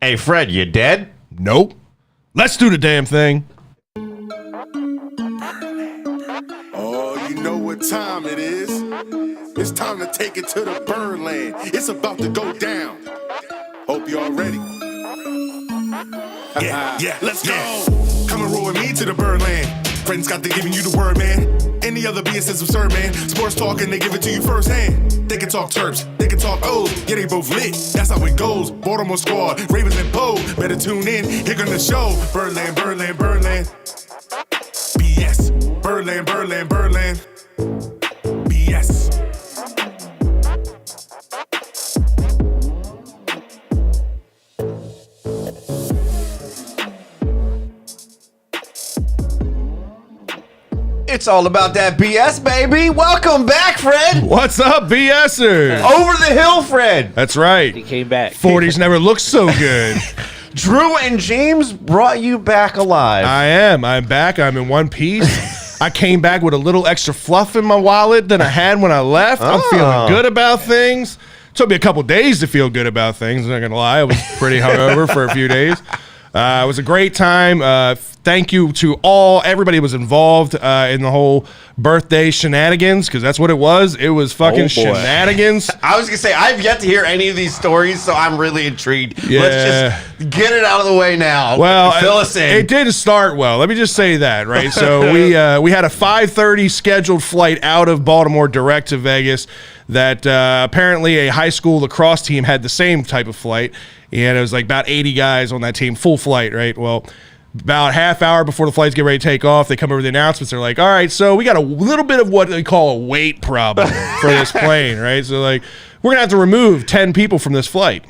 Hey, Fred, you dead? Nope. Let's do the damn thing. Oh, you know what time it is. It's time to take it to the Birdland. It's about to go down. Hope y'all ready. Yeah, let's go. Come and roll with me to the Birdland. Friends got to giving you the word, man. Any other BS is absurd, man. Sports talk and they give it to you firsthand. They can talk Terps, they can talk O's. Yeah, they both lit. That's how it goes. Baltimore squad, Ravens and Poe. Better tune in. Here gonna show. Birdland, Birdland, Birdland. BS. Birdland, Birdland, Birdland. BS. It's all about that BS, baby. Welcome back, Fred. What's up, BSer? Over the hill, Fred. That's right. He came back. 40s never looked so good. Drew and James brought you back alive. I am. I'm back. I'm in one piece. I came back with a little extra fluff in my wallet than I had when I left. I'm feeling good about things. Took me a couple days to feel good about things. I'm not going to lie. I was pretty hungover for a few days. It was a great time. Thank you to everybody who was involved in the whole birthday shenanigans, because that's what it was. It was fucking shenanigans. I was going to say, I've yet to hear any of these stories, so I'm really intrigued. Yeah. Let's just get it out of the way now. Well, fill us in. It did start well. Let me just say that, right? So we had a 5:30 scheduled flight out of Baltimore direct to Vegas that apparently a high school lacrosse team had the same type of flight, and it was like about 80 guys on that team, full flight, right? Well, about half hour before the flights get ready to take off, they come over the announcements. They're like, all right, so we got a little bit of what they call a weight problem for this plane, right? So, like, we're going to have to remove 10 people from this flight.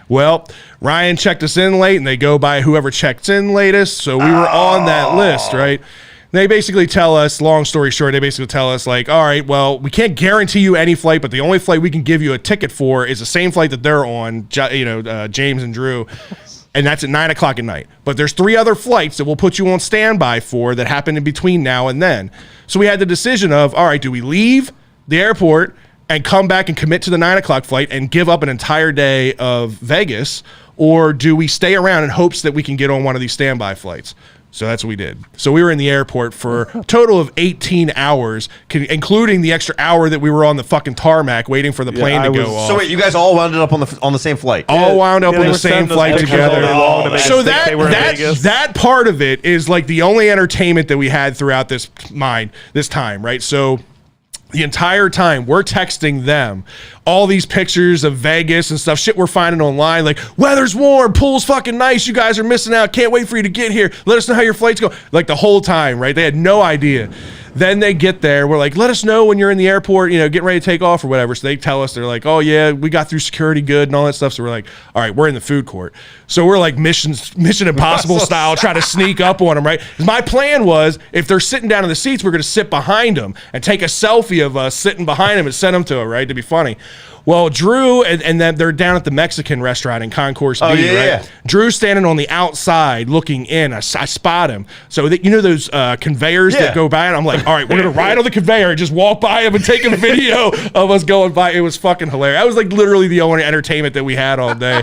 Well, Ryan checked us in late, and they go by whoever checked in latest. So we were on that list, right? They basically tell us, long story short, they basically tell us, like, all right, well, we can't guarantee you any flight, but the only flight we can give you a ticket for is the same flight that they're on, James and Drew. And that's at 9 o'clock at night. But there's 3 other flights that we'll put you on standby for that happen in between now and then. So we had the decision of, all right, do we leave the airport and come back and commit to the 9 o'clock flight and give up an entire day of Vegas, or do we stay around in hopes that we can get on one of these standby flights? So that's what we did. So we were in the airport for a total of 18 hours, including the extra hour that we were on the fucking tarmac waiting for the plane to go off. So wait, you guys all wound up on the same flight? All wound up on the same flight together. So that part of it is like the only entertainment that we had throughout this time, right? So the entire time we're texting them all these pictures of Vegas and stuff, shit we're finding online, like, weather's warm, pool's fucking nice, you guys are missing out, can't wait for you to get here, let us know how your flight's going. Like, the whole time, right? They had no idea. Then they get there, we're like, let us know when you're in the airport, getting ready to take off or whatever. So they tell us, they're like, oh yeah, we got through security good and all that stuff. So we're like, all right, we're in the food court. So we're like Mission Impossible style, trying to sneak up on them, right? My plan was, if they're sitting down in the seats, we're going to sit behind them and take a selfie of us sitting behind them and send them to them, right? To be funny. Well, Drew and then they're down at the Mexican restaurant in Concourse D, right? Yeah. Drew's standing on the outside looking in. I spot him. So those conveyors that go by, and I'm like, all right, we're gonna ride on the conveyor and just walk by him and take a video of us going by. It was fucking hilarious. That was like literally the only entertainment that we had all day.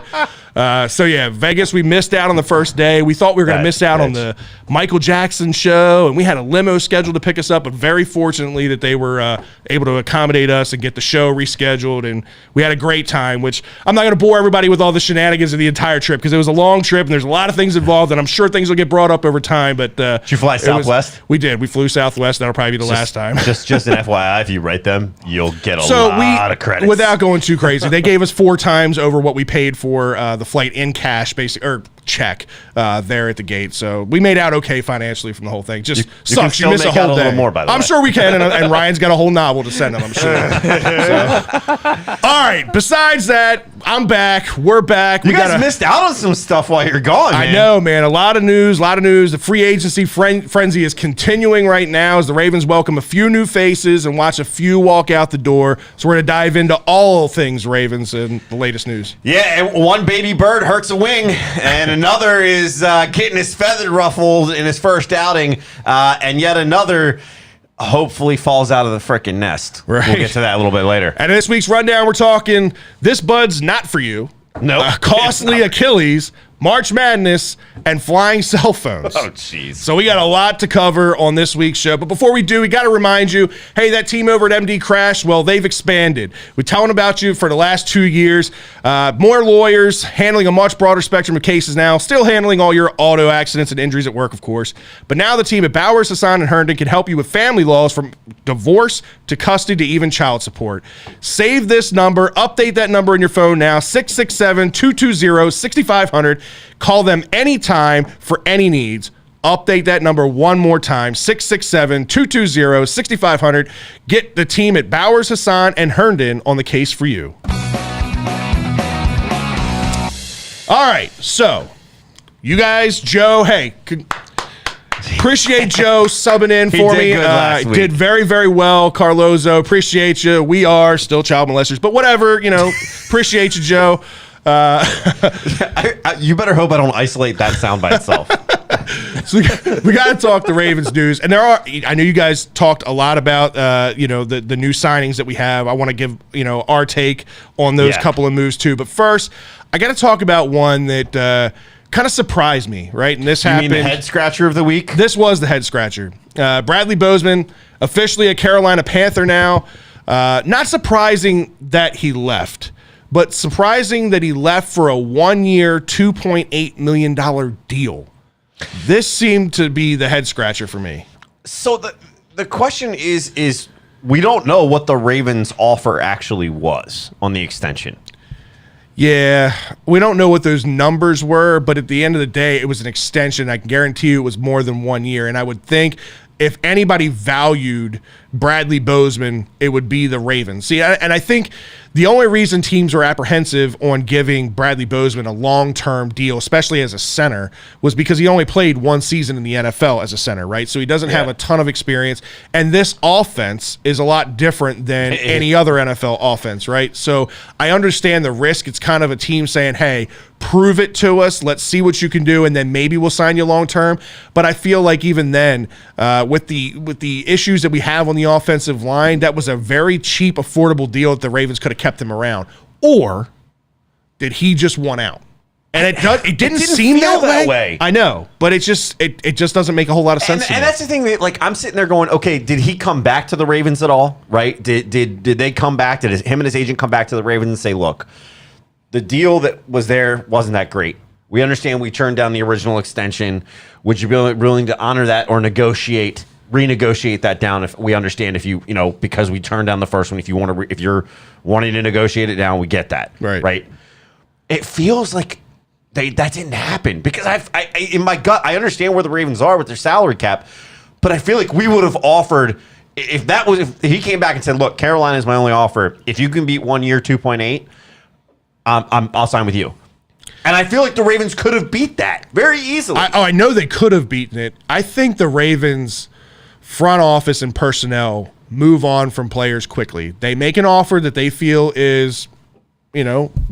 So yeah, Vegas, we missed out on the first day. We thought we were going to miss out on the Michael Jackson show, and we had a limo scheduled to pick us up, but very fortunately that they were able to accommodate us and get the show rescheduled, and we had a great time, which I'm not going to bore everybody with all the shenanigans of the entire trip, because it was a long trip, and there's a lot of things involved, and I'm sure things will get brought up over time, but... Did you fly Southwest? We did. We flew Southwest. That'll probably be the last time. Just an FYI, if you rate them, you'll get a lot of credits. Without going too crazy, they gave us 4 times over what we paid for the flight in cash, basically, or check there at the gate. So we made out okay financially from the whole thing. Just sucks. You miss a whole day. More, by the way. I'm sure we can, and Ryan's got a whole novel to send him, I'm sure. All right. Besides that, I'm back. We're back. You guys missed out on some stuff while you're gone, man. I know, man. A lot of news. The free agency frenzy is continuing right now as the Ravens welcome a few new faces and watch a few walk out the door. So we're going to dive into all things Ravens and the latest news. Yeah, and one baby bird hurts a wing, and another is getting his feather ruffled in his first outing, and yet another hopefully falls out of the frickin' nest. Right. We'll get to that a little bit later. And in this week's rundown, we're talking This Bud's Not For You, No, costly Achilles, March Madness, and flying cell phones. Oh, jeez. So we got a lot to cover on this week's show. But before we do, we got to remind you, hey, that team over at MD Crash, well, they've expanded. We're telling about you for the last 2 years. More lawyers, handling a much broader spectrum of cases now, still handling all your auto accidents and injuries at work, of course. But now the team at Bowers, Hassan, and Herndon can help you with family laws from divorce to custody to even child support. Save this number. Update that number in your phone now, 667-220-6500. Call them anytime for any needs. Update that number one more time, 667-220-6500. Get the team at Bowers, Hassan, and Herndon on the case for you. All right, so you guys, Joe, hey, appreciate Joe subbing in for me. Did very, very well, Carlozo. Appreciate you. We are still child molesters, but whatever, appreciate you, Joe. You better hope I don't isolate that sound by itself. So we got to talk the Ravens news, and I know you guys talked a lot about the new signings that we have. I want to give our take on those couple of moves too. But first, I got to talk about one that kind of surprised me, right? And this happened. You mean the head scratcher of the week? This was the head scratcher. Bradley Bozeman, officially a Carolina Panther now. Not surprising that he left, but surprising that he left for a 1-year, $2.8 million deal. This seemed to be the head scratcher for me. So the question is we don't know what the Ravens' offer actually was on the extension. Yeah, we don't know what those numbers were, but at the end of the day, it was an extension. I can guarantee you it was more than 1 year. And I would think if anybody valued Bradley Bozeman, it would be the Ravens. See, and I think the only reason teams were apprehensive on giving Bradley Bozeman a long-term deal, especially as a center, was because he only played 1 season in the NFL as a center, right? So he doesn't have a ton of experience. And this offense is a lot different than any other NFL offense, right? So I understand the risk. It's kind of a team saying, hey, prove it to us. Let's see what you can do, and then maybe we'll sign you long-term. But I feel like even then, with the issues that we have on the offensive line, that was a very cheap, affordable deal that the Ravens could have kept him around. Or did he just want out? And it didn't seem that way. I know, but it just doesn't make a whole lot of sense to me. And that's the thing that I'm sitting there going, okay, did he come back to the Ravens at all? Right? Did they come back? Did him and his agent come back to the Ravens and say, look, the deal that was there wasn't that great. We understand we turned down the original extension. Would you be willing to honor that or renegotiate that down? If we understand, if because we turned down the first one, if you're wanting to negotiate it down, we get that. Right. It feels like that didn't happen because I in my gut, I understand where the Ravens are with their salary cap, but I feel like we would have offered if he came back and said, look, Carolina is my only offer. If you can beat 1 year, 2.8, I'll sign with you. And I feel like the Ravens could have beat that very easily. I know they could have beaten it. I think the Ravens front office and personnel move on from players quickly. They make an offer that they feel is,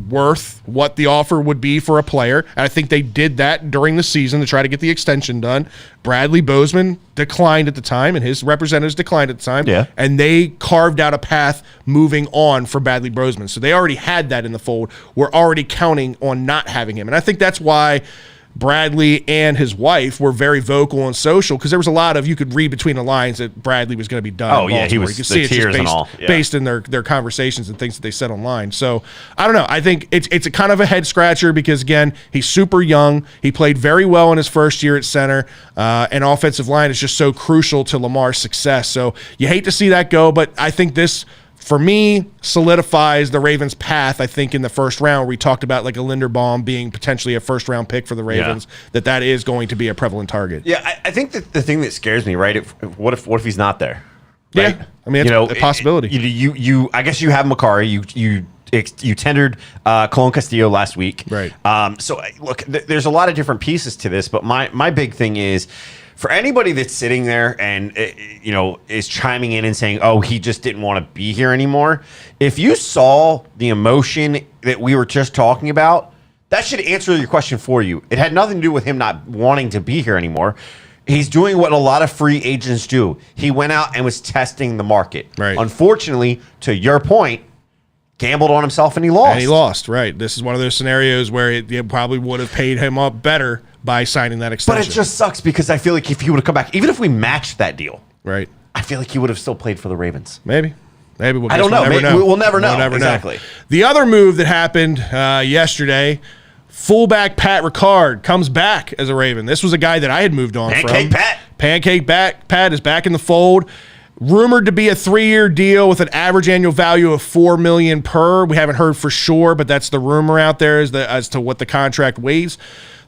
worth what the offer would be for a player. And I think they did that during the season to try to get the extension done. Bradley Bozeman declined at the time, and his representatives declined at the time. Yeah. And they carved out a path moving on for Bradley Bozeman. So they already had that in the fold. We're already counting on not having him. And I think that's why Bradley and his wife were very vocal on social, because there was a lot of, you could read between the lines that Bradley was going to be done. Oh, yeah, he was, you the tears and all. Yeah. Based in their conversations and things that they said online. So, I don't know. I think it's a kind of a head scratcher because, again, he's super young. He played very well in his first year at center, and offensive line is just so crucial to Lamar's success. So, you hate to see that go, but I think this, for me, solidifies the Ravens' path, I think, in the first round, where we talked about like a Linderbaum being potentially a first-round pick for the Ravens, that is going to be a prevalent target. Yeah, I think that the thing that scares me, right, what if he's not there? Right? Yeah, I mean, it's a possibility. You I guess you have Makari, you tendered Colin Castillo last week. Right. So, look, there's a lot of different pieces to this, but my big thing is, for anybody that's sitting there and is chiming in and saying, oh, he just didn't want to be here anymore, if you saw the emotion that we were just talking about, that should answer your question for you. It had nothing to do with him not wanting to be here anymore. He's doing what a lot of free agents do. He went out and was testing the market. Right. Unfortunately, to your point, gambled on himself and he lost. And he lost, right. This is one of those scenarios where it probably would have paid him up better by signing that extension. But it just sucks because I feel like if he would have come back, even if we matched that deal, right, I feel like he would have still played for the Ravens. Maybe we'll I don't know. We'll never know. Exactly. The other move that happened yesterday, fullback Pat Ricard comes back as a Raven. This was a guy that I had moved on from. Pancake Pat is back in the fold. Rumored to be a 3-year deal with an average annual value of $4 million per. We haven't heard for sure, but that's the rumor out there as to what the contract weighs.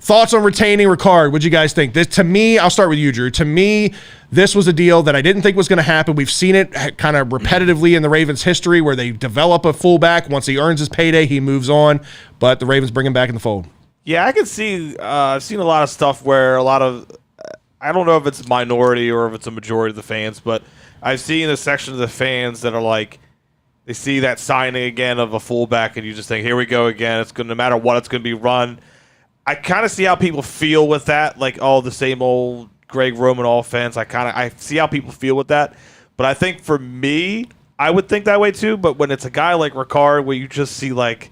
Thoughts on retaining Ricard? What'd you guys think? This, to me, I'll start with you, Drew. To me, this was a deal that I didn't think was going to happen. We've seen it kind of repetitively in the Ravens' history where they develop a fullback. Once he earns his payday, he moves on, but the Ravens bring him back in the fold. Yeah, I can see. I've seen a lot of stuff where a lot of, I don't know if it's minority or if it's a majority of the fans, but I've seen a section of the fans that are like, they see that signing again of a fullback, and you just think, here we go again. It's going, no matter what, it's going to be run. I kind of see how people feel with that, like, oh, the same old Greg Roman offense. I see how people feel with that. But I think for me, I would think that way too. But when it's a guy like Ricard, where you just see like,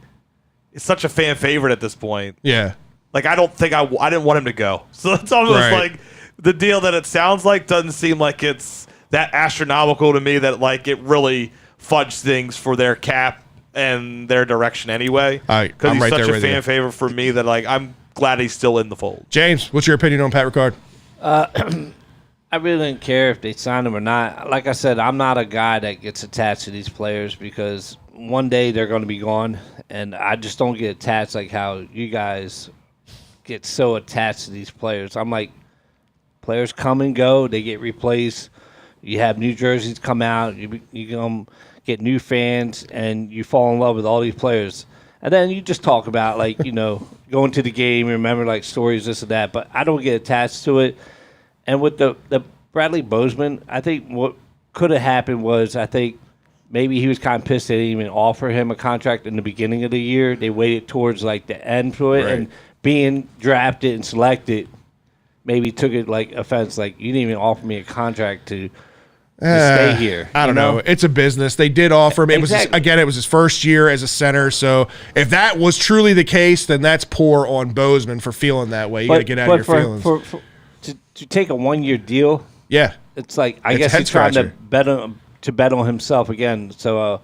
it's such a fan favorite at this point. Yeah. Like, I don't think I didn't want him to go. So it's almost like the deal that it sounds like doesn't seem like it's that astronomical to me that like it really fudged things for their cap and their direction anyway. Because he's such a fan favorite for me that like I'm glad he's still in the fold. James, what's your opinion on Pat Ricard? I really didn't care if they signed him or not. Like I said, I'm not a guy that gets attached to these players because one day they're going to be gone, and I just don't get attached like how you guys get so attached to these players. I'm like, players come and go, they get replaced. You have new jerseys come out, you get new fans, and you fall in love with all these players. And then you just talk about, like, you know, going to the game, remember, like, stories, this and that. But I don't get attached to it. And with the Bradley Bozeman, I think what could have happened was I think maybe he was kind of pissed they didn't even offer him a contract in the beginning of the year. They waited towards, like, the end for it. Right. And being drafted and selected maybe took it, like, offense. Like, you didn't even offer me a contract to stay here. I don't know. It's a business. They did offer him. It was his first year as a center. So if that was truly the case, then that's poor on Bozeman for feeling that way. You got to get out of your feelings. To take a 1-year deal, yeah, it's like I guess he's trying to bet on himself again. So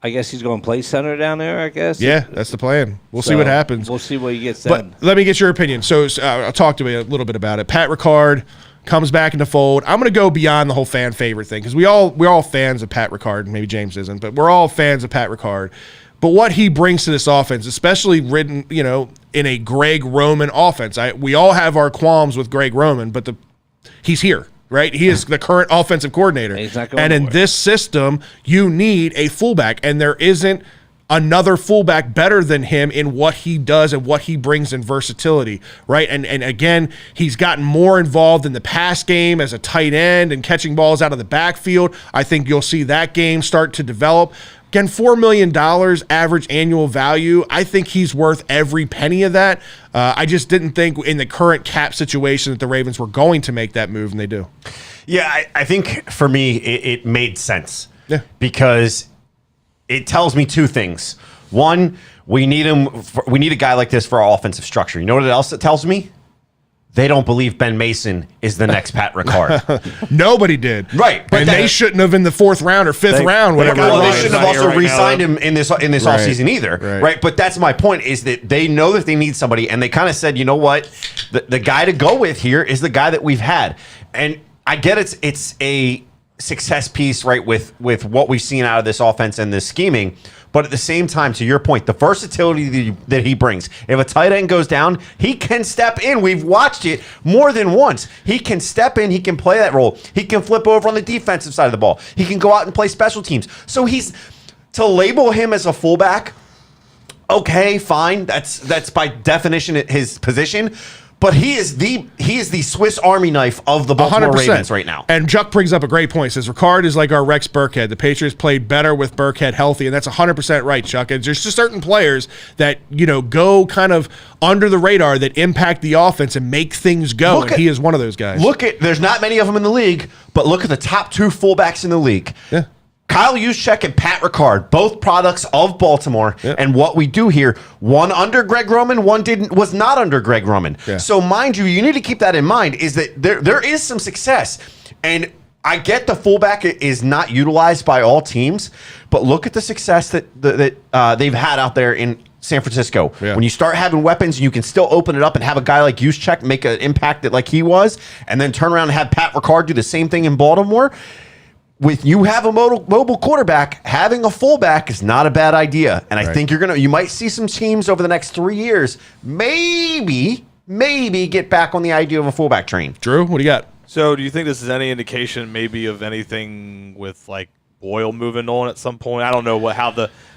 I guess he's going to play center down there. I guess. Yeah, that's the plan. We'll see what happens. We'll see what he gets. But let me get your opinion. So I'll talk to you a little bit about it. Pat Ricard comes back in the fold. I'm going to go beyond the whole fan favorite thing because we're all fans of Pat Ricard. Maybe James isn't, but we're all fans of Pat Ricard. But what he brings to this offense, especially written, you know, in a Greg Roman offense, we all have our qualms with Greg Roman, but he's here, right? He is the current offensive coordinator. And in this system, you need a fullback, and there isn't another fullback better than him in what he does and what he brings in versatility, right? And again, he's gotten more involved in the pass game as a tight end and catching balls out of the backfield. I think you'll see that game start to develop. Again, $4 million average annual value. I think he's worth every penny of that. I just didn't think in the current cap situation that the Ravens were going to make that move, and they do. Yeah, I think for me, it made sense. Yeah. Because it tells me two things. One, we need a guy like this for our offensive structure. You know what else it tells me? They don't believe Ben Mason is the next Pat Ricard. Nobody did. Right. But they shouldn't have in the 4th round or 5th round, whatever. Well, they shouldn't have also re-signed him in this offseason either. Right. But that's my point, is that they know that they need somebody, and they kind of said, you know what? The guy to go with here is the guy that we've had. And I get it's a success piece, right, with what we've seen out of this offense and this scheming. But at the same time, to your point, the versatility that he brings. If a tight end goes down, he can step in. We've watched it more than once. He can step in. He can play that role. He can flip over on the defensive side of the ball. He can go out and play special teams. So to label him as a fullback, okay, fine. That's by definition his position. But he is the Swiss Army knife of the Baltimore 100%. Ravens right now. And Chuck brings up a great point. He says Ricard is like our Rex Burkhead. The Patriots played better with Burkhead healthy, and that's 100% right, Chuck. And there's just certain players that, you know, go kind of under the radar that impact the offense and make things go. And he is one of those guys. There's not many of them in the league, but look at the top 2 fullbacks in the league. Yeah. Kyle Juszczyk and Pat Ricard, both products of Baltimore, and what we do here, one under Greg Roman, one was not under Greg Roman. Yeah. So mind you need to keep that in mind, is that there is some success. And I get the fullback is not utilized by all teams, but look at the success that they've had out there in San Francisco. Yeah. When you start having weapons, you can still open it up and have a guy like Juszczyk make an impact like he was, and then turn around and have Pat Ricard do the same thing in Baltimore. With you have a mobile quarterback, having a fullback is not a bad idea. And I think you might see some teams over the next 3 years maybe get back on the idea of a fullback train. Drew, what do you got? So do you think this is any indication maybe of anything with like Boyle moving on at some point? I don't know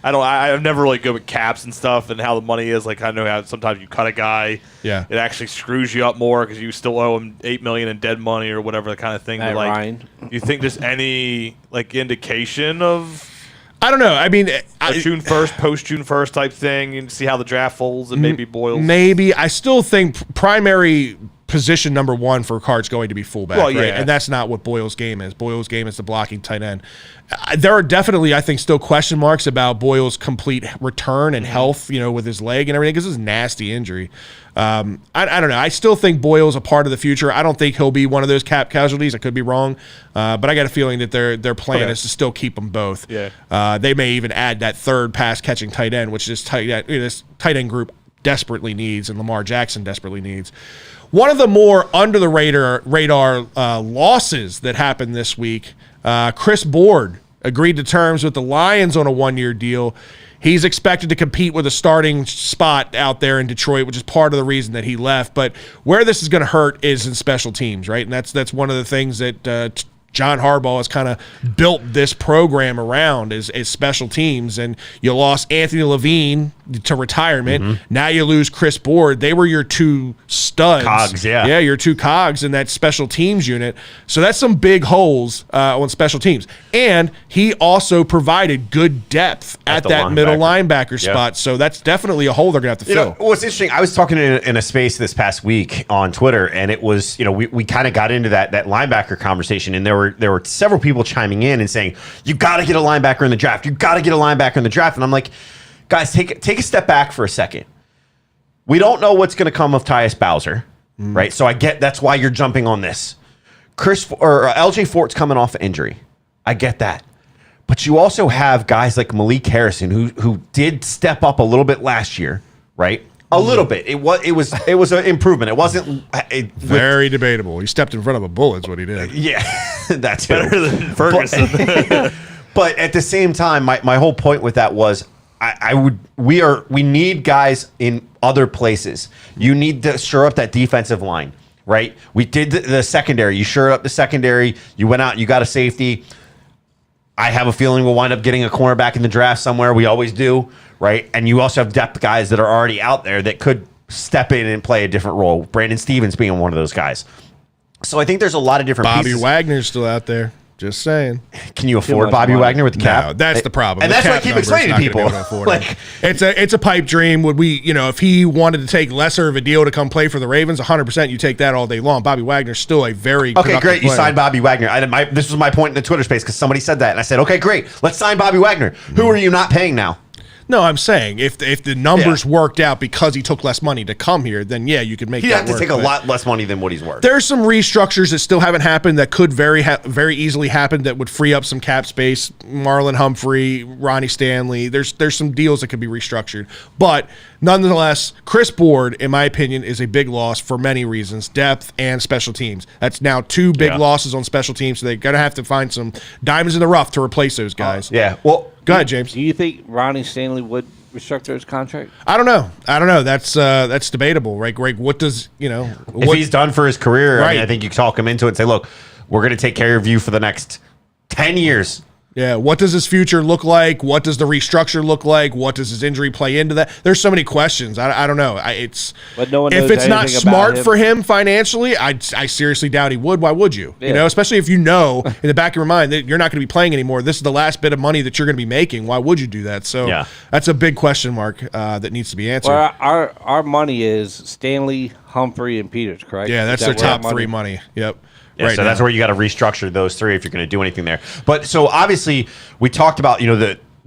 I've never really good with caps and stuff and how the money is. Like I know how sometimes you cut a guy, it actually screws you up more because you still owe him $8 million in dead money or whatever the kind of thing. But like, do you think there's any like indication of? I don't know. I mean, June 1st, post June 1st type thing, and see how the draft folds and maybe Boyle. Maybe I still think primary position number one for Ricard's going to be fullback, right? And that's not what Boyle's game is. Boyle's game is the blocking tight end. There are definitely, I think, still question marks about Boyle's complete return and health, with his leg and everything, because it's a nasty injury. I don't know. I still think Boyle's a part of the future. I don't think he'll be one of those cap casualties. I could be wrong, but I got a feeling that their plan is to still keep them both. Yeah. They may even add that third pass catching tight end, which this tight end group desperately needs, and Lamar Jackson desperately needs. One of the more under the radar losses that happened this week, Chris Board agreed to terms with the Lions on a 1-year deal. He's expected to compete with a starting spot out there in Detroit, which is part of the reason that he left. But where this is going to hurt is in special teams, right? And that's one of the things that John Harbaugh has kind of built this program around is special teams. And you lost Anthony Levine to retirement. Mm-hmm. Now you lose Chris Board. They were your two studs. Cogs, yeah. Yeah, your two cogs in that special teams unit. So that's some big holes on special teams. And he also provided good depth at that middle linebacker spot. So that's definitely a hole they're going to have to fill. What's interesting, I was talking in a space this past week on Twitter, and it was, we kind of got into that linebacker conversation, and there were several people chiming in and saying, you got to get a linebacker in the draft. You got to get a linebacker in the draft. And I'm like, guys, take a step back for a second. We don't know what's going to come of Tyus Bowser, right? So I get that's why you're jumping on this. LJ Fort's coming off an injury. I get that. But you also have guys like Malik Harrison who did step up a little bit last year, right? A little bit. It was an improvement. It wasn't very debatable. He stepped in front of a bullet is what he did. Yeah, that's better than Ferguson. But at the same time, my whole point with that was we need guys in other places. You need to shore up that defensive line, right? We did the secondary. You shored up the secondary. You went out. You got a safety. I have a feeling we'll wind up getting a cornerback in the draft somewhere. We always do, right? And you also have depth guys that are already out there that could step in and play a different role. Brandon Stevens being one of those guys. So I think there's a lot of different pieces. Bobby Wagner's still out there. Just saying. Can you afford Bobby Wagner with the cap? No, that's the problem. And that's what I keep explaining to people. Like, it's a pipe dream. Would we, if he wanted to take lesser of a deal to come play for the Ravens, 100% you take that all day long. Bobby Wagner's still a very okay, great. You player. signed Bobby Wagner. This was my point in the Twitter space because somebody said that, and I said, okay, great. Let's sign Bobby Wagner. Who are you not paying now? No, I'm saying if the numbers worked out because he took less money to come here, then you could make that work. He'd have to take a lot less money than what he's worth. There's some restructures that still haven't happened that could very easily happen that would free up some cap space. Marlon Humphrey, Ronnie Stanley. There's some deals that could be restructured. But nonetheless, Chris Board, in my opinion, is a big loss for many reasons, depth and special teams. That's now two big losses on special teams, so they're going to have to find some diamonds in the rough to replace those guys. Well, go ahead, James. Do you think Ronnie Stanley would restructure his contract? I don't know. That's debatable, right? Greg, what does, if he's done for his career, right. I think you talk him into it and say, look, we're going to take care of you for the next 10 years. Yeah, what does his future look like? What does the restructure look like? What does his injury play into that? There's so many questions. I don't know. But no one knows if it's not smart him. for him financially, I seriously doubt he would. Why would you? Yeah. Especially if in the back of your mind that you're not going to be playing anymore. This is the last bit of money that you're going to be making. Why would you do that? So that's a big question mark that needs to be answered. Well, our money is Stanley, Humphrey, and Peters, correct? Yeah, that's their top three money. Yep. Yeah, so that's where you got to restructure those three if you're going to do anything there. But so obviously we talked about,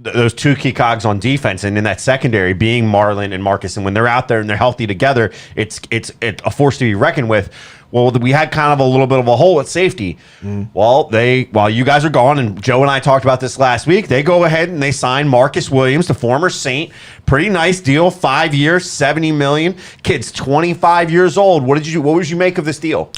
those two key cogs on defense, and in that secondary being Marlon and Marcus, and when they're out there and they're healthy together, it's a force to be reckoned with. Well, we had kind of a little bit of a hole at safety. Well, while you guys are gone, and Joe and I talked about this last week, they go ahead and they sign Marcus Williams, the former Saint. Pretty nice deal, 5 years, $70 million. Kid's 25 years old. What would you make of this deal?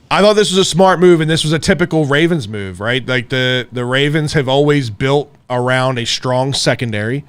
I thought this was a smart move, and this was a typical Ravens move, right? Like the Ravens have always built around a strong secondary.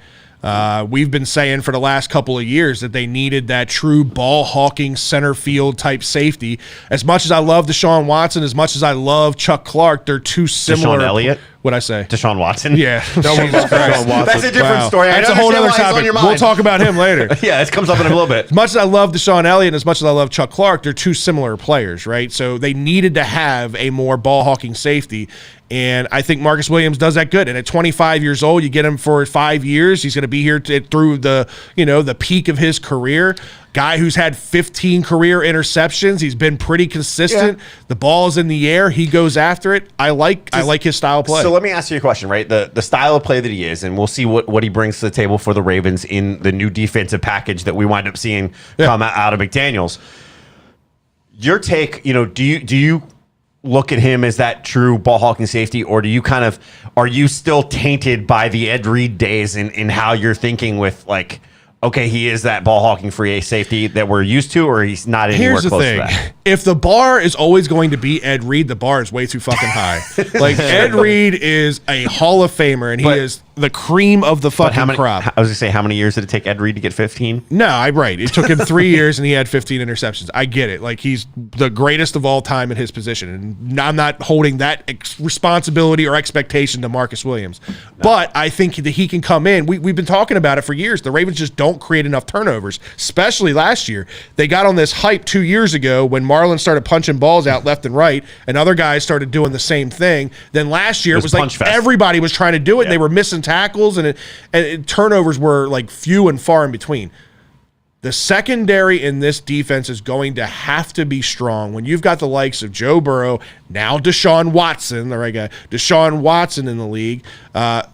We've been saying for the last couple of years that they needed that true ball-hawking center field type safety. As much as I love Deshaun Watson, as much as I love Chuck Clark, they're too similar. Deshaun Elliott? What'd I say? Deshaun Watson? Yeah. That's a different story. That's a whole other topic. We'll talk about him later. Yeah, this comes up in a little bit. As much as I love Deshaun Elliott and as much as I love Chuck Clark, they're two similar players, right? So they needed to have a more ball-hawking safety, and I think Marcus Williams does that good. And at 25 years old, you get him for 5 years. He's going to be here through the peak of his career. Guy who's had 15 career interceptions. He's been pretty consistent. Yeah. The ball is in the air. He goes after it. I like his style of play. So let me ask you a question, right? The style of play that he is, and we'll see what he brings to the table for the Ravens in the new defensive package that we wind up seeing come out of McDaniels. Your take, do you look at him as that true ball hawking safety, or do you are you still tainted by the Ed Reed days in how you're thinking with like, okay, he is that ball hawking free safety that we're used to, or he's not anywhere close to that? If the bar is always going to be Ed Reed, the bar is way too fucking high. Like, Ed Reed is a Hall of Famer, and he is the cream of the fucking crop. I was going to say, how many years did it take Ed Reed to get 15? No, I'm right. It took him 3 years, and he had 15 interceptions. I get it. Like, he's the greatest of all time in his position, and I'm not holding that responsibility or expectation to Marcus Williams. No. But I think that he can come in. We've been talking about it for years. The Ravens just don't create enough turnovers, especially last year. They got on this hype 2 years ago when Marlon started punching balls out left and right, and other guys started doing the same thing. Then last year, it was like everybody was trying to do it, and they were missing tackles, and turnovers were like few and far in between. The secondary in this defense is going to have to be strong. When you've got the likes of Joe Burrow, now Deshaun Watson, the right guy, Deshaun Watson in the league,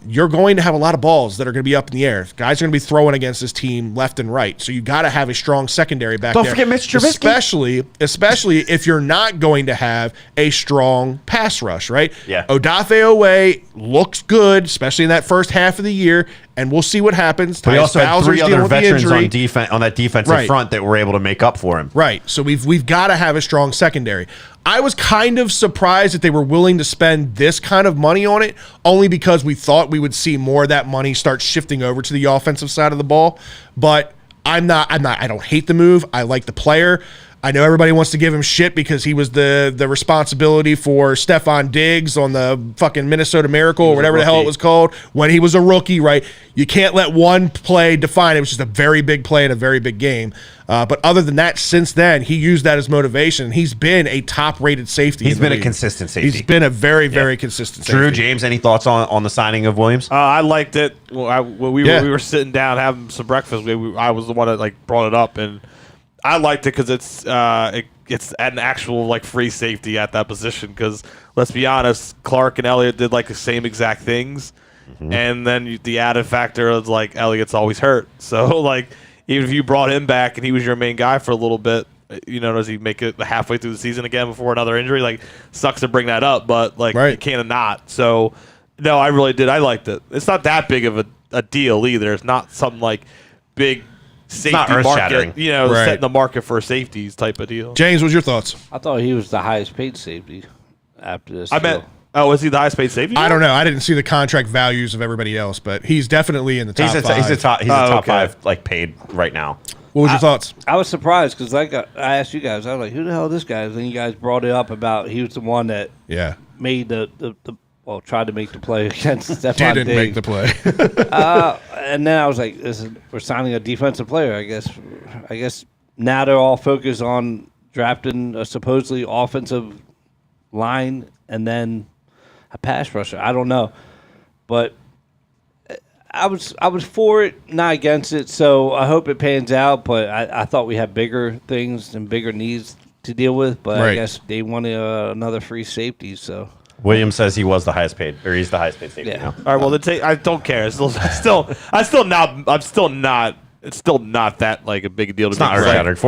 you're going to have a lot of balls that are going to be up in the air. Guys are going to be throwing against this team left and right. So you got to have a strong secondary back there. Don't forget Mitch Trubisky. Especially if you're not going to have a strong pass rush, right? Yeah. Odafe Owe looks good, especially in that first half of the year, and we'll see what happens. We also had 3 other veterans on that defensive front that were able to make up for him. Right. So we've got to have a strong secondary. I was kind of surprised that they were willing to spend this kind of money on it, only because we thought we would see more of that money start shifting over to the offensive side of the ball. But I don't hate the move. I like the player. I know everybody wants to give him shit because he was the responsibility for Stephon Diggs on the fucking Minnesota Miracle or whatever the hell it was called when he was a rookie, right? You can't let one play define it. It was just a very big play in a very big game. But other than that, since then, he used that as motivation. He's been a top-rated safety. He's been a consistent safety. He's been a very, very consistent safety. Drew, James, any thoughts on the signing of Williams? I liked it. When we were sitting down having some breakfast, I was the one that brought it up, and I liked it because it's an actual free safety at that position. Because let's be honest, Clark and Elliott did the same exact things, and then the added factor is Elliott's always hurt. So even if you brought him back and he was your main guy for a little bit, does he make it halfway through the season again before another injury? Sucks to bring that up, but you can't not. So no, I really did. I liked it. It's not that big of a deal either. It's not something big safety market, setting the market for safeties type of deal. James, what's your thoughts? I thought he was the highest paid safety after this. Was he the highest paid safety? I don't know. I didn't see the contract values of everybody else, but he's definitely in the top 5. He's a top 5 paid right now. What was your thoughts? I was surprised because I asked you guys, I was like, who the hell is this guy? And then you guys brought it up about he was the one that made tried to make the play against Stephon Diggs. Didn't make the play. And then I was like, we're signing a defensive player, I guess now they're all focused on drafting a supposedly offensive line and then a pass rusher. I don't know. But I was for it, not against it, so I hope it pans out, but I thought we had bigger things and bigger needs to deal with, but Right. I guess they wanted another free safety. So Williams says he was the highest paid, or he's the highest paid safety now. All right. Well, I don't care. It's still not. It's still not that like a big deal to It's me. not earth-shattering.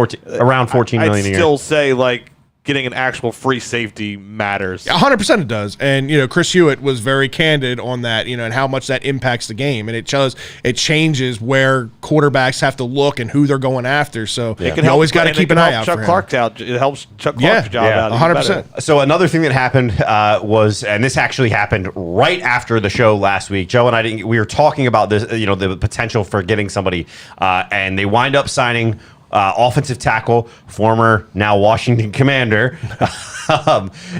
Around $14 million a I'd year. still say like getting an actual free safety matters. 100% it does. And, Chris Hewitt was very candid on that, and how much that impacts the game. And it changes where quarterbacks have to look and who they're going after. So you always got to keep an eye out for him. It helps Chuck Clark's job out. 100%. So another thing that happened was, and this actually happened right after the show last week. Joe and I we were talking about this, the potential for getting somebody, and they wind up signing offensive tackle, former now Washington Commander,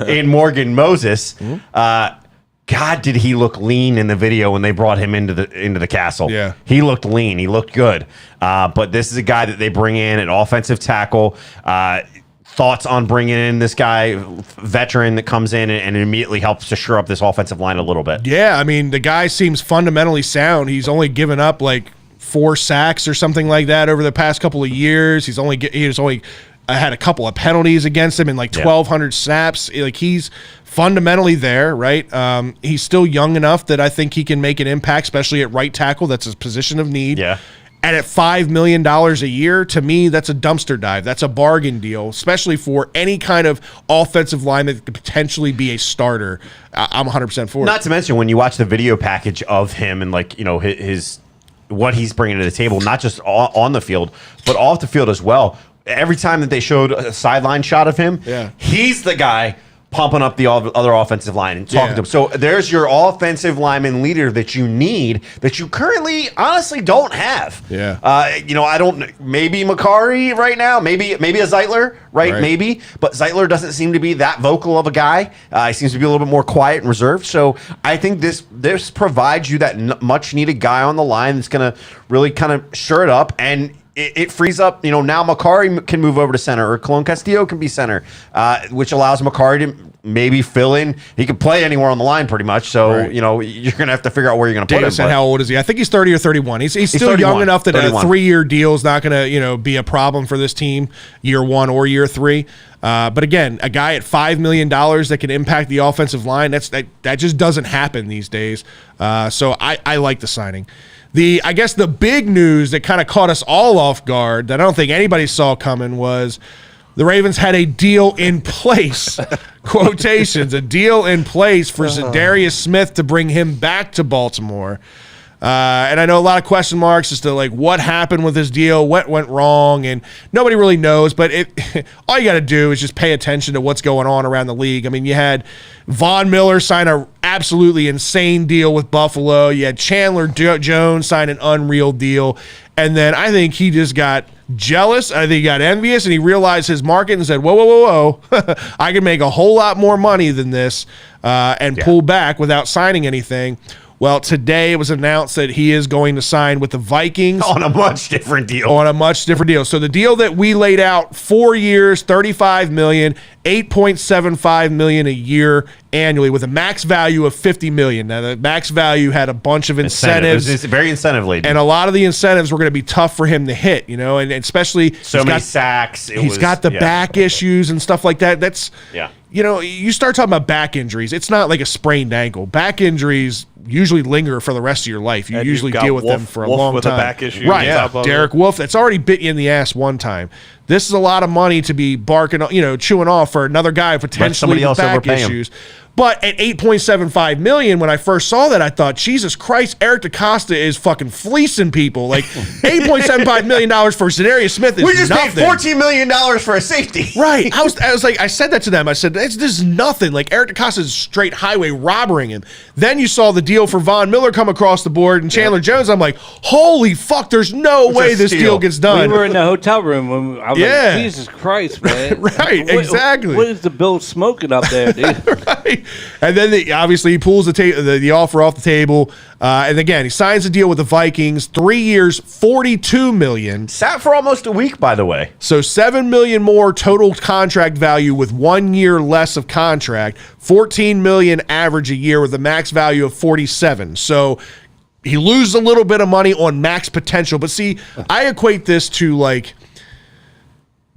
in Morgan Moses. God, did he look lean in the video when they brought him into the castle? Yeah, he looked lean. He looked good. But this is a guy that they bring in, an offensive tackle. Thoughts on bringing in this guy, veteran that comes in and immediately helps to shore up this offensive line a little bit? Yeah, I mean, the guy seems fundamentally sound. He's only given up like 4 sacks or something like that over the past couple of years. He's only had a couple of penalties against him in like 1,200 snaps. Like, he's fundamentally there, right? He's still young enough that I think he can make an impact, especially at right tackle. That's his position of need. Yeah. And at $5 million a year, to me, that's a dumpster dive. That's a bargain deal, especially for any kind of offensive lineman that could potentially be a starter. I'm 100% for it. Not to mention, when you watch the video package of him and his what he's bringing to the table, not just on the field, but off the field as well. Every time that they showed a sideline shot of him, he's the guy pumping up the other offensive line and talking to him. So there's your offensive lineman leader that you need, that you currently honestly don't have. Yeah. I don't, maybe Macari right now, maybe a Zeitler, right? Maybe, but Zeitler doesn't seem to be that vocal of a guy. He seems to be a little bit more quiet and reserved. So I think this provides you that much needed guy on the line that's going to really kind of shore it up, and it frees up, now Macari can move over to center, or Colon Castillo can be center, which allows Macari to maybe fill in. He can play anywhere on the line pretty much. So, you're going to have to figure out where you're going to put him. Davis, and how old is he? I think he's 30 or 31. He's still 31, young enough that 31. a 3-year deal is not going to, be a problem for this team year 1 or year 3. But again, a guy at $5 million that can impact the offensive line, that just doesn't happen these days. So I like the signing. I guess the big news that kind of caught us all off guard that I don't think anybody saw coming was the Ravens had a deal in place, quotations, a deal in place for Zadarius Smith to bring him back to Baltimore. And I know a lot of question marks as to what happened with this deal, what went wrong, and nobody really knows. But all you got to do is just pay attention to what's going on around the league. I mean, you had Von Miller sign an absolutely insane deal with Buffalo. You had Chandler Jones sign an unreal deal. And then I think he just got jealous. I think he got envious, and he realized his market and said, whoa. I can make a whole lot more money than this and pull back without signing anything. Well, today it was announced that he is going to sign with the Vikings. On a much different deal. So the deal that we laid out, 4 years, $35 million, $8.75 million a year annually with a max value of $50 million. Now, the max value had a bunch of incentives. It's very incentive-laden. And a lot of the incentives were going to be tough for him to hit, and especially so many sacks. He's got the back issues and stuff like that. That's, you start talking about back injuries. It's not like a sprained ankle. Back injuries usually linger for the rest of your life. You usually deal with them for a long with time. A back issue. Right. Derek Wolfe, that's already bit you in the ass one time. This is a lot of money to be chewing off for another guy potentially with back issues. But at $8.75 million, when I first saw that, I thought, Jesus Christ, Eric DaCosta is fucking fleecing people. Like, $8.75 million for Zadarius Smith is nothing. We just paid $14 million for a safety. Right. I was like, I said that to them. I said, this is nothing. Like, Eric DaCosta is straight highway robbering him. Then you saw the deal for Von Miller come across the board and Chandler Jones. I'm like, holy fuck, there's no way this deal gets done. We were in the hotel room when I was like, Jesus Christ, man. Right, exactly. What is the bill smoking up there, dude? Right. And then obviously he pulls the offer off the table. And again, he signs a deal with the Vikings, 3 years, $42 million. Sat for almost a week, by the way. So $7 million more total contract value with 1 year less of contract, $14 million average a year with a max value of $47. So he loses a little bit of money on max potential. But see, I equate this to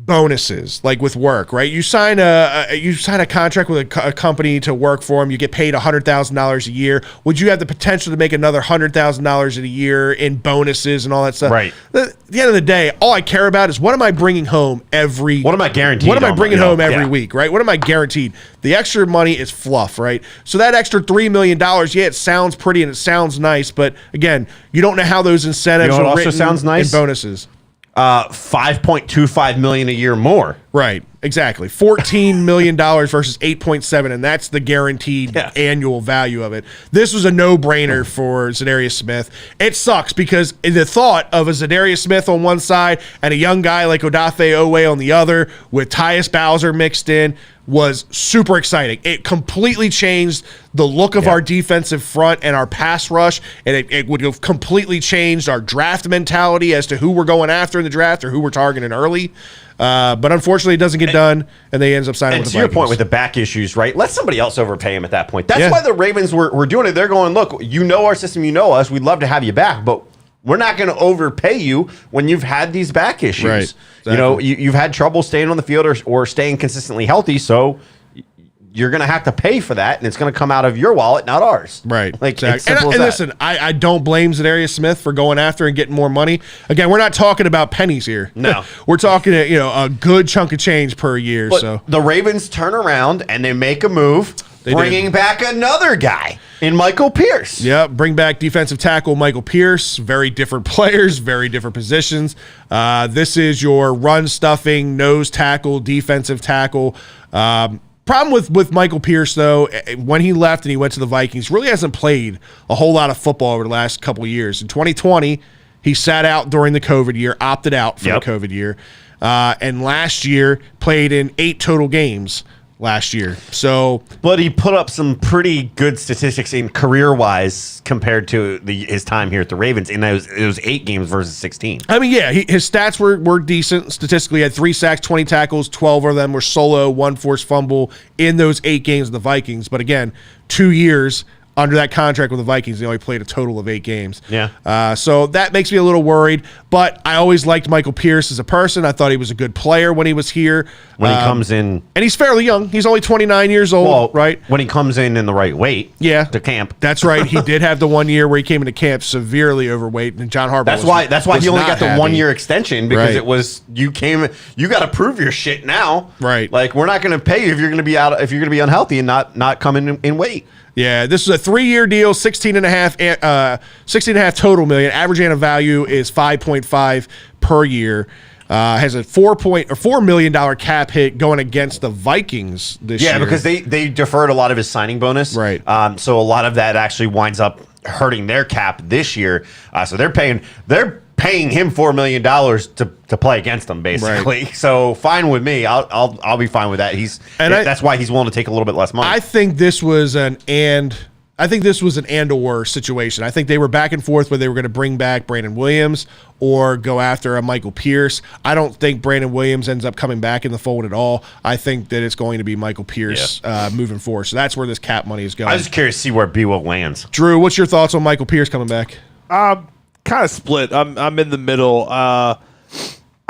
bonuses, like with work, right? You sign a contract with a company to work for them. You get paid $100,000 a year. Would you have the potential to make another $100,000 a year in bonuses and all that stuff? Right. At the end of the day, all I care about is what am I bringing home every? What am I guaranteed? What am I bringing home every yeah. week? Right. What am I guaranteed? The extra money is fluff, right? So that extra $3 million, yeah, it sounds pretty and it sounds nice, but again, you don't know how those incentives You know what are also written sounds nice? in bonuses. $5.25 million a year more. Right, exactly. $14 million versus 8.7, and that's the guaranteed annual value of it. This was a no-brainer for Zadarius Smith. It sucks because the thought of a Zadarius Smith on one side and a young guy like Odafe Owe on the other with Tyus Bowser mixed in was super exciting. It completely changed the look of our defensive front and our pass rush, and it would have completely changed our draft mentality as to who we're going after in the draft or who we're targeting early. But unfortunately, it doesn't get done, and they ends up signing with the Vikings. And to your point with the back issues, right? Let somebody else overpay him at that point. That's why the Ravens were doing it. They're going, look, you know our system, you know us. We'd love to have you back, but we're not going to overpay you when you've had these back issues. Right. Exactly. You know, you've had trouble staying on the field or staying consistently healthy, so you're going to have to pay for that, and it's going to come out of your wallet, not ours. Right. Like, exactly. And listen, I don't blame Zadarius Smith for going after and getting more money. Again, we're not talking about pennies here. No. We're talking, a good chunk of change per year. But so the Ravens turn around and they make a move, bringing back another guy in Michael Pierce. Yeah, bring back defensive tackle Michael Pierce. Very different players, very different positions. This is your run stuffing, nose tackle, defensive tackle. Problem with Michael Pierce, though, when he left and he went to the Vikings, really hasn't played a whole lot of football over the last couple of years. In 2020, he sat out during the COVID year, opted out for the COVID year. And last year, played in 8 total games last year. But he put up some pretty good statistics in career-wise compared to his time here at the Ravens. And it was 8 games versus 16. I mean, yeah, his stats were decent statistically. He had 3 sacks, 20 tackles, 12 of them were solo, 1 forced fumble in those 8 games of the Vikings. But again, 2 years under that contract with the Vikings, he only played a total of 8 games. Yeah. So that makes me a little worried. But I always liked Michael Pierce as a person. I thought he was a good player when he was here. When he comes in. And he's fairly young. He's only 29 years old, right? When he comes in the right weight to camp. That's right. He did have the 1 year where he came into camp severely overweight, and John Harbaugh That's why he only got the 1 year extension, because it was you got to prove your shit now. Right. Like, we're not going to pay you if you're going to be unhealthy and not come in weight. Yeah, this is a 3-year deal, 16.5 total million. Average annual value is 5.5 per year. Has a $4 million cap hit going against the Vikings this year. Yeah, because they deferred a lot of his signing bonus. Right. So a lot of that actually winds up hurting their cap this year. So they're paying him $4 million to play against them, basically. Right. So fine with me. I'll be fine with that. That's why he's willing to take a little bit less money. I think this was an and/or situation. I think they were back and forth whether they were going to bring back Brandon Williams or go after a Michael Pierce. I don't think Brandon Williams ends up coming back in the fold at all. I think that it's going to be Michael Pierce moving forward. So that's where this cap money is going. I'm just curious to see where B-Will lands. Drew, what's your thoughts on Michael Pierce coming back? Kind of split. I'm in the middle. I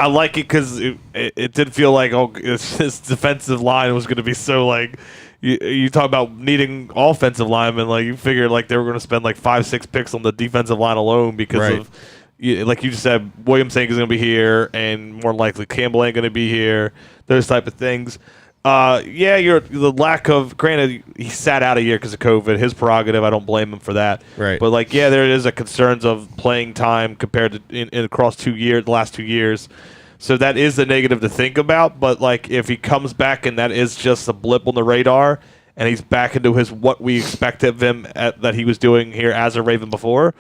like it because it did feel like his defensive line was going to be so like you talk about needing offensive linemen. Like, you figured like they were going to spend like 5-6 picks on the defensive line alone because of, like you just said, Williams saying he's going to be here, and more likely Campbell ain't going to be here. Those type of things. The lack of, granted, he sat out a year because of COVID. His prerogative. I don't blame him for that. Right. But there is a concerns of playing time compared to in across the last 2 years. So that is a negative to think about. But if he comes back and that is just a blip on the radar, and he's back into what we expected of him that he was doing here as a Raven before,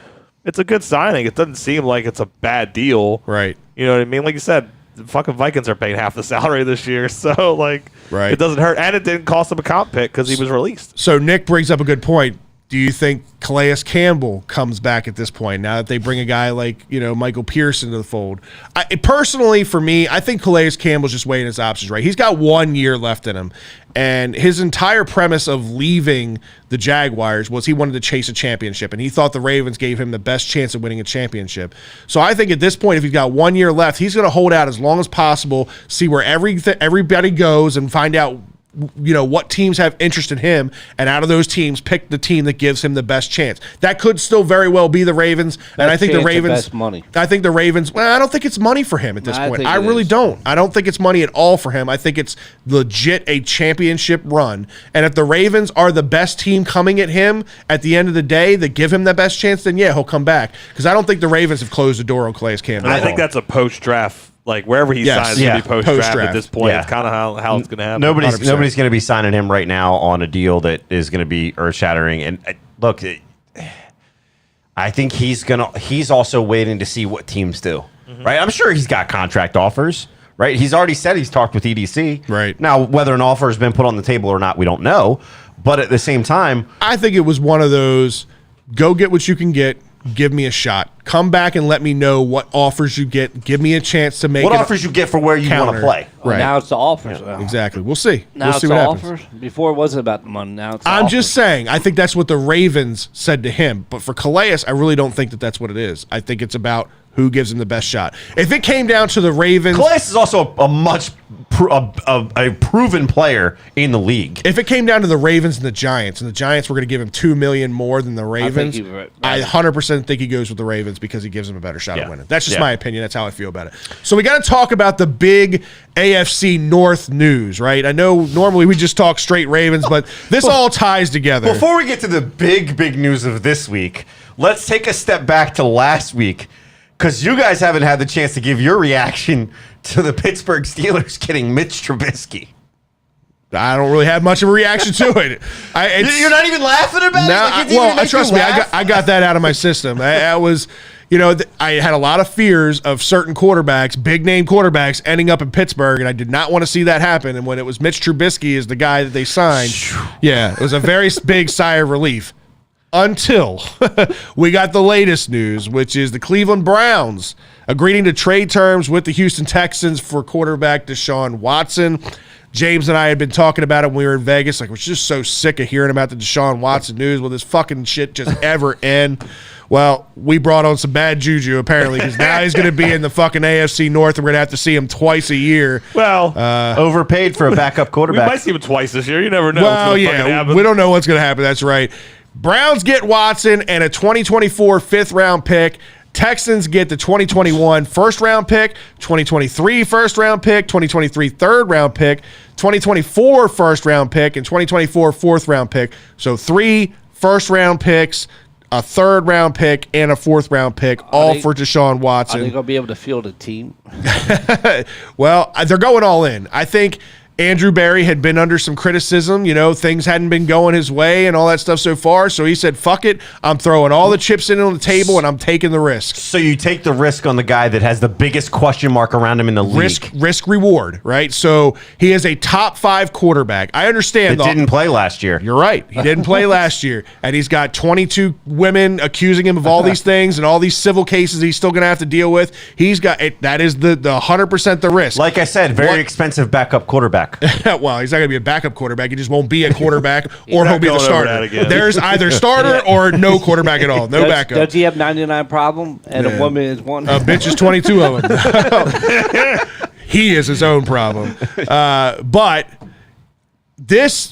it's a good signing. It doesn't seem like it's a bad deal. Right. You know what I mean? Like you said, the fucking Vikings are paying half the salary this year, so it doesn't hurt, and it didn't cost him a comp pick because he was released. So Nick brings up a good point. Do you think Calais Campbell comes back at this point now that they bring a guy like, Michael Pierce into the fold? Personally, for me, I think Calais Campbell's just weighing his options right. He's got 1 year left in him. And his entire premise of leaving the Jaguars was he wanted to chase a championship. And he thought the Ravens gave him the best chance of winning a championship. So I think at this point, if he's got 1 year left, he's going to hold out as long as possible, see where everybody goes and find out what teams have interest in him, and out of those teams, pick the team that gives him the best chance. That could still very well be the Ravens, and I think the Ravens. Best money. I think the Ravens. Well, I don't think it's money for him at this point. I really don't. I don't think it's money at all for him. I think it's legit a championship run, and if the Ravens are the best team coming at him at the end of the day that give him the best chance, then yeah, he'll come back. Because I don't think the Ravens have closed the door on Calais Campbell. And I think that's a post-draft. Like, wherever he signs, going to be post-draft at this point. Yeah. It's kind of how it's going to happen. Nobody's going to be signing him right now on a deal that is going to be earth-shattering. And look, I think he's also waiting to see what teams do. Right? I'm sure he's got contract offers. Right? He's already said he's talked with EDC. Right. Now, whether an offer has been put on the table or not, we don't know. But at the same time, I think it was one of those, go get what you can get. Give me a shot. Come back and let me know what offers you get. Give me a chance to make what offers you get for where you want to play. Right. Now it's the offers. Yeah, exactly. We'll see. Now we'll see what happens. Offers. Before it wasn't about the money. Now it's the I'm offers. just saying. I think that's what the Ravens said to him. But for Calais, I really don't think that that's what it is. I think it's about who gives him the best shot. If it came down to the Ravens, Calais is also a proven player in the league. If it came down to the Ravens and the Giants were going to give him $2 million more than the Ravens, I 100% think he goes with the Ravens because he gives him a better shot at winning. That's just my opinion. That's how I feel about it. So we got to talk about the big AFC North news, right? I know normally we just talk straight Ravens, but this all ties together. Before we get to the big news of this week, let's take a step back to last week. Because you guys haven't had the chance to give your reaction to the Pittsburgh Steelers getting Mitch Trubisky. I don't really have much of a reaction to it. You're not even laughing about it? Well, trust me, I got that out of my system. I was, I had a lot of fears of certain quarterbacks, big-name quarterbacks, ending up in Pittsburgh, and I did not want to see that happen. And when it was Mitch Trubisky as the guy that they signed, it was a very big sigh of relief. Until we got the latest news, which is the Cleveland Browns agreeing to trade terms with the Houston Texans for quarterback Deshaun Watson. James and I had been talking about it when we were in Vegas. Like, we're just so sick of hearing about the Deshaun Watson news. Will this fucking shit just ever end? Well, we brought on some bad juju, apparently, because now he's going to be in the fucking AFC North, and we're going to have to see him twice a year. Well, overpaid for a backup quarterback. We might see him twice this year. You never know. Well, we don't know what's going to happen. That's right. Browns get Watson and a 2024 fifth-round pick. Texans get the 2021 first-round pick, 2023 first-round pick, 2023 third-round pick, 2024 first-round pick, and 2024 fourth-round pick. So 3 first-round picks, a third-round pick, and a fourth-round pick, all for Deshaun Watson. Are they going to be able to field a team? Well, they're going all in. I think Andrew Berry had been under some criticism. Things hadn't been going his way and all that stuff so far. So he said, fuck it. I'm throwing all the chips in on the table, and I'm taking the risk. So you take the risk on the guy that has the biggest question mark around him in the league. Risk reward, right? So he is a top 5 quarterback. I understand. Didn't play last year. You're right. He didn't play last year. And he's got 22 women accusing him of all these things and all these civil cases he's still going to have to deal with. He's got it. That is the 100% the risk. Like I said, very expensive backup quarterback. Well, he's not going to be a backup quarterback. He just won't be a quarterback, or he'll be the starter. There's either starter or no quarterback at all. No backup. Does he have 99 problem and a woman is one? A bitch is 22 of them. He is his own problem. But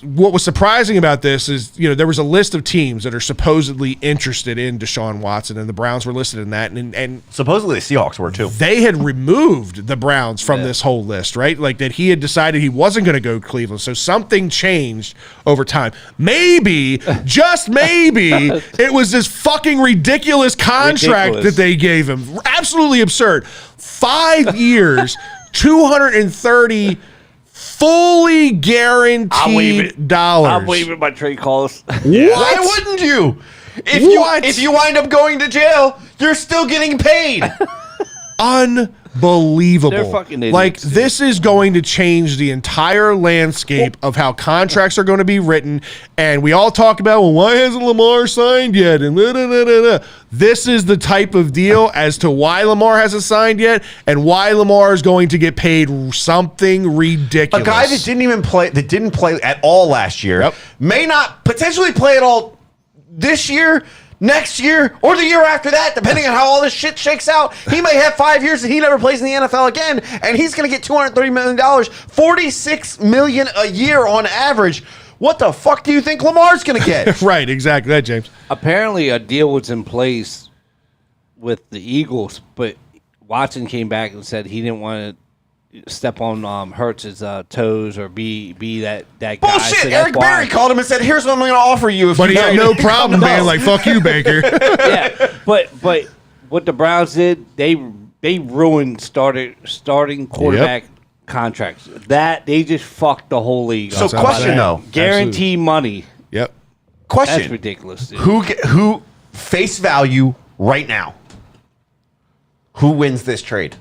what was surprising about this is, there was a list of teams that are supposedly interested in Deshaun Watson, and the Browns were listed in that. And supposedly the Seahawks were too. They had removed the Browns from this whole list, right? Like that he had decided he wasn't going to go to Cleveland. So something changed over time. Maybe, just maybe, it was this fucking ridiculous contract that they gave him. Absolutely absurd. 5 years, 230 fully guaranteed dollars. I'm waiving my trade calls. Why wouldn't you? If you wind up going to jail, you're still getting paid. unbelievable. They're fucking idiots, like, dude. this is going to change the entire landscape of how contracts are going to be written. And we all talk about, well, why hasn't Lamar signed yet? And this is the type of deal as to why Lamar hasn't signed yet and why Lamar is going to get paid something ridiculous. A guy that didn't play at all last year, may not potentially play at all this year, next year, or the year after that, depending on how all this shit shakes out. He may have 5 years and he never plays in the NFL again, and he's going to get $230 million, $46 million a year on average. What the fuck do you think Lamar's going to get? Right, exactly that, James. Apparently, a deal was in place with the Eagles, but Watson came back and said he didn't want to step on Hurts' toes or be that guy. Bullshit! So Eric Berry called him and said, "Here's what I'm going to offer you." If But you he had no problem being like, "Fuck you, Baker." Yeah, but what the Browns did, they ruined starting quarterback contracts. That they just fucked the whole league. So, up. question though, Guarantee money. Yep. question: That's ridiculous. Dude. Who face value right now? Who wins this trade?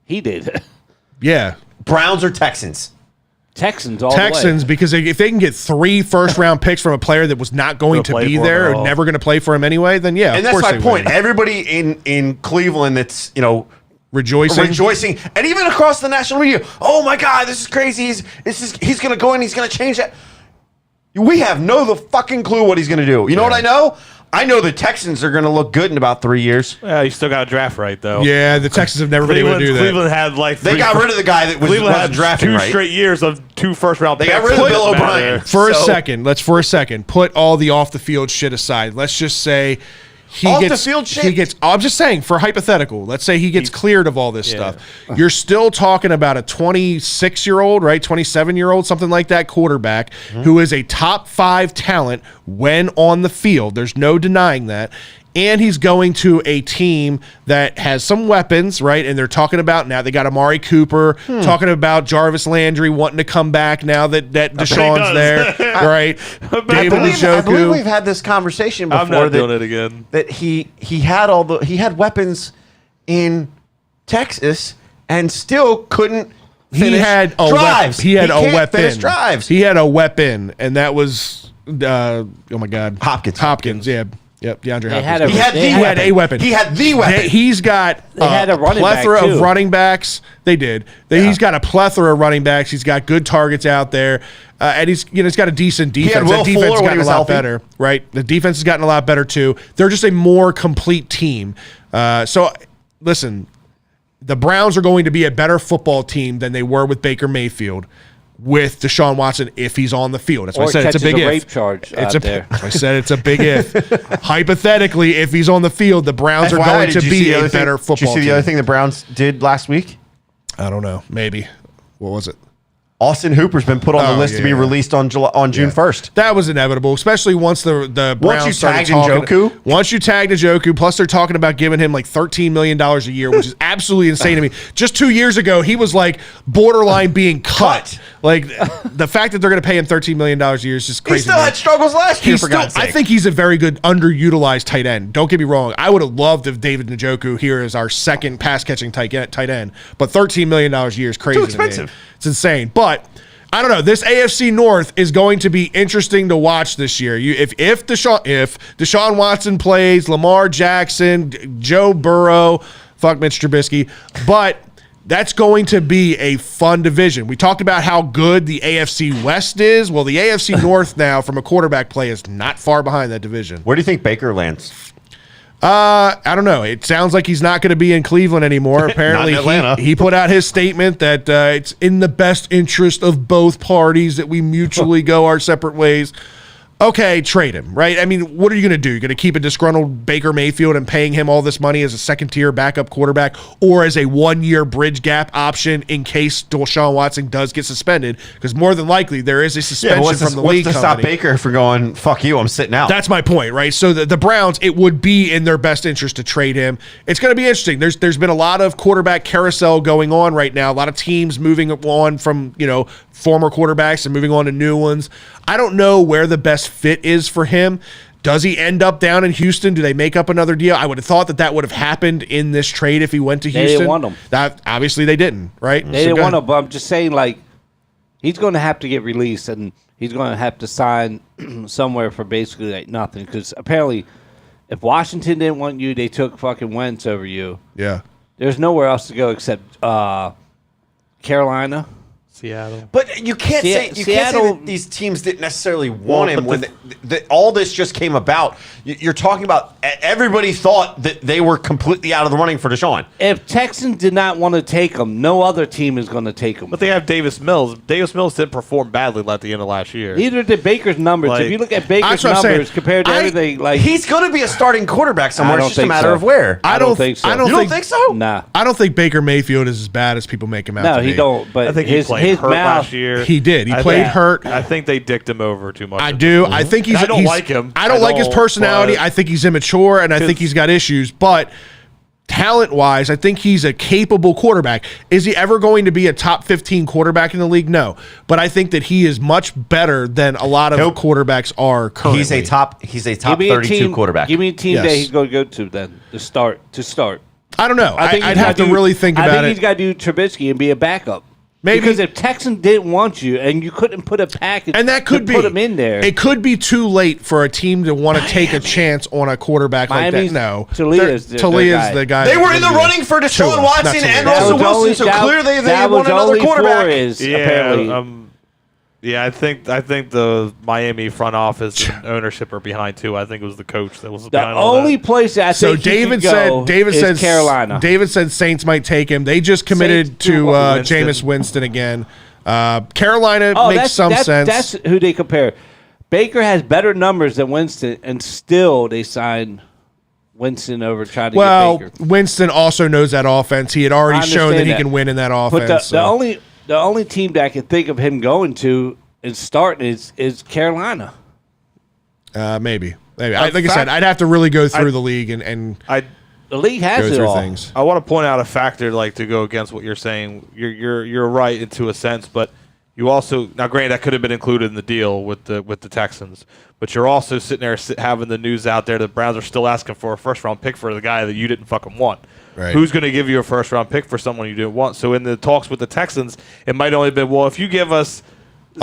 He did. Yeah. Browns or Texans? Texans all Texans, the way. because if they can get 3 first-round picks from a player that was not going to be there or never going to play for him anyway, then yeah, And of that's course my they point. win. Everybody in Cleveland that's, Rejoicing. and even across the national media, oh my God, this is crazy. He's going to go in, he's going to change that. We have no fucking clue what he's going to do. You know what I know? I know the Texans are going to look good in about 3 years. Yeah, you still got to draft right, though. Yeah, the Texans have never been able to do that. Cleveland had like They got rid of the guy that wasn't drafting two right. straight years of 2 first-round picks. They got rid of Bill O'Brien. For a second, put all the off-the-field shit aside. Let's just say Off-the-field shit? he gets. I'm just saying, for hypothetical, let's say he gets cleared of all this stuff. You're still talking about a 26-year-old, right? 27-year-old, something like that, quarterback who is a top 5 talent when on the field. There's no denying that. And he's going to a team that has some weapons, right? And they're talking about now they got Amari Cooper, talking about Jarvis Landry wanting to come back now that Deshaun's there, right? I believe we've had this conversation before. I'm not doing it again. That he had weapons in Texas and still couldn't finish drives. He had a can't finish weapon. drives. He had a weapon, and that was oh my God, Hopkins. Yeah. Yep, DeAndre Hopkins. He had a weapon. He had the weapon. He's got had a running plethora back, of too. running backs. They did. He's got a plethora of running backs. He's got good targets out there, and he's got a decent defense. had Will That defense Fuller has when he gotten a was lot healthy. better, right? The defense has gotten a lot better too. They're just a more complete team. So listen, the Browns are going to be a better football team than they were with Baker Mayfield. With Deshaun Watson, if he's on the field, that's why I said it's a big if. Rape charge It's out there. I said it's a big if. Hypothetically, if he's on the field, the Browns are going to be a better football team. Did you see the other thing the Browns did last week? I don't know. Maybe. What was it? Austin Hooper's been put on the list to be released on June 1st. That was inevitable, especially once the Browns you started tagged talking. Njoku? Once you tagged Njoku, plus they're talking about giving him like $13 million a year, which is absolutely insane to me. Just 2 years ago, he was like borderline being cut. Like the fact that they're going to pay him $13 million a year is just crazy. He still had struggles last year, for God's sake. I think he's a very good underutilized tight end. Don't get me wrong. I would have loved if David Njoku here as our second pass-catching tight end, but $13 million a year is crazy. Too expensive. To me. It's insane. But I don't know. This AFC North is going to be interesting to watch this year. If Deshaun Watson plays, Lamar Jackson, Joe Burrow, fuck Mitch Trubisky, but that's going to be a fun division. We talked about how good the AFC West is. Well, the AFC North now, from a quarterback play, is not far behind that division. Where do you think Baker lands? I don't know. It sounds like he's not going to be in Cleveland anymore. Apparently, Not in Atlanta. he put out his statement that it's in the best interest of both parties that we mutually go our separate ways. Okay, trade him, right? I mean, what are you going to do? You're going to keep a disgruntled Baker Mayfield and paying him all this money as a second-tier backup quarterback or as a one-year bridge gap option in case Deshaun Watson does get suspended? Because more than likely, there is a suspension from the league What's to stop Baker from going, fuck you, I'm sitting out? That's my point, right? So the Browns, it would be in their best interest to trade him. It's going to be interesting. There's been a lot of quarterback carousel going on right now. A lot of teams moving on from, former quarterbacks and moving on to new ones. I don't know where the best fit is for him. Does he end up down in Houston? Do they make up another deal? I would have thought that would have happened in this trade if he went to Houston. They didn't want him. That obviously they didn't, right? They didn't want him, but I'm just saying, like, he's going to have to get released, and he's going to have to sign somewhere for basically like nothing. Because apparently, if Washington didn't want you, they took fucking Wentz over you. Yeah. There's nowhere else to go except Carolina. Seattle. But you can't say that these teams didn't necessarily want him when all this just came about. You're talking about everybody thought that they were completely out of the running for Deshaun. If Texans did not want to take him, no other team is going to take him. But they have Davis Mills. Davis Mills didn't perform badly at the end of last year. Neither did Baker's numbers. Like, if you look at Baker's numbers compared to everything, like he's going to be a starting quarterback somewhere. It's just a matter of where. I don't think so. You don't think so? Nah. I don't think Baker Mayfield is as bad as people make him out to be. No, he don't. But I think he played hurt last year. He did. He played hurt. I think they dicked him over too much. I do. I think he's. I don't like him. I don't like his personality. I think he's immature, and I think he's got issues. But talent-wise, I think he's a capable quarterback. Is he ever going to be a top 15 quarterback in the league? No. But I think that he is much better than a lot of quarterbacks are currently. He's a top 32 quarterback. Give me a team that he's going to go to then to start. I don't know. I'd have to really think about it. I think he's got to do Trubisky and be a backup. Maybe. Because if Texans didn't want you and you couldn't put a package and that could put him in there. It could be too late for a team to want to take a chance on a quarterback Miami's, like that. No. Talia's the guy. They were in the running for Deshaun Watson and Russell Wilson, so clearly they want another quarterback. Apparently. Yeah, I think the Miami front office and ownership are behind too. I think it was the coach that was behind all that. The only place I think David said Carolina. David said Saints might take him. They just committed to Jameis Winston again. Carolina makes some sense. That's who they compare. Baker has better numbers than Winston, and still they signed Winston over trying to get Baker. Winston also knows that offense. He had already shown that he can win in that offense. But the only team that I can think of him going to and starting is Carolina. Maybe. Like I said, I'd have to really go through the league and the league has it all. Things. I want to point out a factor to go against what you're saying. You're right to a sense, but you also granted that could have been included in the deal with the Texans, but you're also sitting there having the news out there that Browns are still asking for a first round pick for the guy that you didn't fucking want. Right. Who's going to give you a first-round pick for someone you didn't want? So in the talks with the Texans, it might only have been, well, if you give us,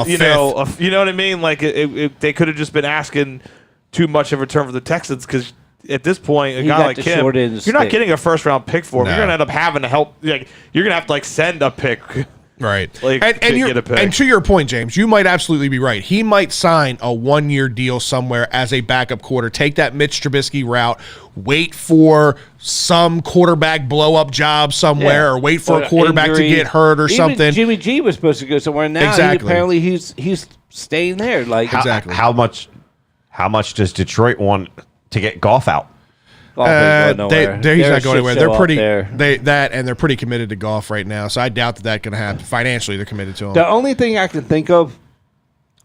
you know what I mean? Like they could have just been asking too much in return for the Texans because at this point, a guy like him, you're not getting a first-round pick for him. You're going to end up having to help. Like, you're going to have to send a pick. Right. And to your point, James, you might absolutely be right. He might sign a 1-year deal somewhere as a backup quarter, take that Mitch Trubisky route, wait for some quarterback blow-up job somewhere, or wait for a quarterback to get hurt or something. Jimmy G was supposed to go somewhere. Now apparently he's staying there. Like how much does Detroit want to get Goff out? He's not going anywhere. They're pretty committed to Goff right now, so I doubt that's going to happen. Financially, they're committed to him. The only thing I can think of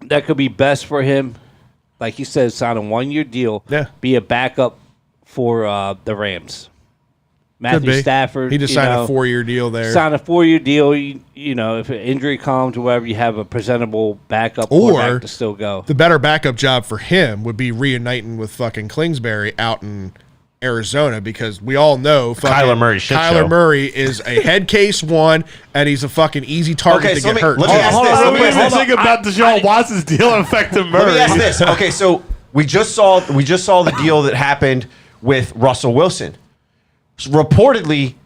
that could be best for him, like you said, sign a 1-year deal, be a backup for the Rams. Matthew Stafford. He just signed a 4-year deal there. Sign a 4-year deal. You know, if an injury comes or whatever, you have a presentable backup quarterback to still go. The better backup job for him would be reuniting with fucking Kingsbury out in Arizona, because we all know Kyler Murray is a head case one, and he's a fucking easy target to get hurt. Let me ask this. Think about Deshaun Watson's deal affecting Murray. Let me ask this. Okay, so we just saw the deal that happened with Russell Wilson. Reportedly,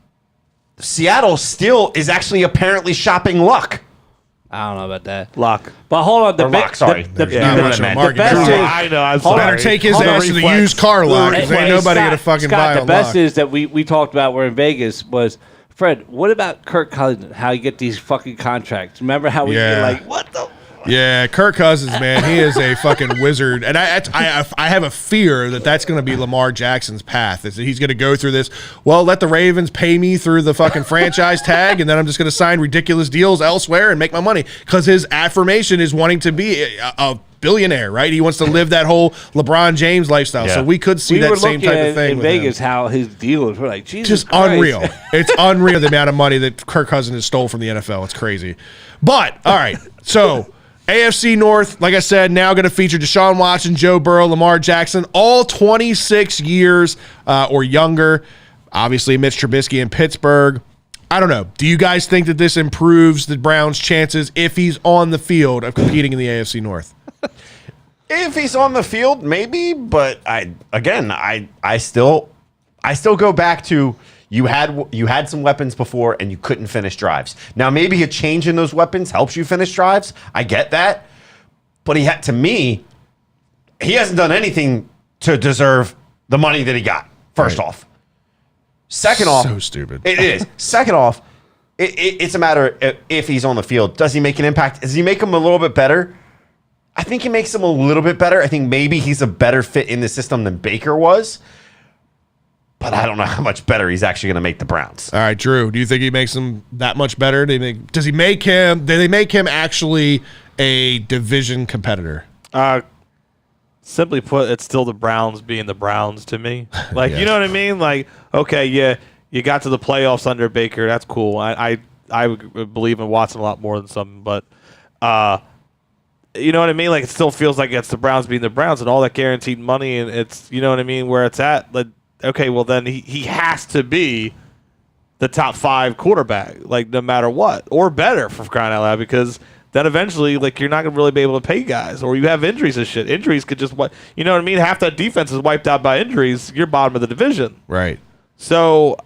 Seattle still is actually apparently shopping Luck. I don't know about that. Luck. But hold on. The best is... I know. I'm sorry. Better take his ass to the used car lot, because ain't nobody going to fucking buy a The best is that we talked about, we're in Vegas, was, Fred, what about Kirk Cousins, how you get these fucking contracts? Remember how we get like, what the... Yeah, Kirk Cousins, man, he is a fucking wizard, and I have a fear that that's going to be Lamar Jackson's path. Is that he's going to go through this? Well, let the Ravens pay me through the fucking franchise tag, and then I'm just going to sign ridiculous deals elsewhere and make my money, because his affirmation is wanting to be a billionaire, right? He wants to live that whole LeBron James lifestyle. Yeah. So we could see that same type of thing in Vegas. How his deal is, we're like, Jesus just Christ. Unreal. It's unreal the amount of money that Kirk Cousins has stole from the NFL. It's crazy. But all right, so. AFC North, like I said, now going to feature Deshaun Watson, Joe Burrow, Lamar Jackson, all 26 years or younger. Obviously, Mitch Trubisky in Pittsburgh. I don't know. Do you guys think that this improves the Browns' chances if he's on the field of competing in the AFC North? If he's on the field, maybe. But I still go back to you had some weapons before and you couldn't finish drives. Now maybe a change in those weapons helps you finish drives. I get that, but he hasn't done anything to deserve the money that he got. First off. Second off, so stupid. It is. Second off, it's a matter of if he's on the field. Does he make an impact? Does he make him a little bit better? I think he makes him a little bit better. I think maybe he's a better fit in the system than Baker was. But I don't know how much better he's actually going to make the Browns. All right, Drew, do you think he makes him that much better? Do they make him actually a division competitor? Simply put, it's still the Browns being the Browns to me. Like, Yeah. You know what I mean? Like, okay, yeah, you got to the playoffs under Baker. That's cool. I believe in Watson a lot more than some, but you know what I mean? Like, it still feels like it's the Browns being the Browns and all that guaranteed money, and it's, you know what I mean, where it's at. Like, okay, well, then he has to be the top 5 quarterback, like, no matter what, or better, for crying out loud, because then eventually, like, you're not going to really be able to pay guys, or you have injuries and shit. Injuries could just, you know what I mean? Half that defense is wiped out by injuries. You're bottom of the division. Right. So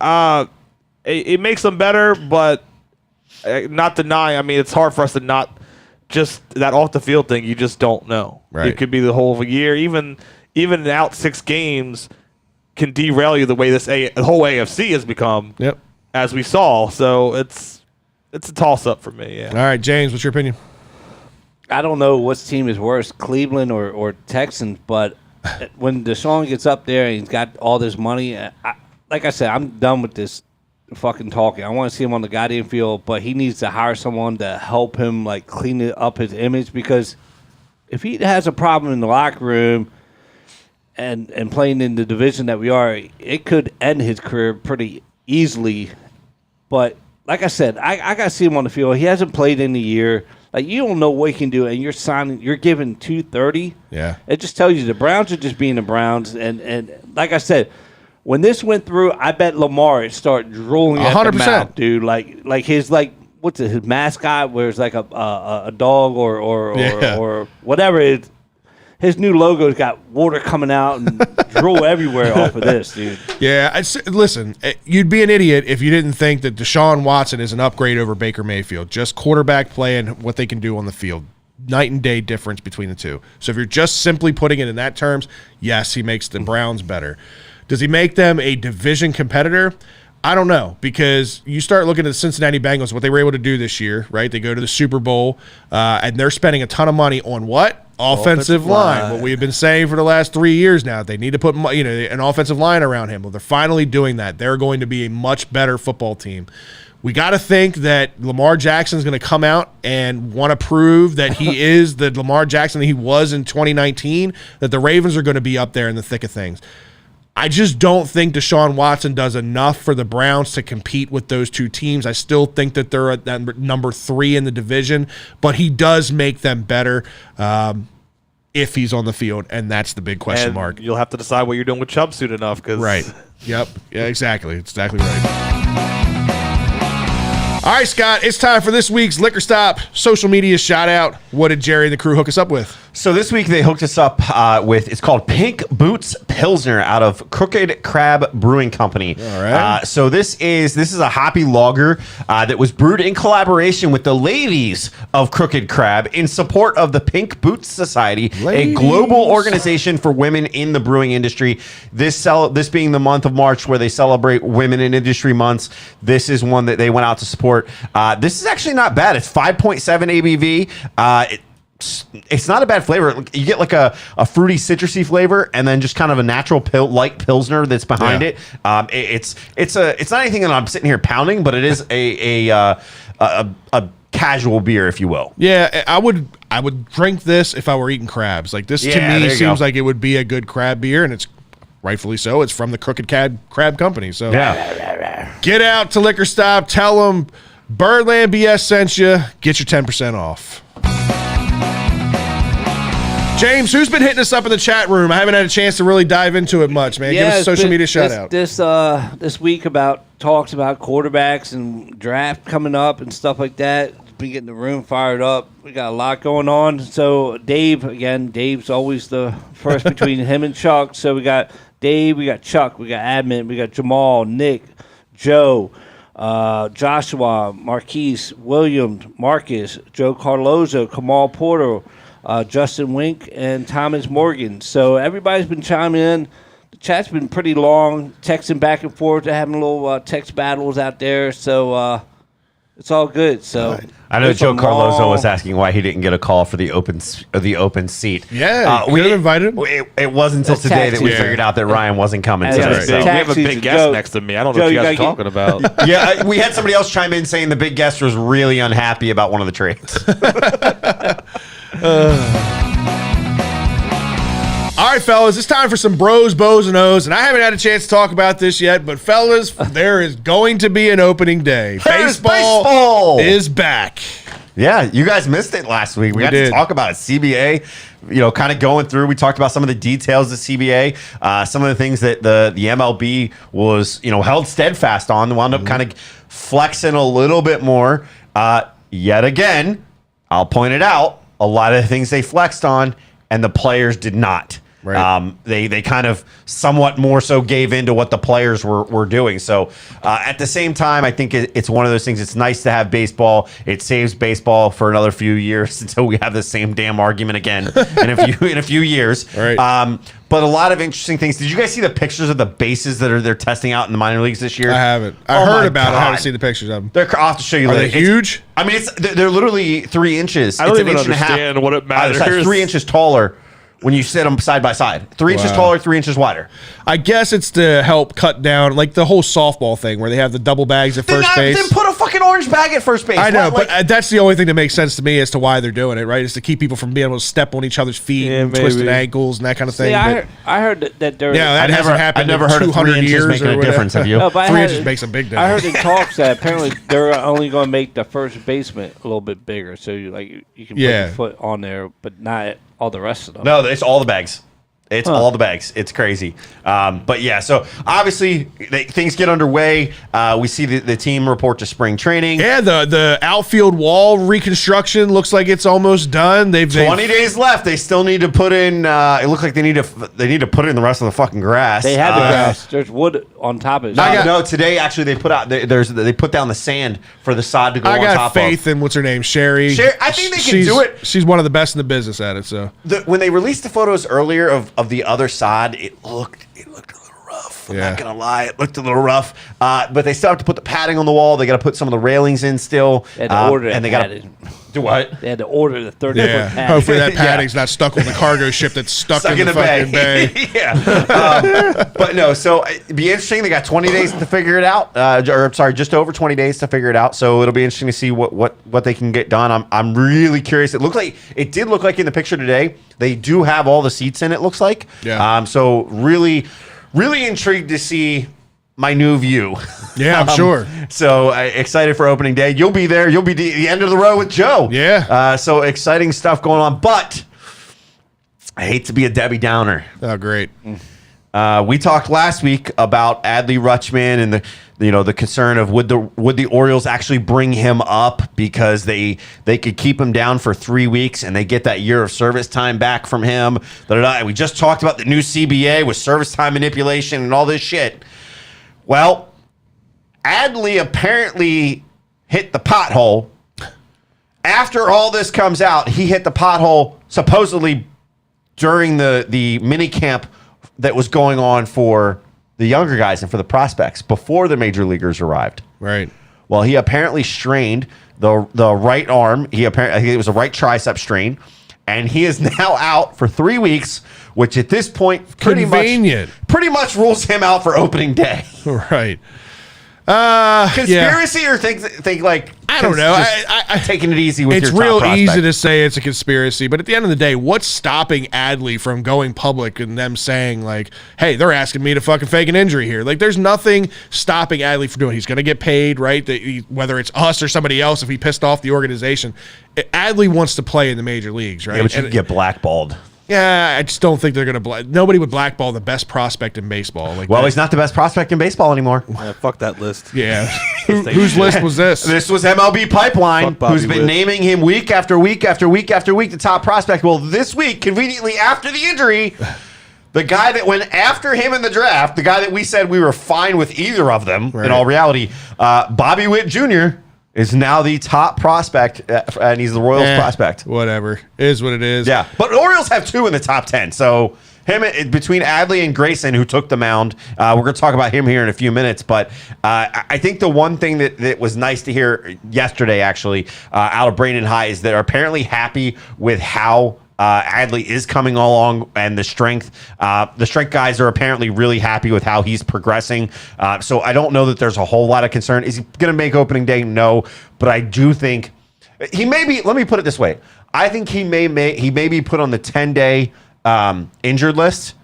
it makes them better, but not deny. I mean, it's hard for us to not just that off the field thing. You just don't know. Right. It could be the whole year. Even out 6 games can derail you the way the whole AFC has become. Yep. As we saw. So it's a toss-up for me, yeah. All right, James, what's your opinion? I don't know what team is worse, Cleveland or Texans, but when Deshaun gets up there and he's got all this money, like I said, I'm done with this fucking talking. I want to see him on the goddamn field, but he needs to hire someone to help him, like, clean up his image, because if he has a problem in the locker room and playing in the division that we are, it could end his career pretty easily. But like I said, I got to see him on the field. He hasn't played in a year. Like, you don't know what he can do, and you're giving $230. Yeah. It just tells you the Browns are just being the Browns. And like I said, when this went through, I bet Lamar would start drooling at 100%. the mouth, dude. Like his, like, what's it, his mascot, where it's like a dog or whatever it is. His new logo's got water coming out and drool everywhere off of this, dude. Yeah, listen, you'd be an idiot if you didn't think that Deshaun Watson is an upgrade over Baker Mayfield. Just quarterback play and what they can do on the field. Night and day difference between the two. So if you're just simply putting it in that terms, yes, he makes the Browns better. Does he make them a division competitor? I don't know, because you start looking at the Cincinnati Bengals, what they were able to do this year, right? They go to the Super Bowl, and they're spending a ton of money on what? Offensive line. What we've been saying for the last 3 years now. They need to put an offensive line around him. Well, they're finally doing that. They're going to be a much better football team. We got to think that Lamar Jackson is going to come out and want to prove that he is the Lamar Jackson that he was in 2019, that the Ravens are going to be up there in the thick of things. I just don't think Deshaun Watson does enough for the Browns to compete with those two teams. I still think that they're at number 3 in the division, but he does make them better if he's on the field, and that's the big question mark. You'll have to decide what you're doing with Chubb soon enough. Right. Yep. Yeah, exactly. It's exactly right. All right, Scott, it's time for this week's Liquor Stop social media shout out. What did Jerry and the crew hook us up with? So this week they hooked us up with, it's called Pink Boots Pilsner out of Crooked Crab Brewing Company. All right. So this is a hoppy lager that was brewed in collaboration with the ladies of Crooked Crab in support of the Pink Boots Society, a global organization for women in the brewing industry. This being the month of March where they celebrate women in industry months, this is one that they went out to support. This is actually not bad. It's 5.7 ABV. It's not a bad flavor. You get like a fruity, citrusy flavor, and then just kind of a natural light pilsner that's behind it. It's not anything that I'm sitting here pounding, but it is a casual beer, if you will. Yeah, I would drink this if I were eating crabs. Like this to me seems like it would be a good crab beer, and it's rightfully so. It's from the Crooked Crab Company. So get out to Liquor Stop, tell them Birdland BS sent you, get your 10% off. James, who's been hitting us up in the chat room? I haven't had a chance to really dive into it much, man. Give us a social media shout out. This week talks about quarterbacks and draft coming up and stuff like that. Been getting the room fired up. We got a lot going on. So Dave's always the first between him and Chuck. So we got Dave, we got Chuck, we got Admin, we got Jamal, Nick, Joe, Joshua, Marquise, Williams, Marcus, Joe Carlozo, Kamal Porter, Justin Wink, and Thomas Morgan. So everybody's been chiming in. The chat's been pretty long, texting back and forth, having little text battles out there. So it's all good. So I know Joe Carlozo was asking why he didn't get a call for the open seat. Yeah, we invited him. It wasn't until today that we figured out that Ryan wasn't coming today. We have a big guest next to me. I don't know what you guys are talking about. Yeah, we had somebody else chime in saying the big guest was really unhappy about one of the trades. All right, fellas, it's time for some bros, bows, and O's, and I haven't had a chance to talk about this yet, but fellas, there is going to be an opening day. Baseball is back. Yeah, you guys missed it last week. We got to talk about it. CBA, kind of going through. We talked about some of the details of CBA, some of the things that the MLB was, held steadfast on, wound up kind of flexing a little bit more. Yet again, I'll point it out, a lot of the things they flexed on, and the players did not. Right. They kind of somewhat more so gave in to what the players were doing. So at the same time, I think it's one of those things. It's nice to have baseball. It saves baseball for another few years until we have the same damn argument again in a few years. Right. But a lot of interesting things. Did you guys see the pictures of the bases that they're testing out in the minor leagues this year? I haven't. I heard about it. I haven't seen the pictures of them. I'll have to show you. Are they huge? I mean, they're literally 3 inches. I don't even understand what it matters. It's 3 inches taller. When you sit them side by side, 3 inches taller, 3 inches wider. I guess it's to help cut down, like the whole softball thing where they have the double bags at first base. Then put a fucking orange bag at first base. I know, but that's the only thing that makes sense to me as to why they're doing it, right? Is to keep people from being able to step on each other's feet and twisted ankles and that kind of thing. Yeah, I heard that there. Yeah, that hasn't happened. I've never heard of 3 inches making a difference. Have you? No, 3 inches makes a big difference. I heard in talks that apparently they're only going to make the first basement a little bit bigger, so you can put your foot on there, but not all the rest of them. No, it's all the bags. It's all the bags. It's crazy. But yeah, so obviously things get underway. We see the team report to spring training. Yeah, the outfield wall reconstruction looks like it's almost done. They've 20 days left. They still need to put in. It looks like they need to put in the rest of the fucking grass. They have the grass. There's wood on top of it. No, today actually they put out. They put down the sand for the sod to go on top of. I got faith in what's her name, Sherry. I think they can do it. She's one of the best in the business at it. So when they released the photos earlier of the other side, it looked a little rough. I'm not gonna lie, it looked a little rough. But they still have to put the padding on the wall. They got to put some of the railings in still. They had to order and they got to do what? They had to order the 30-foot padding. Hopefully that padding's not stuck on the cargo ship that's stuck in the fucking bay. Yeah. But no, so it'd be interesting. They got 20 days to figure it out. Just over 20 days to figure it out. So it'll be interesting to see what they can get done. I'm really curious. It did look like in the picture today they do have all the seats in. It looks like. Yeah. So really intrigued to see my new view. Yeah, I'm sure. So excited for opening day. You'll be there. You'll be the end of the row with Joe. Yeah. So exciting stuff going on. But I hate to be a Debbie Downer. Oh, great. We talked last week about Adley Rutschman and the concern of would the Orioles actually bring him up because they could keep him down for 3 weeks and they get that year of service time back from him. We just talked about the new CBA with service time manipulation and all this shit. Well, Adley apparently hit the pothole. After all this comes out, he hit the pothole supposedly during the mini camp that was going on for the younger guys and for the prospects before the major leaguers arrived. Right. Well, he apparently strained the right arm. I think it was a right tricep strain, and he is now out for 3 weeks, which at this point pretty much rules him out for opening day. Right. Conspiracy or think like I don't know. I taking it easy with it's your top real easy prospect. to say it's a conspiracy, but at the end of the day, what's stopping Adley from going public and them saying like, "Hey, they're asking me to fucking fake an injury here"? Like, there's nothing stopping Adley from doing. He's going to get paid, right? Whether it's us or somebody else, if he pissed off the organization, Adley wants to play in the major leagues, right? Yeah, but you can get blackballed. Yeah, I just don't think they're going to. Nobody would blackball the best prospect in baseball. He's not the best prospect in baseball anymore. Yeah, fuck that list. Yeah. Whose list was this? This was MLB Pipeline, who's been naming him week after week after week after week the top prospect. Well, this week, conveniently after the injury, the guy that went after him in the draft, the guy that we said we were fine with either of them, in all reality, Bobby Witt Jr., is now the top prospect, and he's the Royals prospect. Whatever. It is what it is. Yeah, but Orioles have 2 in the top 10, so him between Adley and Grayson, who took the mound, we're going to talk about him here in a few minutes, but I think the one thing that was nice to hear yesterday, actually, out of Braden High is they're apparently happy with how Adley is coming along, and the strength guys are apparently really happy with how he's progressing. So I don't know that there's a whole lot of concern. Is he going to make opening day? No, but I do think he may be. Let me put it this way: I think he may be put on the 10-day injured list,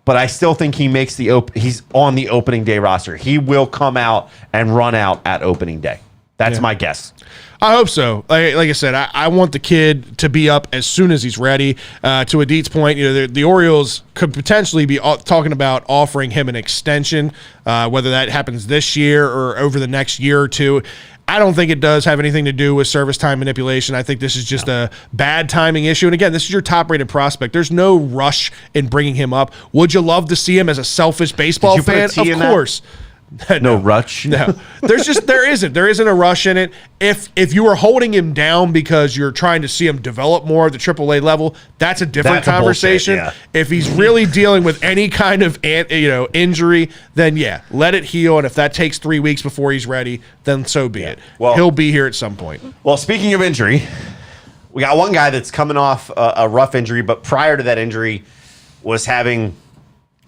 but I still think he makes he's on the opening day roster. He will come out and run out at opening day. That's my guess. I hope so. Like I said, I want the kid to be up as soon as he's ready. To Adit's point, the Orioles could potentially be talking about offering him an extension, whether that happens this year or over the next year or two. I don't think it does have anything to do with service time manipulation. I think this is just a bad timing issue. And again, this is your top-rated prospect. There's no rush in bringing him up. Would you love to see him as a selfish baseball fan? Of course. No rush. No, there isn't a rush in it. If you were holding him down because you're trying to see him develop more at the AAA level, that's a different conversation. Bullshit, If he's really dealing with any kind of injury, then let it heal. And if that takes 3 weeks before he's ready, then so be it. Well, he'll be here at some point. Well, speaking of injury, we got one guy that's coming off a rough injury, but prior to that injury was having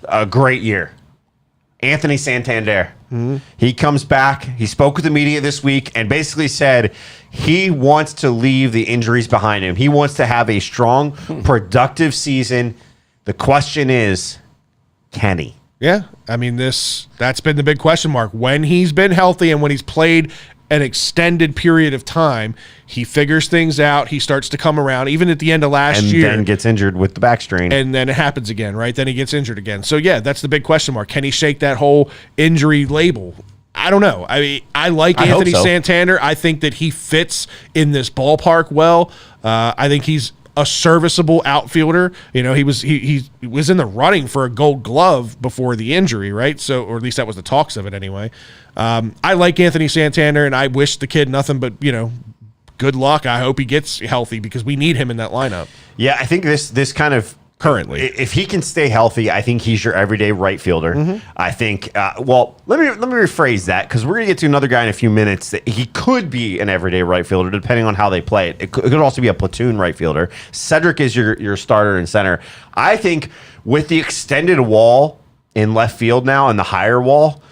a great year. Anthony Santander. Mm-hmm. He comes back. He spoke with the media this week and basically said he wants to leave the injuries behind him. He wants to have a strong, productive season. The question is, can he? Yeah, I mean, that's been the big question mark. When he's been healthy and when he's played an extended period of time, he figures things out. He starts to come around, even at the end of last year. And then gets injured with the back strain. And then it happens again, right? Then he gets injured again. So, that's the big question mark. Can he shake that whole injury label? I don't know. I mean, I like Anthony Santander. I think that he fits in this ballpark well. I think he's a serviceable outfielder. He was in the running for a Gold Glove before the injury, right? So, or at least that was the talks of it anyway. I like Anthony Santander, and I wish the kid nothing but good luck. I hope he gets healthy because we need him in that lineup. Yeah, I think this kind of currently, if he can stay healthy, I think he's your everyday right fielder. Mm-hmm. I think. Let me rephrase that because we're gonna get to another guy in a few minutes that he could be an everyday right fielder depending on how they play it. It could also be a platoon right fielder. Cedric is your starter and center. I think with the extended wall in left field now and the higher wall,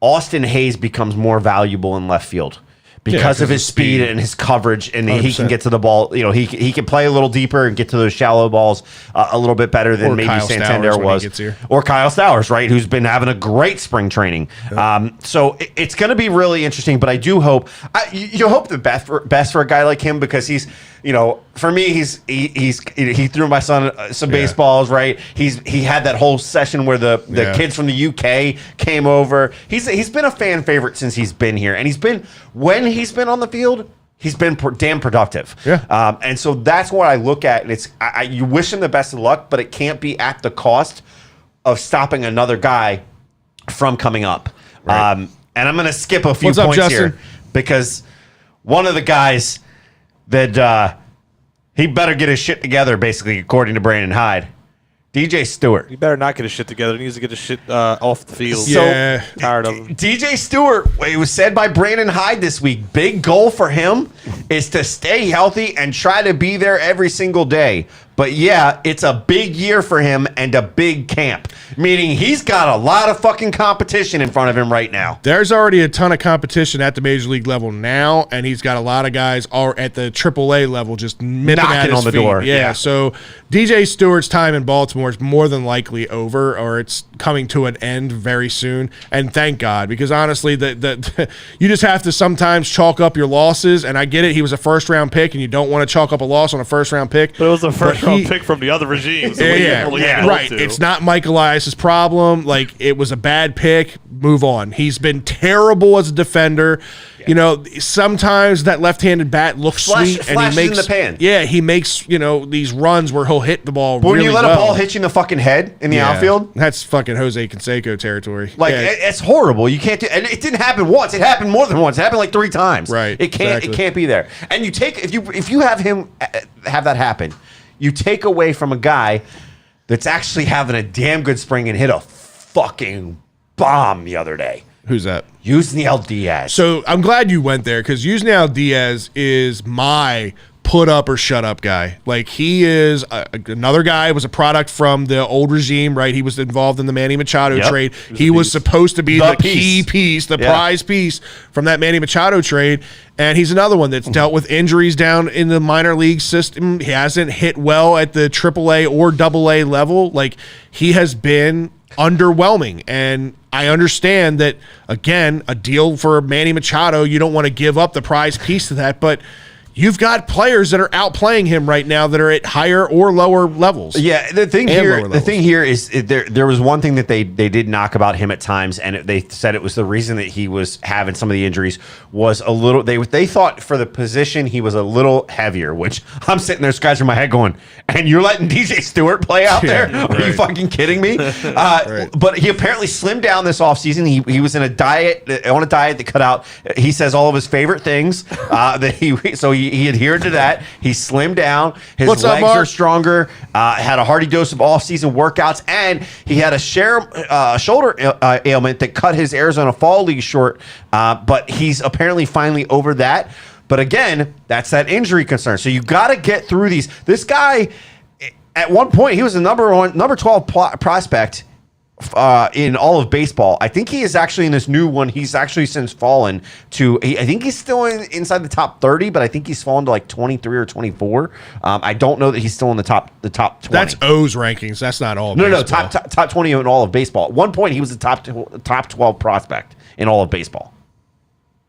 Austin Hayes becomes more valuable in left field. Because of his speed and his coverage, and 100%. He can get to the ball. He can play a little deeper and get to those shallow balls a little bit better than maybe Kyle Santander was, or Kyle Stowers, right? Who's been having a great spring training. Yeah. So it's going to be really interesting. But I do hope you hope the best for a guy like him because he's. For me, he threw my son some baseballs, right? He had that whole session where the kids from the UK came over. He's been a fan favorite since he's been here, and when he's been on the field, he's been damn productive. Yeah. And so that's what I look at, and it's you wish him the best of luck, but it can't be at the cost of stopping another guy from coming up. Right. And I'm going to skip a few points here because one of the guys that he better get his shit together, basically, according to Brandon Hyde. DJ Stewart. He better not get his shit together. He needs to get his shit off the field. Yeah. So tired of him. DJ Stewart, it was said by Brandon Hyde this week, big goal for him is to stay healthy and try to be there every single day. But it's a big year for him and a big camp, meaning he's got a lot of fucking competition in front of him right now. There's already a ton of competition at the major league level now, and he's got a lot of guys at the AAA level just nipping at his on the feet. door. Yeah, so DJ Stewart's time in Baltimore is more than likely over, or it's coming to an end very soon. And thank God, because honestly, you just have to sometimes chalk up your losses. And I get it; he was a first-round pick, and you don't want to chalk up a loss on a first-round pick. But it was a first. round pick from the other regimes. Right. It's not Mike Elias's problem. Like, it was a bad pick. Move on. He's been terrible as a defender. Yeah. You know, sometimes that left-handed bat looks sweet, and he makes in the pan. Yeah, he makes these runs where he'll hit the ball. But when really you let a ball hit you in the fucking head in the outfield, that's fucking Jose Canseco territory. Like it's horrible. You can't do, and it didn't happen once. It happened more than once. It happened like 3 times. Right. It can't. Exactly. It can't be there. And you take if you have him have that happen, you take away from a guy that's actually having a damn good spring and hit a fucking bomb the other day. Who's that? Yusniel Diaz. So I'm glad you went there because Yusniel Diaz is my put up or shut up guy. Like, he is another guy, was a product from the old regime, right? He was involved in the Manny Machado trade. He was supposed to be the key piece, the prize piece from that Manny Machado trade. And he's another one that's dealt with injuries down in the minor league system. He hasn't hit well at the AAA or AA level. Like, he has been underwhelming. And I understand that, again, a deal for Manny Machado, you don't want to give up the prize piece to that, but you've got players that are outplaying him right now that are at higher or lower levels. Yeah, the thing here is there was one thing that they did knock about him at times, and they said it was the reason that he was having some of the injuries was a little. They thought for the position he was a little heavier, which I'm sitting there scratching my head going, and you're letting DJ Stewart play out there? Are you fucking kidding me? But he apparently slimmed down this offseason. He was on a diet that cut out. He says all of his favorite things he adhered to that. He slimmed down. His legs are stronger. Had a hearty dose of off-season workouts, and he had a shoulder ailment that cut his Arizona Fall League short. But he's apparently finally over that. But again, that's that injury concern. So you got to get through these. This guy, at one point, he was the number 12 prospect in all of baseball. I think he is actually in this new one. He's actually since fallen to, I think he's still inside the top 30, but I think he's fallen to like 23 or 24. I don't know that he's still in the top 20. That's O's rankings. That's not all. No, top 20 in all of baseball. At one point, he was the top 12 prospect in all of baseball.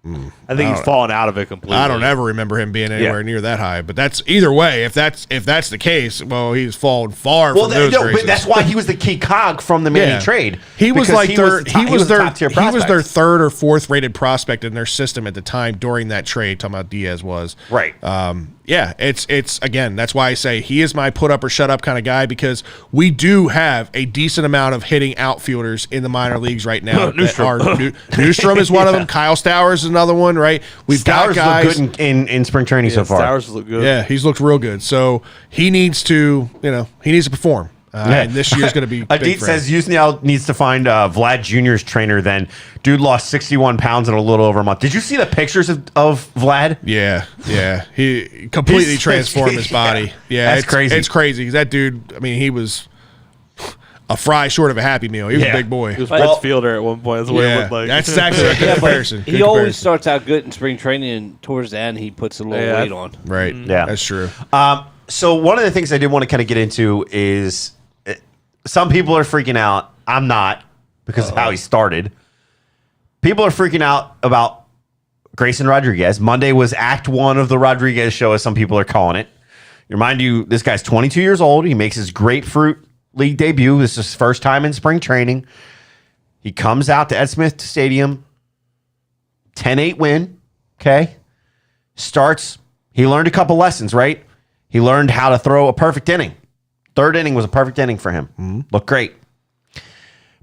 I think he's fallen out of it completely. I don't ever remember him being anywhere near that high. But that's either way. If that's the case, well, he's fallen far from those races. But that's why he was the key cog from the Manny trade. He was like he was their third or fourth rated prospect in their system at the time during that trade. Talking about Diaz was right. Yeah, it's again, that's why I say he is my put up or shut up kind of guy, because we do have a decent amount of hitting outfielders in the minor leagues right now. Newstrom is one of them. Kyle Stowers is another one, right? We've got guys look good in spring training so far. Stowers look good. Yeah, he's looked real good. So he needs to, perform. And this year's going to be big. Adit says Yusniel needs to find Vlad Jr.'s trainer then. Dude lost 61 pounds in a little over a month. Did you see the pictures of Vlad? Yeah. He completely transformed his body. Yeah, that's crazy. It's crazy. That dude, I mean, he was a fry short of a Happy Meal. He was a big boy. He was Prince Fielder at one point. That's what it looked like. That's actually a good comparison. He always starts out good in spring training, and towards the end, he puts a little weight on. Right. Yeah. That's true. So one of the things I did want to kind of get into is some people are freaking out. I'm not, because of how he started. People are freaking out about Grayson Rodriguez. Monday was Act 1 of the Rodriguez show, as some people are calling it. Remind you, this guy's 22 years old. He makes his Grapefruit League debut. This is his first time in spring training. He comes out to Ed Smith Stadium, 10-8 win, okay? Starts, he learned a couple lessons, right? He learned how to throw a perfect inning. Third inning was a perfect inning for him. Looked great.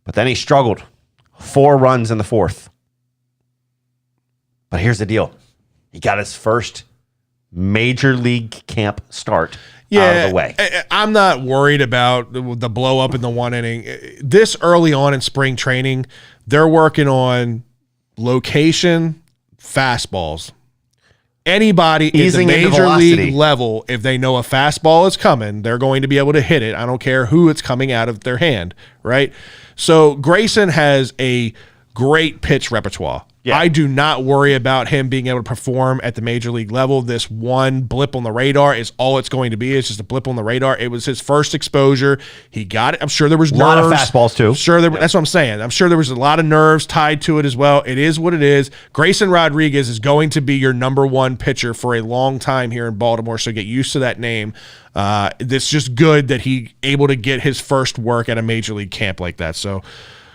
But then he struggled. 4 runs in the fourth. But here's the deal. He got his first major league camp start out of the way. I'm not worried about the blow up in the 1 inning. This early on in spring training, they're working on location, fastballs. Anybody in the major league level, if they know a fastball is coming, they're going to be able to hit it. I don't care who it's coming out of their hand, right? So Grayson has a great pitch repertoire. Yeah. I do not worry about him being able to perform at the major league level. This one blip on the radar is all it's going to be. It's just a blip on the radar. It was his first exposure. He got it. I'm sure there was nerves. A lot of fastballs, too. That's what I'm saying. I'm sure there was a lot of nerves tied to it as well. It is what it is. Grayson Rodriguez is going to be your number one pitcher for a long time here in Baltimore, so get used to that name. It's just good that he able to get his first work at a major league camp like that. So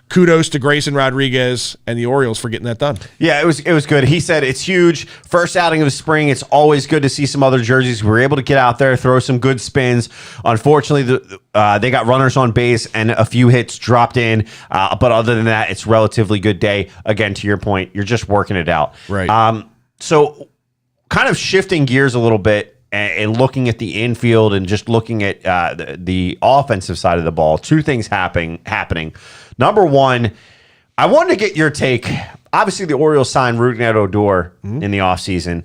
kudos to Grayson Rodriguez and the Orioles for getting that done. Yeah, it was good. He said it's huge. First outing of the spring. It's always good to see some other jerseys. We were able to get out there, throw some good spins. Unfortunately, they got runners on base and a few hits dropped in. But other than that, it's relatively good day. Again, to your point, you're just working it out. Right. So kind of shifting gears a little bit and looking at the infield and just looking at the offensive side of the ball, two things happening. Number one, I wanted to get your take. Obviously, the Orioles signed Rougned Odor in the offseason,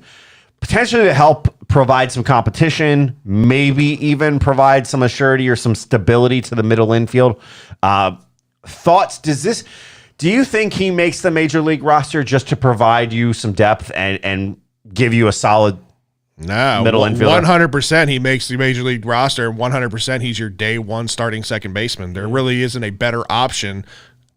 potentially to help provide some competition, maybe even provide some assurity or some stability to the middle infield. Thoughts? Do you think he makes the major league roster just to provide you some depth and give you a solid middle infielder? 100% he makes the major league roster, and 100% he's your day one starting second baseman. There really isn't a better option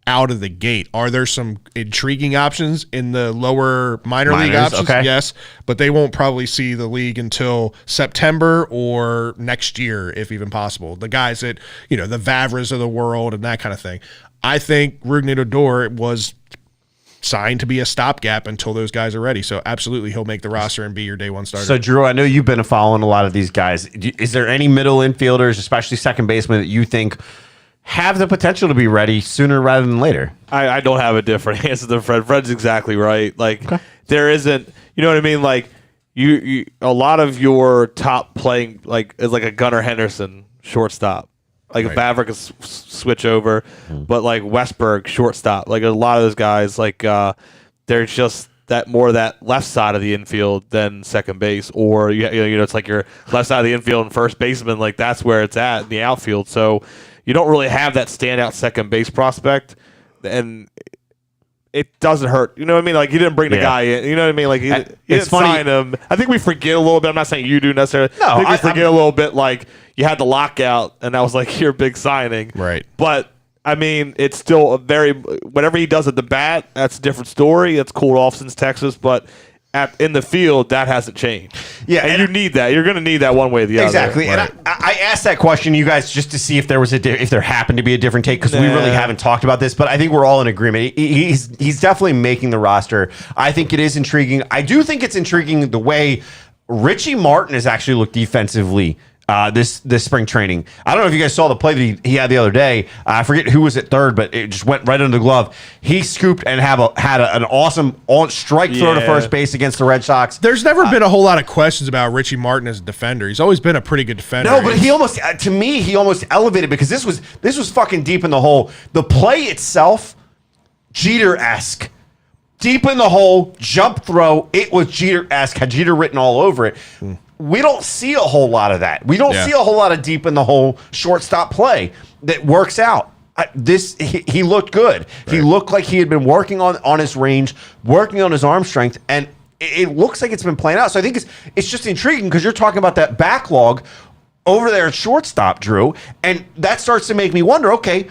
out of the gate. Are there some intriguing options in the lower minor league options? Okay. Yes, but they won't probably see the league until September or next year, if even possible. The guys that, the Vavras of the world and that kind of thing. I think Rougned Odor was signed to be a stopgap until those guys are ready. So absolutely, he'll make the roster and be your day one starter. So Drew, I know you've been following a lot of these guys. Is there any middle infielders, especially second baseman, that you think have the potential to be ready sooner rather than later? I don't have a different answer than Fred. Fred's exactly right. There isn't, you know what I mean? Like you a lot of your top playing is like a Gunnar Henderson shortstop. Like right. If Maverick could switch over, but like Westberg shortstop, like a lot of those guys, they're just that left side of the infield than second base, or it's like your left side of the infield and first baseman, like that's where it's at in the outfield. So you don't really have that standout second base prospect, and it doesn't hurt. You know what I mean? Like, you didn't bring the guy in. You know what I mean? Like, you didn't sign him. I think we forget a little bit. I'm not saying you do necessarily. No, I think we forget a little bit, like, you had the lockout, and that was, like, your big signing. Right. But, I mean, it's still whatever he does at the bat, that's a different story. It's cooled off since Texas, but in the field, that hasn't changed. Yeah, and you need that. You're going to need that one way or the other. Exactly. Right. And I asked that question, you guys, just to see if there was if there happened to be a different take, because we really haven't talked about this, but I think we're all in agreement. He's definitely making the roster. I think it is intriguing. I do think it's intriguing the way Richie Martin has actually looked defensively this spring training. I don't know if you guys saw the play that he had the other day. I forget who was at third, but it just went right under the glove. He scooped and had an awesome strike throw to first base against the Red Sox. There's never been a whole lot of questions about Richie Martin as a defender. He's always been a pretty good defender. No, but he almost, to me, he almost elevated, because this was fucking deep in the hole. The play itself, Jeter-esque. Deep in the hole, jump throw. It was Jeter-esque. Had Jeter written all over it. We don't see a whole lot of that. We don't see a whole lot of deep in the hole shortstop play that works out. He looked good. Right. He looked like he had been working on his range, working on his arm strength, and it looks like it's been playing out. So I think it's just intriguing, because you're talking about that backlog over there at shortstop, Drew, and that starts to make me wonder, okay,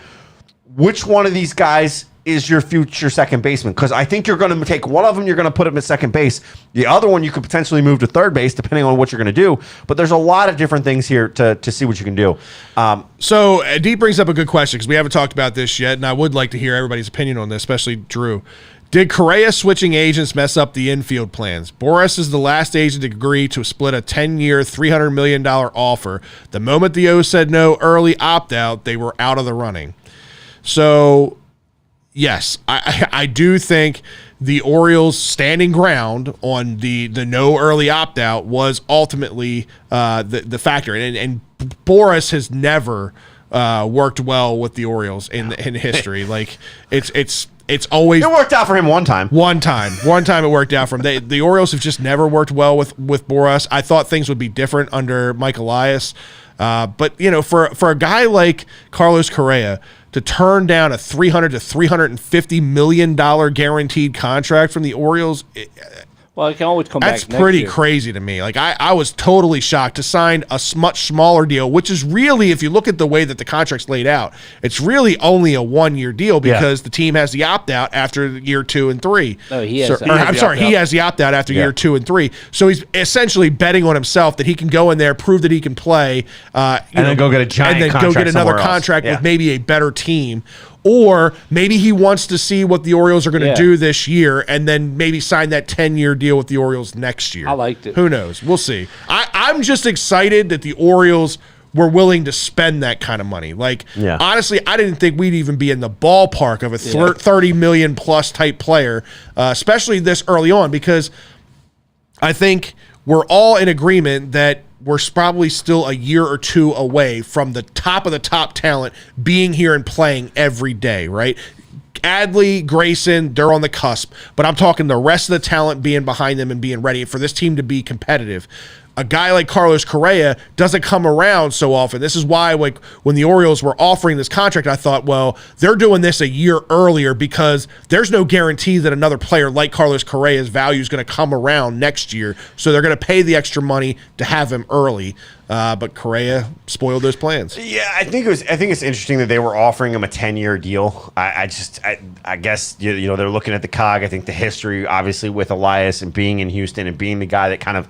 which one of these guys is your future second baseman? Because I think you're going to take one of them, you're going to put him at second base. The other one you could potentially move to third base, depending on what you're going to do. But there's a lot of different things here to see what you can do. So Deep brings up a good question, because we haven't talked about this yet, and I would like to hear everybody's opinion on this, especially Drew. Did Correa switching agents mess up the infield plans? Boras is the last agent to agree to split a 10-year, $300 million offer. The moment the O's said no early opt-out, they were out of the running. So yes, I do think the Orioles standing ground on the no early opt-out was ultimately the factor. And Boras has never worked well with the Orioles in history. Like, it's always... It worked out for him one time. One time it worked out for him. The Orioles have just never worked well with Boras. I thought things would be different under Mike Elias. But, for a guy like Carlos Correa to turn down a $300 to $350 million guaranteed contract from the Orioles. Well, it can always come back. That's pretty crazy to me. Like I was totally shocked to sign a much smaller deal, which is really, if you look at the way that the contract's laid out, it's really only a 1-year deal because the team has the opt out after year 2 and 3. No, he has. He has the opt out after year 2 and 3. So he's essentially betting on himself that he can go in there, prove that he can play, and then go get a giant and then go get another contract with maybe a better team. Or maybe he wants to see what the Orioles are going to do this year and then maybe sign that 10-year deal with the Orioles next year. I liked it. Who knows? We'll see. I'm just excited that the Orioles were willing to spend that kind of money. Like, honestly, I didn't think we'd even be in the ballpark of a $30 million plus type player, especially this early on, because I think we're all in agreement that we're probably still a year or 2 away from the top of the top talent being here and playing every day, right? Adley, Grayson, they're on the cusp, but I'm talking the rest of the talent being behind them and being ready for this team to be competitive. A guy like Carlos Correa doesn't come around so often. This is why, like, when the Orioles were offering this contract, I thought, well, they're doing this a year earlier because there's no guarantee that another player like Carlos Correa's value is going to come around next year. So they're going to pay the extra money to have him early. But Correa spoiled those plans. Yeah, I think it's interesting that they were offering him a 10-year deal. I guess you know they're looking at the COG. I think the history, obviously, with Elias and being in Houston and being the guy that kind of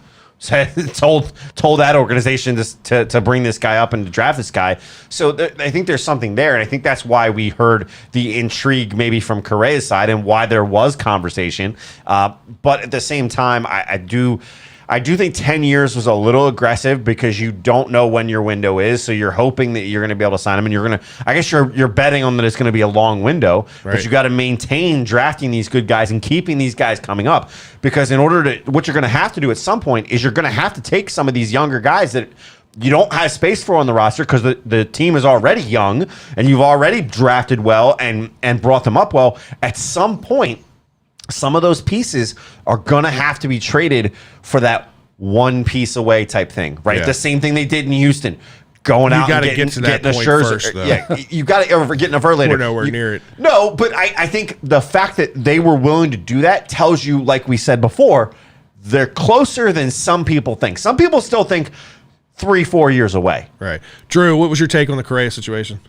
told that organization to bring this guy up and to draft this guy. So I think there's something there, and I think that's why we heard the intrigue maybe from Correa's side and why there was conversation. But at the same time, I do think 10 years was a little aggressive because you don't know when your window is. So you're hoping that you're going to be able to sign him, and I guess you're betting on that it's going to be a long window. Right. But you got to maintain drafting these good guys and keeping these guys coming up, because in order to, what you're going to have to do at some point is you're going to have to take some of these younger guys that you don't have space for on the roster because the team is already young and you've already drafted well and brought them up well. At some point, some of those pieces are going to have to be traded for that one piece away type thing, right? Yeah. The same thing they did in Houston. Going out and getting a Scherzer. First, yeah, you got to get a Verlander. We're nowhere near it. No, but I think the fact that they were willing to do that tells you, like we said before, they're closer than some people think. Some people still think 3-4 years away. Right. Drew, what was your take on the Correa situation?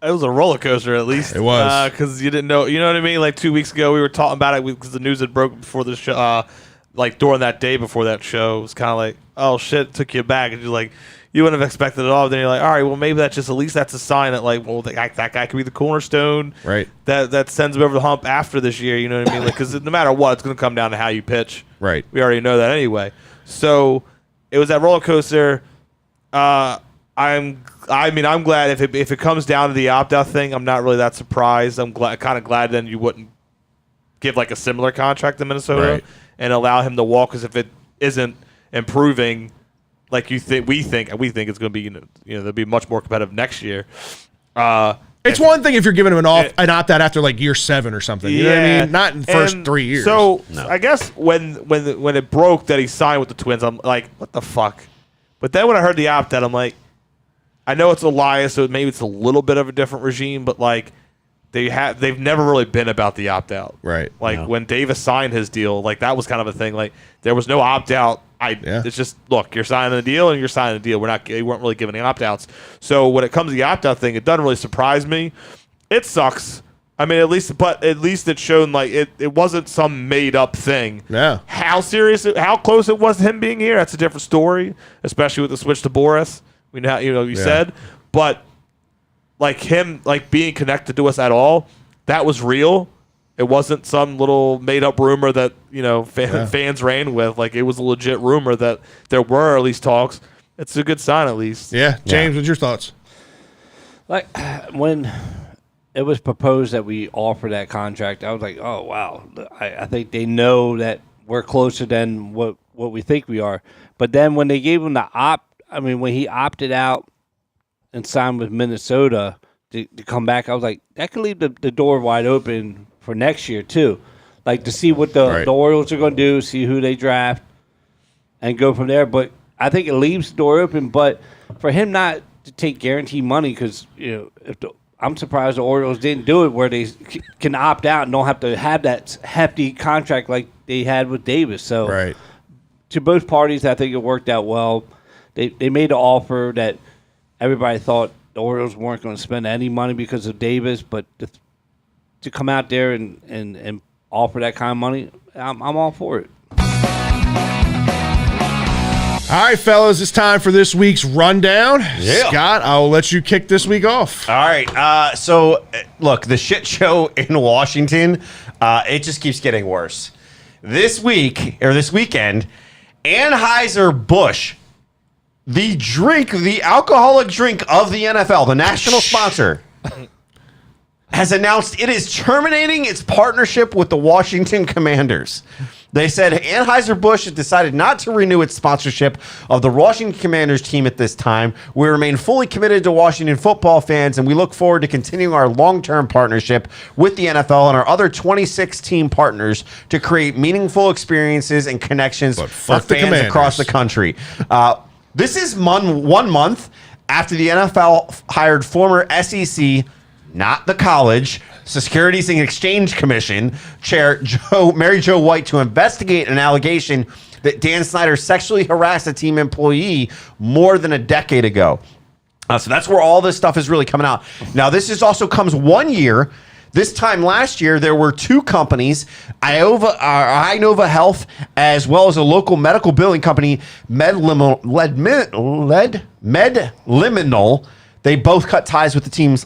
It was a roller coaster, at least. It was. Because you didn't know. You know what I mean? Like 2 weeks ago, we were talking about it because the news had broke before the show. Like during that day before that show, it was kind of like, oh, shit, took you back. And you're like, you wouldn't have expected it all. Then you're like, all right, well, maybe that's just, at least that's a sign that, like, well, that guy could be the cornerstone. Right. That sends him over the hump after this year. You know what I mean? Because no matter what, it's going to come down to how you pitch. Right. We already know that anyway. So it was that roller coaster. I'm glad if it comes down to the opt-out thing, I'm not really that surprised. I'm kind of glad then you wouldn't give like a similar contract to Minnesota and allow him to walk, because if it isn't improving like we think it's going to be, they'll be much more competitive next year. It's one thing if you're giving him an opt-out after like year 7 or something. You know what I mean? Not in the first 3 years. So I guess when it broke that he signed with the Twins, I'm like, what the fuck? But then when I heard the opt-out, I'm like, I know it's Elias, so maybe it's a little bit of a different regime, but like they've never really been about the opt-out. Right. Like when Davis signed his deal, like that was kind of a thing. Like there was no opt-out. It's just, look, you're signing the deal and you're signing the deal. We weren't really giving any opt-outs. So when it comes to the opt-out thing, it doesn't really surprise me. It sucks. I mean, at least it showed like it wasn't some made up thing. Yeah. How close it was to him being here, that's a different story, especially with the switch to Boris. We know, you said, but like him, like being connected to us at all, that was real. It wasn't some little made up rumor that fans ran with. Like it was a legit rumor that there were at least talks. It's a good sign, at least. Yeah, James, what's your thoughts? Like when it was proposed that we offer that contract, I was like, oh wow, I think they know that we're closer than what we think we are. But then when they gave him when he opted out and signed with Minnesota to come back, I was like, that could leave the door wide open for next year too. Like to see what the Orioles are going to do, see who they draft, and go from there. But I think it leaves the door open. But for him not to take guaranteed money, because if I'm surprised the Orioles didn't do it where they can opt out and don't have to have that hefty contract like they had with Davis. So Right. to both parties, I think it worked out well. They made an offer that everybody thought the Orioles weren't going to spend any money because of Davis, but to come out there and offer that kind of money, I'm all for it. All right, fellas, it's time for this week's rundown. Yeah. Scott, I'll let you kick this week off. All right. So, look, the shit show in Washington, it just keeps getting worse. This weekend, Anheuser-Busch, the alcoholic drink of the NFL, the national sponsor, has announced it is terminating its partnership with the Washington Commanders. They said Anheuser-Busch has decided not to renew its sponsorship of the Washington Commanders team at this time. We remain fully committed to Washington football fans, and we look forward to continuing our long-term partnership with the NFL and our other 26 team partners to create meaningful experiences and connections for fans across the country. This is 1 month after the NFL hired former SEC, not the college, Securities and Exchange Commission Chair Mary Jo White to investigate an allegation that Dan Snyder sexually harassed a team employee more than a decade ago. So that's where all this stuff is really coming out. Now, this also comes 1 year. This time last year, there were two companies, Inova Health, as well as a local medical billing company, Medliminal. They both cut ties with the team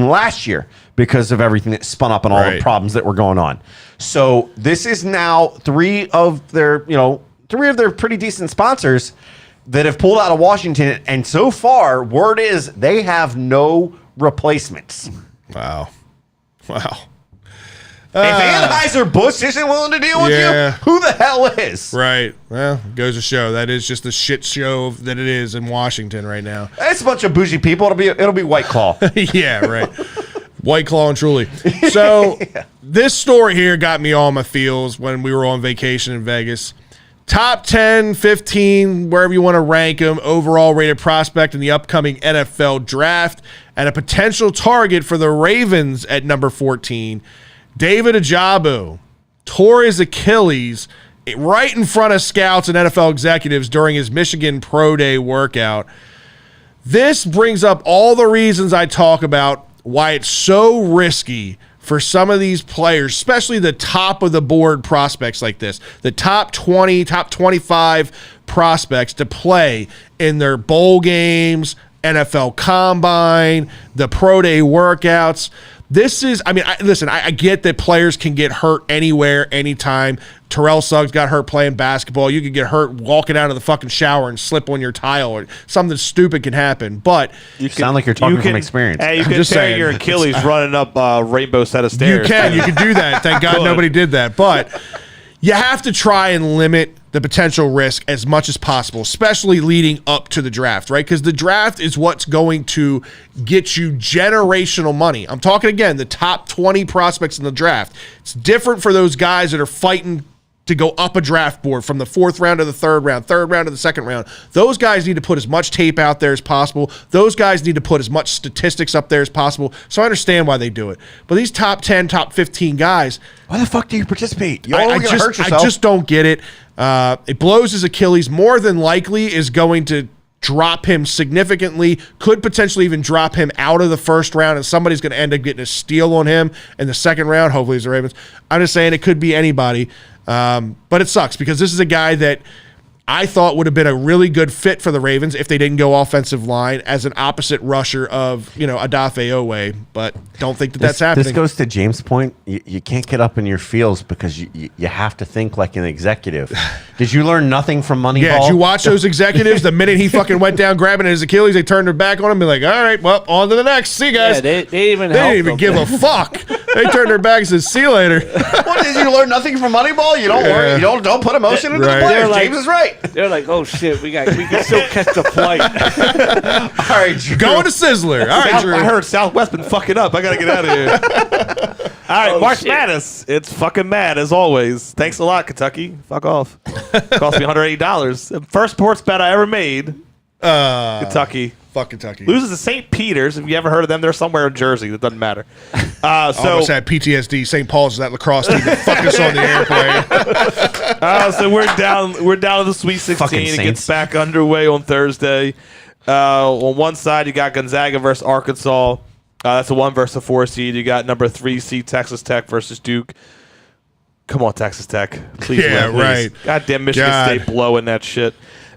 last year because of everything that spun up and all the problems that were going on. So this is now three of their pretty decent sponsors that have pulled out of Washington, and so far, word is they have no replacements. Wow. If Anheuser-Busch isn't willing to deal with you, who the hell is? Right. Well, it goes to show that is just the shit show that it is in Washington right now. It's a bunch of bougie people. It'll be White Claw. Yeah, right. White Claw and Truly. So this story here got me all my feels when we were on vacation in Vegas. Top 10, 15, wherever you want to rank them, overall rated prospect in the upcoming NFL draft, and a potential target for the Ravens at number 14. David Ojabo tore his Achilles right in front of scouts and NFL executives during his Michigan Pro Day workout. This brings up all the reasons I talk about why it's so risky for some of these players, especially the top of the board prospects like this, the top 20, top 25 prospects to play in their bowl games, NFL Combine, the Pro Day workouts. This is, I get that players can get hurt anywhere, anytime. Terrell Suggs got hurt playing basketball. You could get hurt walking out of the fucking shower and slip on your tile, or something stupid can happen. But you sound like you're talking from experience. Hey, you can tear your Achilles running up a rainbow set of stairs. You can do that. Thank God nobody did that. But you have to try and limit the potential risk as much as possible, especially leading up to the draft, right? Because the draft is what's going to get you generational money. I'm talking, again, the top 20 prospects in the draft. It's different for those guys that are fighting to go up a draft board from the 4th round to the 3rd round to the 2nd round. Those guys need to put as much tape out there as possible. Those guys need to put as much statistics up there as possible. So I understand why they do it. But these top 10, top 15 guys, why the fuck do you participate? You're I just don't get it. It blows his Achilles. More than likely is going to drop him significantly, could potentially even drop him out of the 1st round, and somebody's going to end up getting a steal on him in the 2nd round. Hopefully it's the Ravens. I'm just saying it could be anybody. But it sucks because this is a guy that I thought would have been a really good fit for the Ravens if they didn't go offensive line as an opposite rusher of, Odafe Owe, but don't think that's happening. This goes to James' point. You can't get up in your feels because you have to think like an executive. Did you learn nothing from Moneyball? Yeah, did you watch those executives? The minute he fucking went down grabbing his Achilles, they turned their back on him and be like, all right, well, on to the next. See you guys. Yeah, they didn't even give a fuck. They turned their back and said, see you later. What, did you learn nothing from Moneyball? You don't worry. You don't put emotion into the players. James is right. They're like, oh shit, we can still catch the flight. All right, Drew. Going to Sizzler. All right, Drew. I heard Southwest been fucking up. I gotta get out of here. All right, March Madness. It's fucking mad as always. Thanks a lot, Kentucky. Fuck off. Cost me $180. First sports bet I ever made. Kentucky. Fuck Kentucky. Loses to St. Peter's. If you ever heard of them, they're somewhere in Jersey. That doesn't matter. Almost had PTSD. St. Paul's is that lacrosse team that fuck us on the airplane. So we're down to the Sweet 16. It gets back underway on Thursday. On one side, you got Gonzaga versus Arkansas. That's a 1 versus a 4 seed. You got number 3 seed Texas Tech versus Duke. Come on, Texas Tech. Please win, please. Right. Goddamn Michigan State blowing that shit.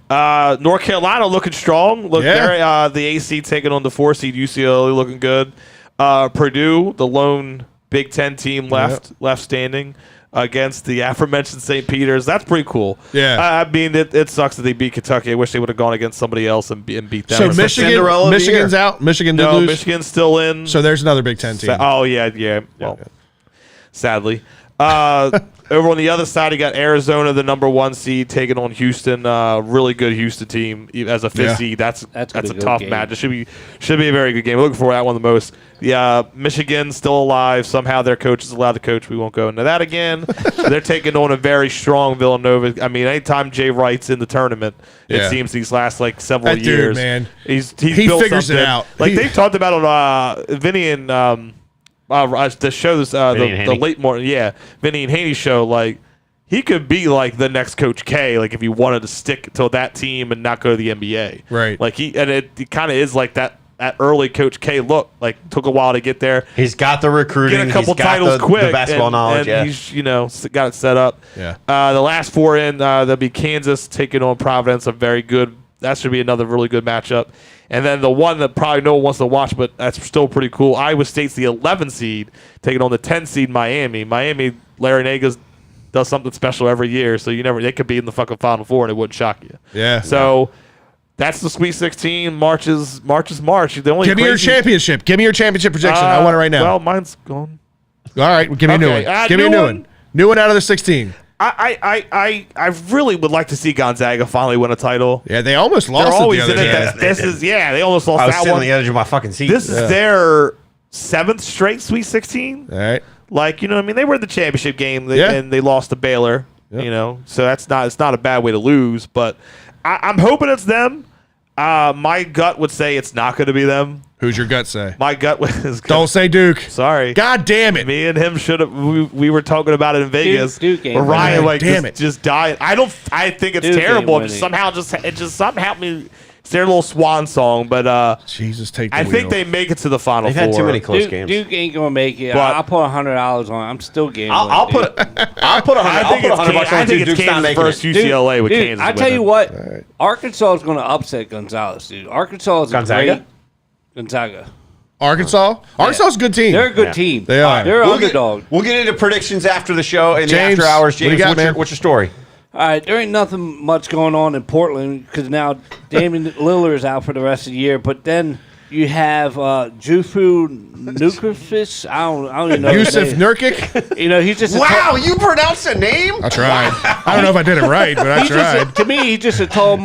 North Carolina looking strong. The AC taking on the 4 seed UCLA looking good. Purdue, the lone Big Ten team left standing against the aforementioned St. Peter's. That's pretty cool. Yeah. I mean, it sucks that they beat Kentucky. I wish they would have gone against somebody else and beat them. So Michigan's out. Michigan did lose. Michigan's still in. So there's another Big Ten team. Yeah. Well, sadly. Over on the other side, you got Arizona, the number 1 seed, taking on Houston. Really good Houston team as a 5th seed. That's a tough match. It should be a very good game. We're looking forward to that one the most. Michigan's still alive. Somehow their coach is allowed to coach. We won't go into that again. They're taking on a very strong Villanova. I mean, anytime Jay Wright's in the tournament, it seems these last several years, dude, man, he built figures something. it out. They've talked about on Vinny and the show the late morning, Vinny and Haney show. He could be the next Coach K, if he wanted to stick to that team and not go to the NBA. Right. It kind of is that early Coach K look. Took a while to get there. He's got the recruiting. Get a couple he's got titles quick. The basketball knowledge. And he's got it set up. Yeah. The last 4 in, there'll be Kansas taking on Providence. A very good. That should be another really good matchup. And then the one that probably no one wants to watch, but that's still pretty cool. Iowa State's the 11 seed taking on the 10 seed Miami. Larry Nagas does something special every year, so they could be in the fucking Final Four and it wouldn't shock you. Yeah. So that's the Sweet 16. March is March. Give me your championship. Give me your championship projection. I want it right now. Well, mine's gone. All right, give me a new one. Give me a new one. New one out of the 16. I really would like to see Gonzaga finally win a title. Yeah, they almost lost. They're always the other day. They almost lost I was that sitting one. on the edge of my fucking seat. This is their 7th straight Sweet 16. All right. They were in the championship game and they lost to Baylor. Yep. So it's not a bad way to lose. But I'm hoping it's them. My gut would say it's not going to be them. Who's your gut say? My gut is don't say Duke. Sorry. God damn it. Me and him should have. We were talking about it in Vegas. Duke game. Where Ryan damn it. just died. I think it's Duke terrible. It just somehow helped me. It's their little swan song, but Jesus, take the I wheel. think they make it to the Final Four. They've had too many close games. Duke ain't gonna make it. But I'll put $100 on it. I'm still gambling. I'll put $100. I think it's Kansas versus UCLA with Kansas. I tell you what, Arkansas is going to upset Gonzalez, dude. Arkansas is Gonzaga. Arkansas is a good team. They're a good team. They are. They're underdog. We'll get into predictions after the show and James, the after hours. James, what do you got, man? What's your story? All right, there ain't nothing much going on in Portland because now Damian Lillard is out for the rest of the year. But then you have Jufu Nurkic. I don't even know. Yusuf Nurkic. He's just you pronounced a name? I tried. I don't know if I did it right, but I tried. To me, he's just a tall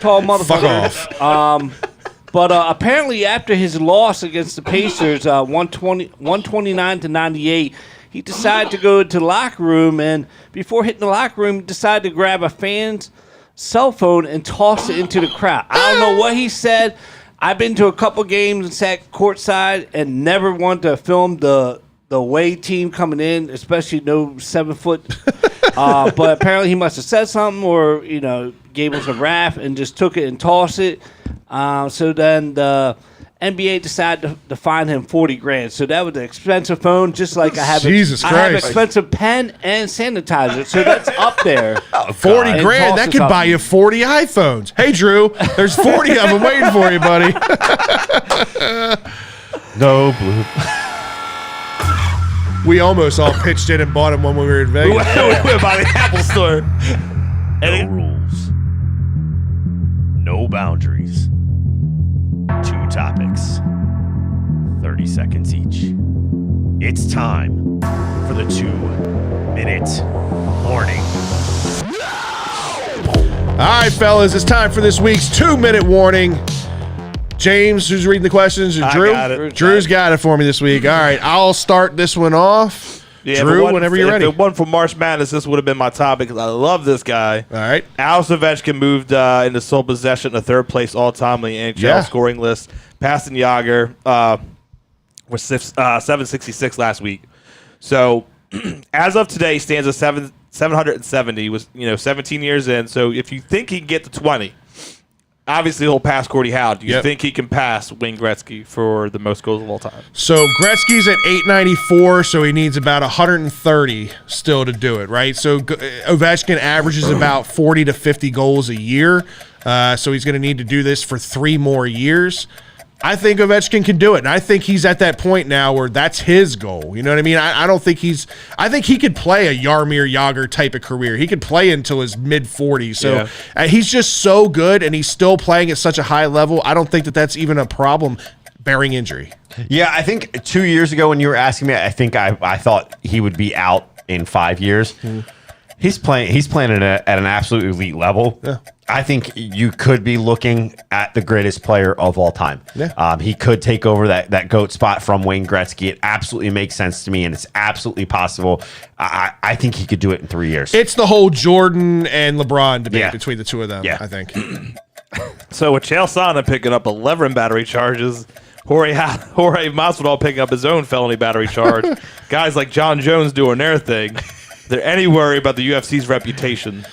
motherfucker. Fuck off. But apparently, after his loss against the Pacers, 129 to 98. He decided to go to the locker room, and before hitting the locker room, he decided to grab a fan's cell phone and toss it into the crowd. I don't know what he said. I've been to a couple games and sat courtside and never wanted to film the away team coming in, especially no 7 foot. But apparently he must have said something or, gave us a wrath and just took it and tossed it. So then the NBA decided to fine him $40,000. So that was an expensive phone, just like I have. I have expensive pen and sanitizer. So that's up there. $40,000. That could buy you 40 iPhones. Hey, Drew, there's 40 of them waiting for you, buddy. No blue. We almost all pitched in and bought them when we were in Vegas. We went by the Apple store. No rules. No boundaries. 2 topics. 30 seconds each. It's time for the 2-minute warning. All right, fellas, it's time for this week's 2-minute warning. James, who's reading the questions? Drew? Got it. Drew's got it for me this week. All right, I'll start this one off Yeah, Drew, whenever you're ready. If it wasn't for March Madness, this would have been my topic because I love this guy. All right. Alex Ovechkin moved into sole possession to third place all-time on the NHL scoring list. Passing Yager was 766 last week. So as of today, stands at 770. Was 17 years in. So if you think he can get to 20, obviously he'll pass Gordie Howe. Do you think he can pass Wayne Gretzky for the most goals of all time? So Gretzky's at 894, so he needs about 130 still to do it, right? So Ovechkin averages about 40 to 50 goals a year, so he's going to need to do this for 3 more years. I think Ovechkin can do it, and I think he's at that point now where that's his goal. You know what I mean? I don't think I think he could play a Jaromir Jagr type of career. He could play until his mid-40s. So he's just so good, and he's still playing at such a high level. I don't think that that's even a problem, barring injury. Yeah, I think 2 years ago when you were asking me, I think I thought he would be out in 5 years. He's playing at an absolute elite level. Yeah. I think you could be looking at the greatest player of all time. Yeah. He could take over that GOAT spot from Wayne Gretzky. It absolutely makes sense to me, and it's absolutely possible. I think he could do it in 3 years. It's the whole Jordan and LeBron debate between the two of them, I think. So with Chael Sonnen picking up 11 battery charges, Jorge Masvidal picking up his own felony battery charge, guys like John Jones doing their thing. Is there any worry about the UFC's reputation?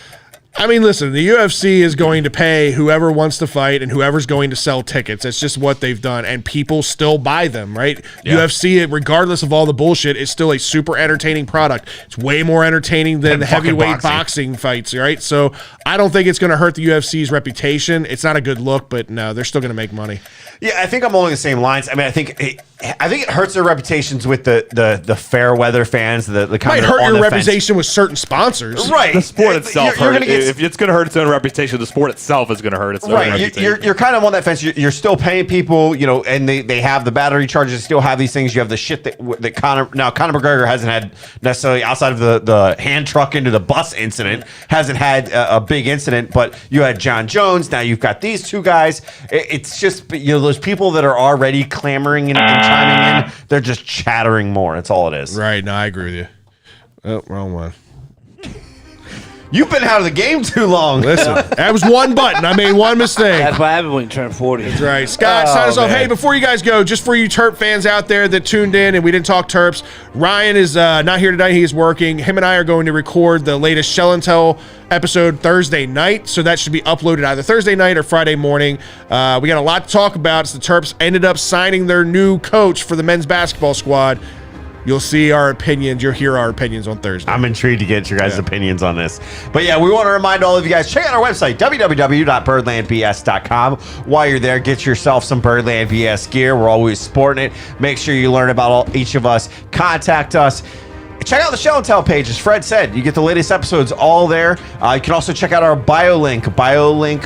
I mean, listen, the UFC is going to pay whoever wants to fight and whoever's going to sell tickets. That's just what they've done, and people still buy them, right? Yeah. UFC, regardless of all the bullshit, is still a super entertaining product. It's way more entertaining than the heavyweight boxing fights, right? So I don't think it's going to hurt the UFC's reputation. It's not a good look, but no, they're still going to make money. Yeah, I think I'm along the same lines. I mean, I think it hurts their reputations with the fair weather fans. The kind might hurt your reputation with certain sponsors, right? The sport itself. If it's going to hurt its own reputation, the sport itself is going to hurt its own reputation. You're kind of on that fence. You're still paying people, and they have the battery charges. Still have these things. You have the shit that Conor McGregor hasn't had necessarily outside of the hand truck into the bus incident. Hasn't had a big incident, but you had John Jones. Now you've got these two guys. It's just those people that are already clamoring and chiming in. They're just chattering more. That's all it is. Right. No, I agree with you. Oh, wrong one. You've been out of the game too long. Listen, that was one button. I made one mistake. That's what happens when you turn 40. That's right. Scott, sign us off. Hey, before you guys go, just for you Terp fans out there that tuned in and we didn't talk Terps, Ryan is not here tonight. He is working. Him and I are going to record the latest Shell and Tell episode Thursday night, so that should be uploaded either Thursday night or Friday morning. We got a lot to talk about. So the Terps ended up signing their new coach for the men's basketball squad. You'll see our opinions. You'll hear our opinions on Thursday. I'm intrigued to get your guys' opinions on this. But yeah, we want to remind all of you guys, check out our website, www.birdlandbs.com. While you're there, get yourself some Birdland BS gear. We're always sporting it. Make sure you learn about each of us. Contact us. Check out the Shell and Tell page. As Fred said, you get the latest episodes all there. You can also check out our bio.link. bio.link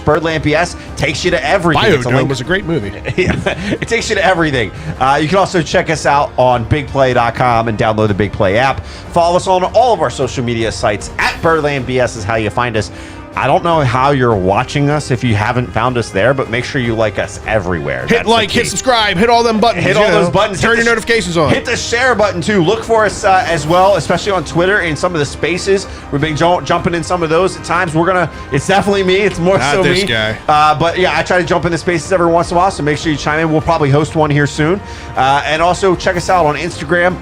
/BirdlandBS takes you to everything. Bio was a great movie. It takes you to everything. You can also check us out on bigplay.com and download the Big Play app. Follow us on all of our social media sites. @BirdlandBS is how you find us. I don't know how you're watching us if you haven't found us there, but make sure you like us everywhere. Hit like, hit subscribe, hit all them buttons. Hit all those buttons. Turn your notifications on. Hit the share button too. Look for us as well, especially on Twitter and some of the spaces. We've been jumping in some of those at times. It's definitely me. It's more Not so this me. Guy. But yeah, I try to jump in the spaces every once in a while, so make sure you chime in. We'll probably host one here soon. And also check us out on Instagram.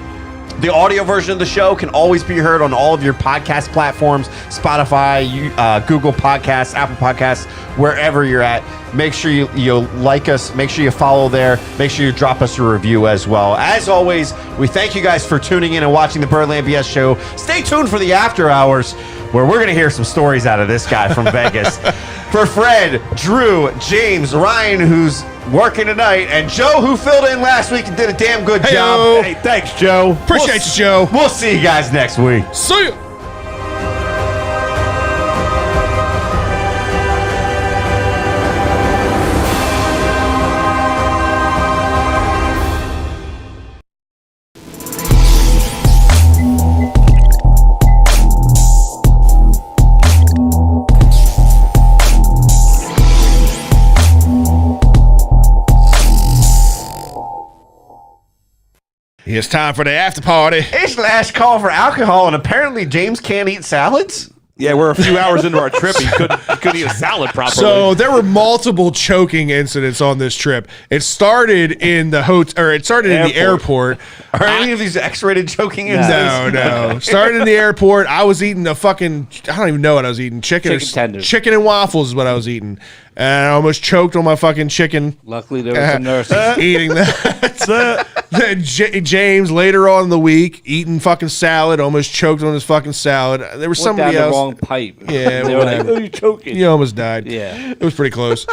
The audio version of the show can always be heard on all of your podcast platforms, Spotify, Google Podcasts, Apple Podcasts, wherever you're at. Make sure you like us. Make sure you follow there. Make sure you drop us a review as well. As always, we thank you guys for tuning in and watching the Birdland BS show. Stay tuned for the after hours, where we're going to hear some stories out of this guy from Vegas. For Fred, Drew, James, Ryan, who's working tonight, and Joe, who filled in last week and did a damn good job. Hey, thanks, Joe. Appreciate you, Joe. We'll see you guys next week. See you. It's time for the after party. It's last call for alcohol, and apparently James can't eat salads. Yeah, we're a few hours into our trip. He couldn't eat a salad properly. So there were multiple choking incidents on this trip. It started in the hotel, or it started in the airport. Are any of these X-rated choking incidents? No. Started in the airport. I was eating I don't even know what I was eating. Chicken and waffles is what I was eating. And I almost choked on my fucking chicken. Luckily, there was some nurses. Eating that. Then James, later on in the week, eating fucking salad, almost choked on his fucking salad. There was somebody down else. the wrong pipe. Yeah, they were like, "Oh, you're choking." You almost died. Yeah. It was pretty close.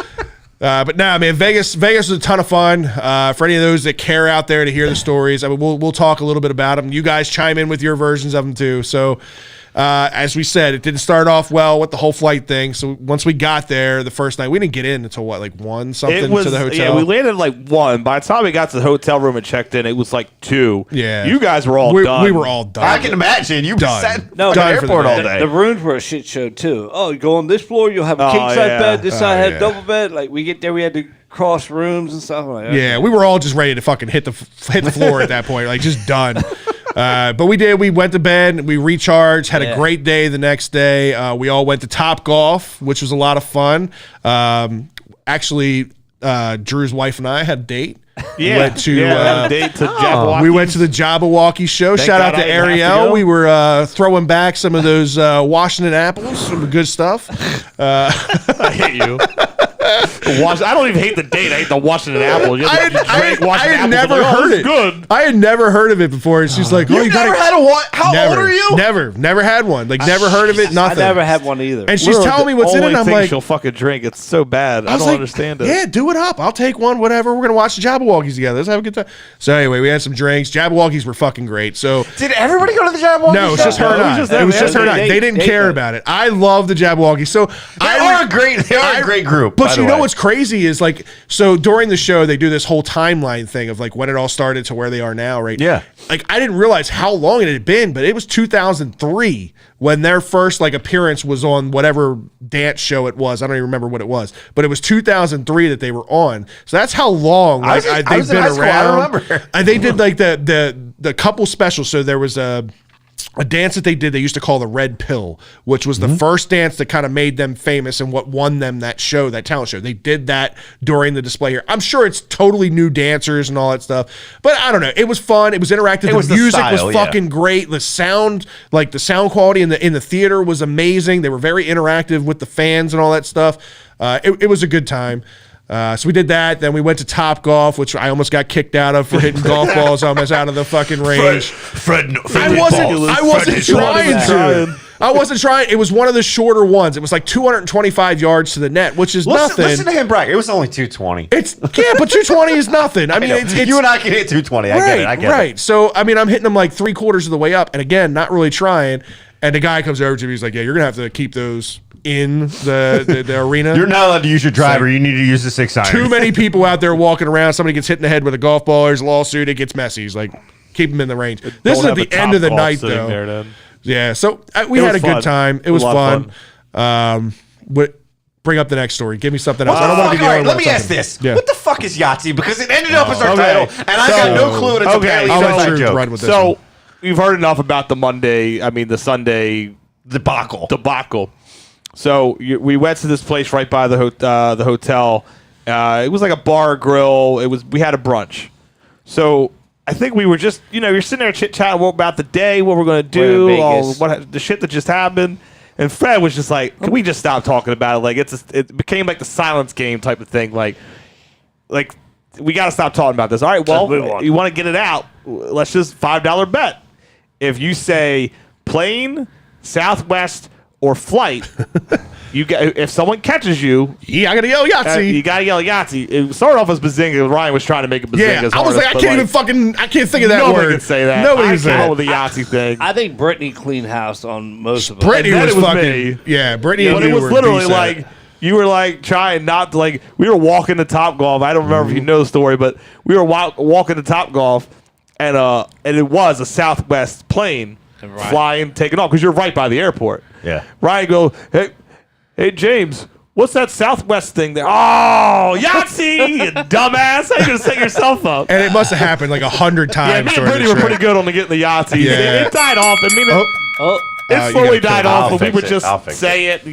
But nah, man, Vegas was a ton of fun. For any of those that care out there to hear the stories, I mean, we'll talk a little bit about them. You guys chime in with your versions of them too. So, as we said, it didn't start off well with the whole flight thing. So once we got there the first night, we didn't get in until like 1 something to the hotel. Yeah, we landed like 1. By the time we got to the hotel room and checked in, it was like 2. Yeah, you guys were all done. We were all done. I can imagine you sat in the Done airport all day. The rooms were a shit show too. Oh, you go on this floor, you'll have a king size bed. This side had a double bed. Like we get there, we had to cross rooms and stuff. Like, yeah, we were all just ready to fucking hit the floor at that point, like just done. But we did. We went to bed. We recharged. Had a great day the next day. We all went to Top Golf, which was a lot of fun. Actually, Drew's wife and I had a date. Yeah, went to had a date to Jabberwockies. we went to the Jabberwocky show. Shout out to Ariel. We were throwing back some of those Washington apples, some good stuff. I hate you. I don't even hate the date. I hate the Washington apple. I had never heard it. Good. I had never heard of it before. And she's like, "Oh, You never had a what? How old are you? Never had one. Like never heard of it. Nothing. I never had one either. And she's telling me what's in it. And I'm like, she'll fucking drink. It's so bad. I don't understand it. Yeah, do it up. I'll take one. Whatever. We're gonna watch the Jabberwockies together. Let's have a good time. So anyway, we had some drinks. Jabberwockies were fucking great. So did everybody go to the Jabberwockies? no, it's just her and I. It was just her and I. They didn't care about it. I love the Jabberwockies. So They are a great group. But you know what's crazy is like, so during the show they do this whole timeline thing of like when it all started to where they are now, right? Yeah. Like I didn't realize how long it had been, but it was 2003 when their first like appearance was on whatever dance show it was. I don't even remember what it was, but it was 2003 that they were on. So that's how long like they've been around. I remember. They did like the couple specials. So there was a dance that they did, they used to call the Red Pill, which was the first dance that kind of made them famous and what won them that show, that talent show. They did that during the display here. I'm sure it's totally new dancers and all that stuff, but I don't know. It was fun. It was interactive. The music was fucking great. The sound, like the sound quality in the theater was amazing. They were very interactive with the fans and all that stuff. It was a good time. So we did that. Then we went to Top Golf, which I almost got kicked out of for hitting golf balls almost out of the fucking range. I wasn't trying to. I wasn't trying. It was one of the shorter ones. It was like 225 yards to the net, which is nothing. Listen to him brag. It was only 220. But 220 is nothing. I mean, it's you and I can hit 220. I get it. Right. So I mean, I'm hitting them like 3/4 of the way up, and again, not really trying. And the guy comes over to me. He's like, "Yeah, you're gonna have to keep those in the arena. You're not allowed to use your driver. You need to use the 6-iron. Too many people out there walking around. Somebody gets hit in the head with a golf ball. There's a lawsuit. It gets messy. He's like, keep them in the range. This is at the end of the night, though. Yeah. So we had a good time. It was fun. Bring up the next story. Give me something else. I don't want to be the only one. Let me ask this. Yeah. What the fuck is Yahtzee? Because it ended up as our title, and I got no clue. And it's apparently joke. So you've heard enough about the Sunday debacle. So we went to this place right by the hotel. It was like a bar grill. We had a brunch. So I think we were just, you're sitting there chit-chatting about the day, what we're going to do, the shit that just happened. And Fred was just like, can we just stop talking about it? Like it became like the silence game type of thing. Like we got to stop talking about this. All right, well, you want to get it out. Let's just $5 bet. If you say plane, Southwest, or flight, if someone catches you, I gotta yell Yahtzee. You gotta yell Yahtzee. It started off as Bazinga. Ryan was trying to make it Bazinga. Yeah, I was like, I can't think of that word. Nobody can say that. Nobody can say that with the Yahtzee thing. I think Brittany cleaned house on most of it. Brittany was fucking me. Yeah, Brittany. But it was literally like you were like trying not to like. We were walking to Top Golf. I don't remember if you know the story, but we were walking to Top Golf, and it was a Southwest plane flying, taking off because you're right by the airport. Yeah. Ryan go, hey James, What's that Southwest thing there? Oh, Yahtzee, you dumbass. How you going to set yourself up? And it must have happened like 100 times. Yeah, me and Brittany were pretty good on getting the Yahtzee. Yeah. It died off. I mean, it slowly died off, but we would just say it.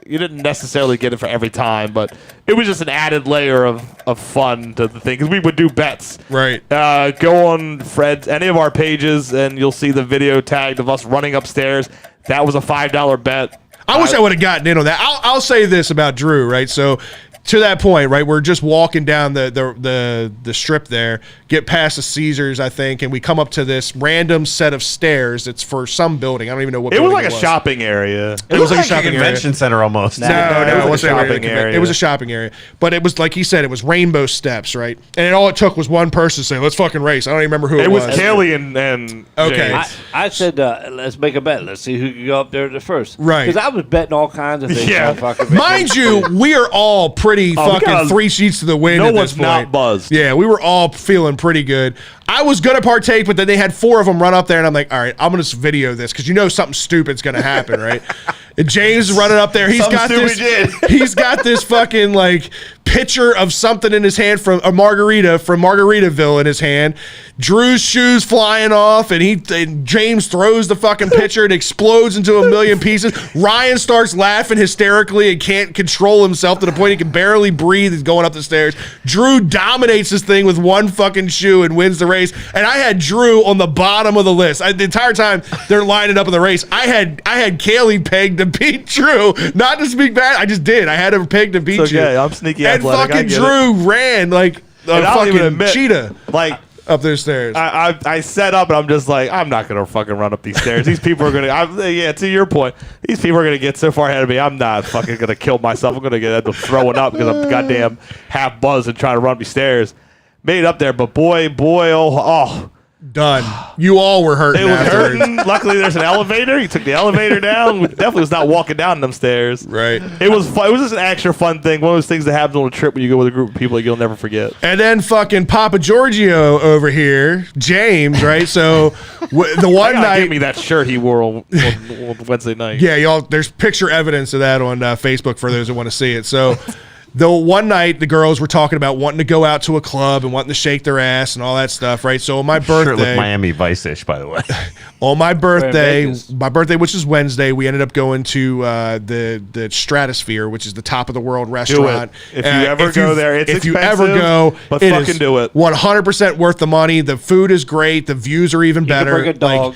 You didn't necessarily get it for every time, but it was just an added layer of fun to the thing. Because we would do bets. Right. Go on any of our pages, and you'll see the video tagged of us running upstairs. That was a $5 bet. I wish I would have gotten in on that. I'll say this about Drew, right? So to that point, right, we're just walking down the strip there, get past the Caesars, I think, and we come up to this random set of stairs. It's for some building. I don't even know what it was. Like a shopping area. It was like a convention center almost. No, it was a shopping area. It was a shopping area. But it was, like he said, it was rainbow steps, right? And all it took was one person to say, let's fucking race. I don't even remember who it was. It was Kelly and okay. James. I said, let's make a bet. Let's see who can go up there the first. Right. Because I was betting all kinds of things. Yeah. Mind you, we are all pretty fucking 3 sheets to the wind no at this one's point. not buzzed. Yeah, we were all feeling pretty good. I was going to partake, but then they had 4 of them run up there, and I'm like, all right, I'm going to video this because you know something stupid's going to happen, right? And James is running up there. He's got this fucking like pitcher of something in his hand from a margarita from Margaritaville in his hand. Drew's shoes flying off, and James throws the fucking pitcher and explodes into a million pieces. Ryan starts laughing hysterically and can't control himself to the point he can barely breathe. He's going up the stairs. Drew dominates this thing with one fucking shoe and wins the race. And I had Drew on the bottom of the list. The entire time they're lining up in the race, I had Kaylee pegged to beat Drew. Not to speak bad, I just did. I had her pegged to beat you. Okay, I'm sneaky and athletic. fucking Drew ran like a fucking cheetah. Like up those stairs. I set up and I'm just like, I'm not gonna fucking run up these stairs. These people are gonna. To your point, these people are gonna get so far ahead of me. I'm not fucking gonna kill myself. I'm gonna get throwing up because I'm goddamn half buzzed and trying to run up these stairs. Made it up there, but boy, oh. Done. You all were hurting. It was afterwards. hurting. Luckily, there's an elevator. He took the elevator down. We definitely was not walking down them stairs. Right. It was fun. It was just an extra fun thing. One of those things that happens on a trip when you go with a group of people that you'll never forget. And then fucking Papa Giorgio over here, James, right? So the one night, give me that shirt he wore on Wednesday night. Yeah, y'all. There's picture evidence of that on Facebook for those who want to see it. So. The one night, the girls were talking about wanting to go out to a club and wanting to shake their ass and all that stuff, right? So on my birthday, sure looked Miami Vice-ish, by the way. On my birthday, which is Wednesday, we ended up going to the Stratosphere, which is the top of the world restaurant. Do it. If you ever go there, it's if expensive, you ever go, but it fucking do it. 100% worth the money. The food is great. The views are even better. You can bring a dog.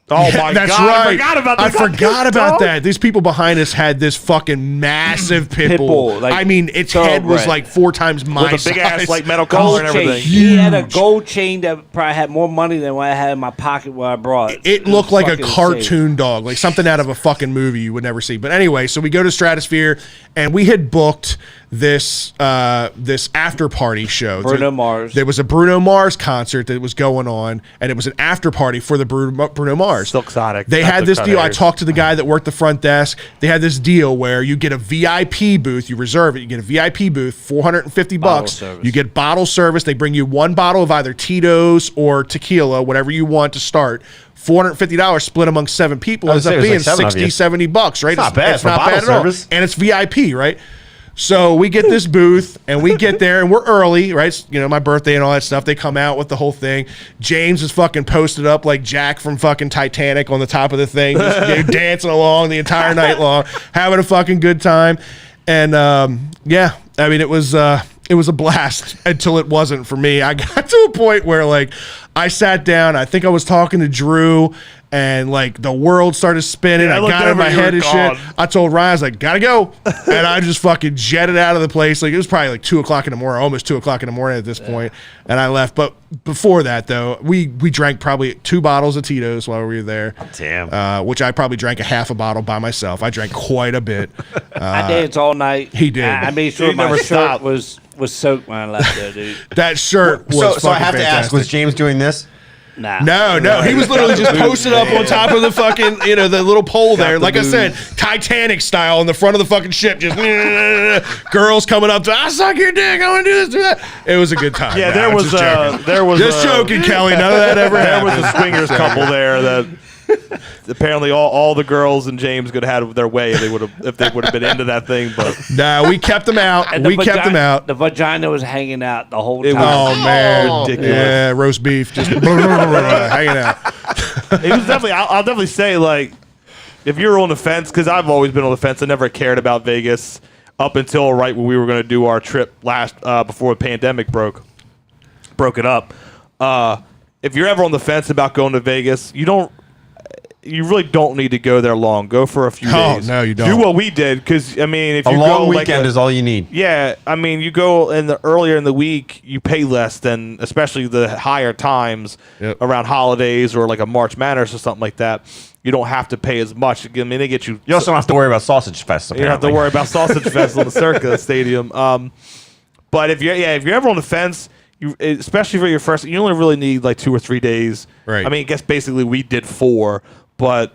Oh my that's God! Right. I forgot about that. I forgot about that. These people behind us had this fucking massive pit bull. Like, I mean, its head was like 4 times my size. With a big ass like metal gold collar and chain. everything. He had a gold chain that probably had more money than what I had in my pocket when I brought it. It looked like a cartoon insane. dog, like something out of a fucking movie you would never see. But anyway, so we go to Stratosphere, and we had booked this after party show. Bruno Mars. There was a Bruno Mars concert that was going on, and it was an after party for the Bruno Mars. Silk Sonic. They had this deal. I talked to the guy that worked the front desk. They had this deal where you get a VIP booth. You reserve it. You get a VIP booth, $450. You get bottle service. They bring you 1 bottle of either Tito's or tequila, whatever you want to start. $450 split among 7 people ends up being $60, $70, right? It's not bad. It's not bad at all. And it's VIP, right? So we get this booth, and we get there, and we're early, right? You know, my birthday and all that stuff. They come out with the whole thing. James is fucking posted up like Jack from fucking Titanic on the top of the thing, just dancing along the entire night long, having a fucking good time. And yeah, I mean, it was a blast until it wasn't for me. I got to a point where like I sat down. I think I was talking to Drew. And like the world started spinning. I got in my head and shit. I told Ryan, I was like, gotta go. And I just fucking jetted out of the place. Like it was probably like 2 o'clock in the morning, almost 2 o'clock in the morning at this point. And I left. But before that though, we drank probably 2 bottles of Tito's while we were there. Damn. Which I probably drank a half a bottle by myself. I drank quite a bit. I danced all night. He did. I made sure my shirt was soaked when I left there, dude. That shirt was so I have fantastic. to ask, was James doing this? Nah. No. He was literally just posted up on top of the fucking, the little pole there. Like I said, Titanic style on the front of the fucking ship. Just girls coming up to, I suck your dick. I want to do this, do that. It was a good time. Yeah, there was just joking, Kelly. None of that ever happened. There was a swingers couple there that Apparently, all the girls and James could have had their way if they would have been into that thing. But nah, we kept them out. And kept them out. The vagina was hanging out the whole time. Oh man, ridiculous. Yeah, roast beef just hanging out. It was definitely. I'll definitely say like, if you're on the fence, because I've always been on the fence. I never cared about Vegas up until right when we were going to do our trip last before the pandemic broke it up. If you're ever on the fence about going to Vegas, you really don't need to go there long. Go for a few days. No, you don't. Do what we did, because I mean, if A you long go weekend is all you need. Yeah, I mean, you go earlier in the week, you pay less than, especially the higher times around holidays or like a March Madness or something like that. You don't have to pay as much. I mean, they get you. You also don't have to worry about Sausage Fest. You don't have to worry about Sausage Fest on the Circa Stadium. But if you're ever on the fence, especially for your first, you only really need like 2 or 3 days. Right. I mean, I guess basically we did 4, but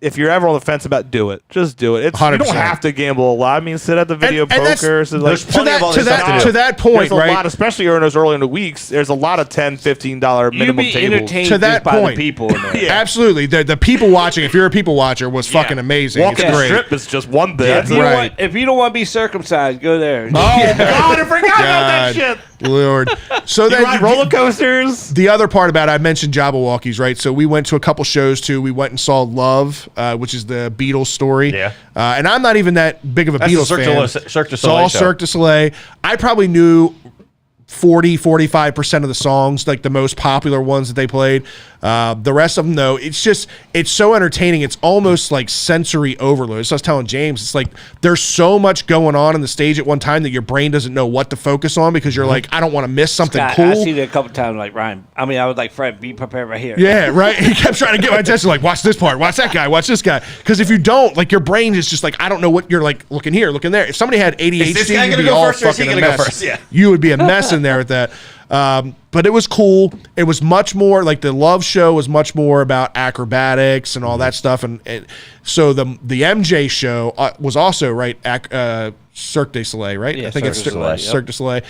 if you're ever on the fence about just do it. You 100%. don't have to gamble a lot. I mean, sit at the video And that's- poker. So like, to that point, there's a right? lot, especially during those early in the weeks. There's a lot of $10, $15 You'd minimum be tables. entertained To that just by point. the people in there. Yeah. Absolutely, the people watching. If you're a people watcher, was fucking amazing. Walking It's the great. strip is just one thing. If you, don't Right. want, if you don't want to be circumcised, go there. Oh, God, I forgot about that God. shit. Lord. So You then ride roller coasters. the other part about it, I mentioned Jabberwockies, right? So we went to a couple shows too. We went and saw Love, which is the Beatles story. Yeah. And I'm not even that big of a That's Beatles the fan. Cirque du It's all Soleil show. Cirque du Soleil. I probably knew 45% of the songs, like the most popular ones that they played. The rest of them, though, it's so entertaining. It's almost like sensory overload. So I was telling James, it's like there's so much going on in the stage at one time that your brain doesn't know what to focus on because you're like, I don't want to miss something Scott, cool. I seen it a couple times, like Ryan. I mean, I was like, Fred, be prepared right here. Yeah, right. He kept trying to get my attention, like, watch this part, watch that guy, watch this guy. Because if you don't, like, your brain is just like, I don't know what you're like, looking here, looking there. If somebody had ADHD, this guy you'd gonna be go all first or is he fucking a gonna go mess. first? Yeah. You would be a mess in there with that. But it was cool. It was much more like the Love show was much more about acrobatics and all that stuff. And so the MJ show was also Cirque du Soleil, right? Yeah, I think Cirque it's du Soleil, Cirque du Soleil.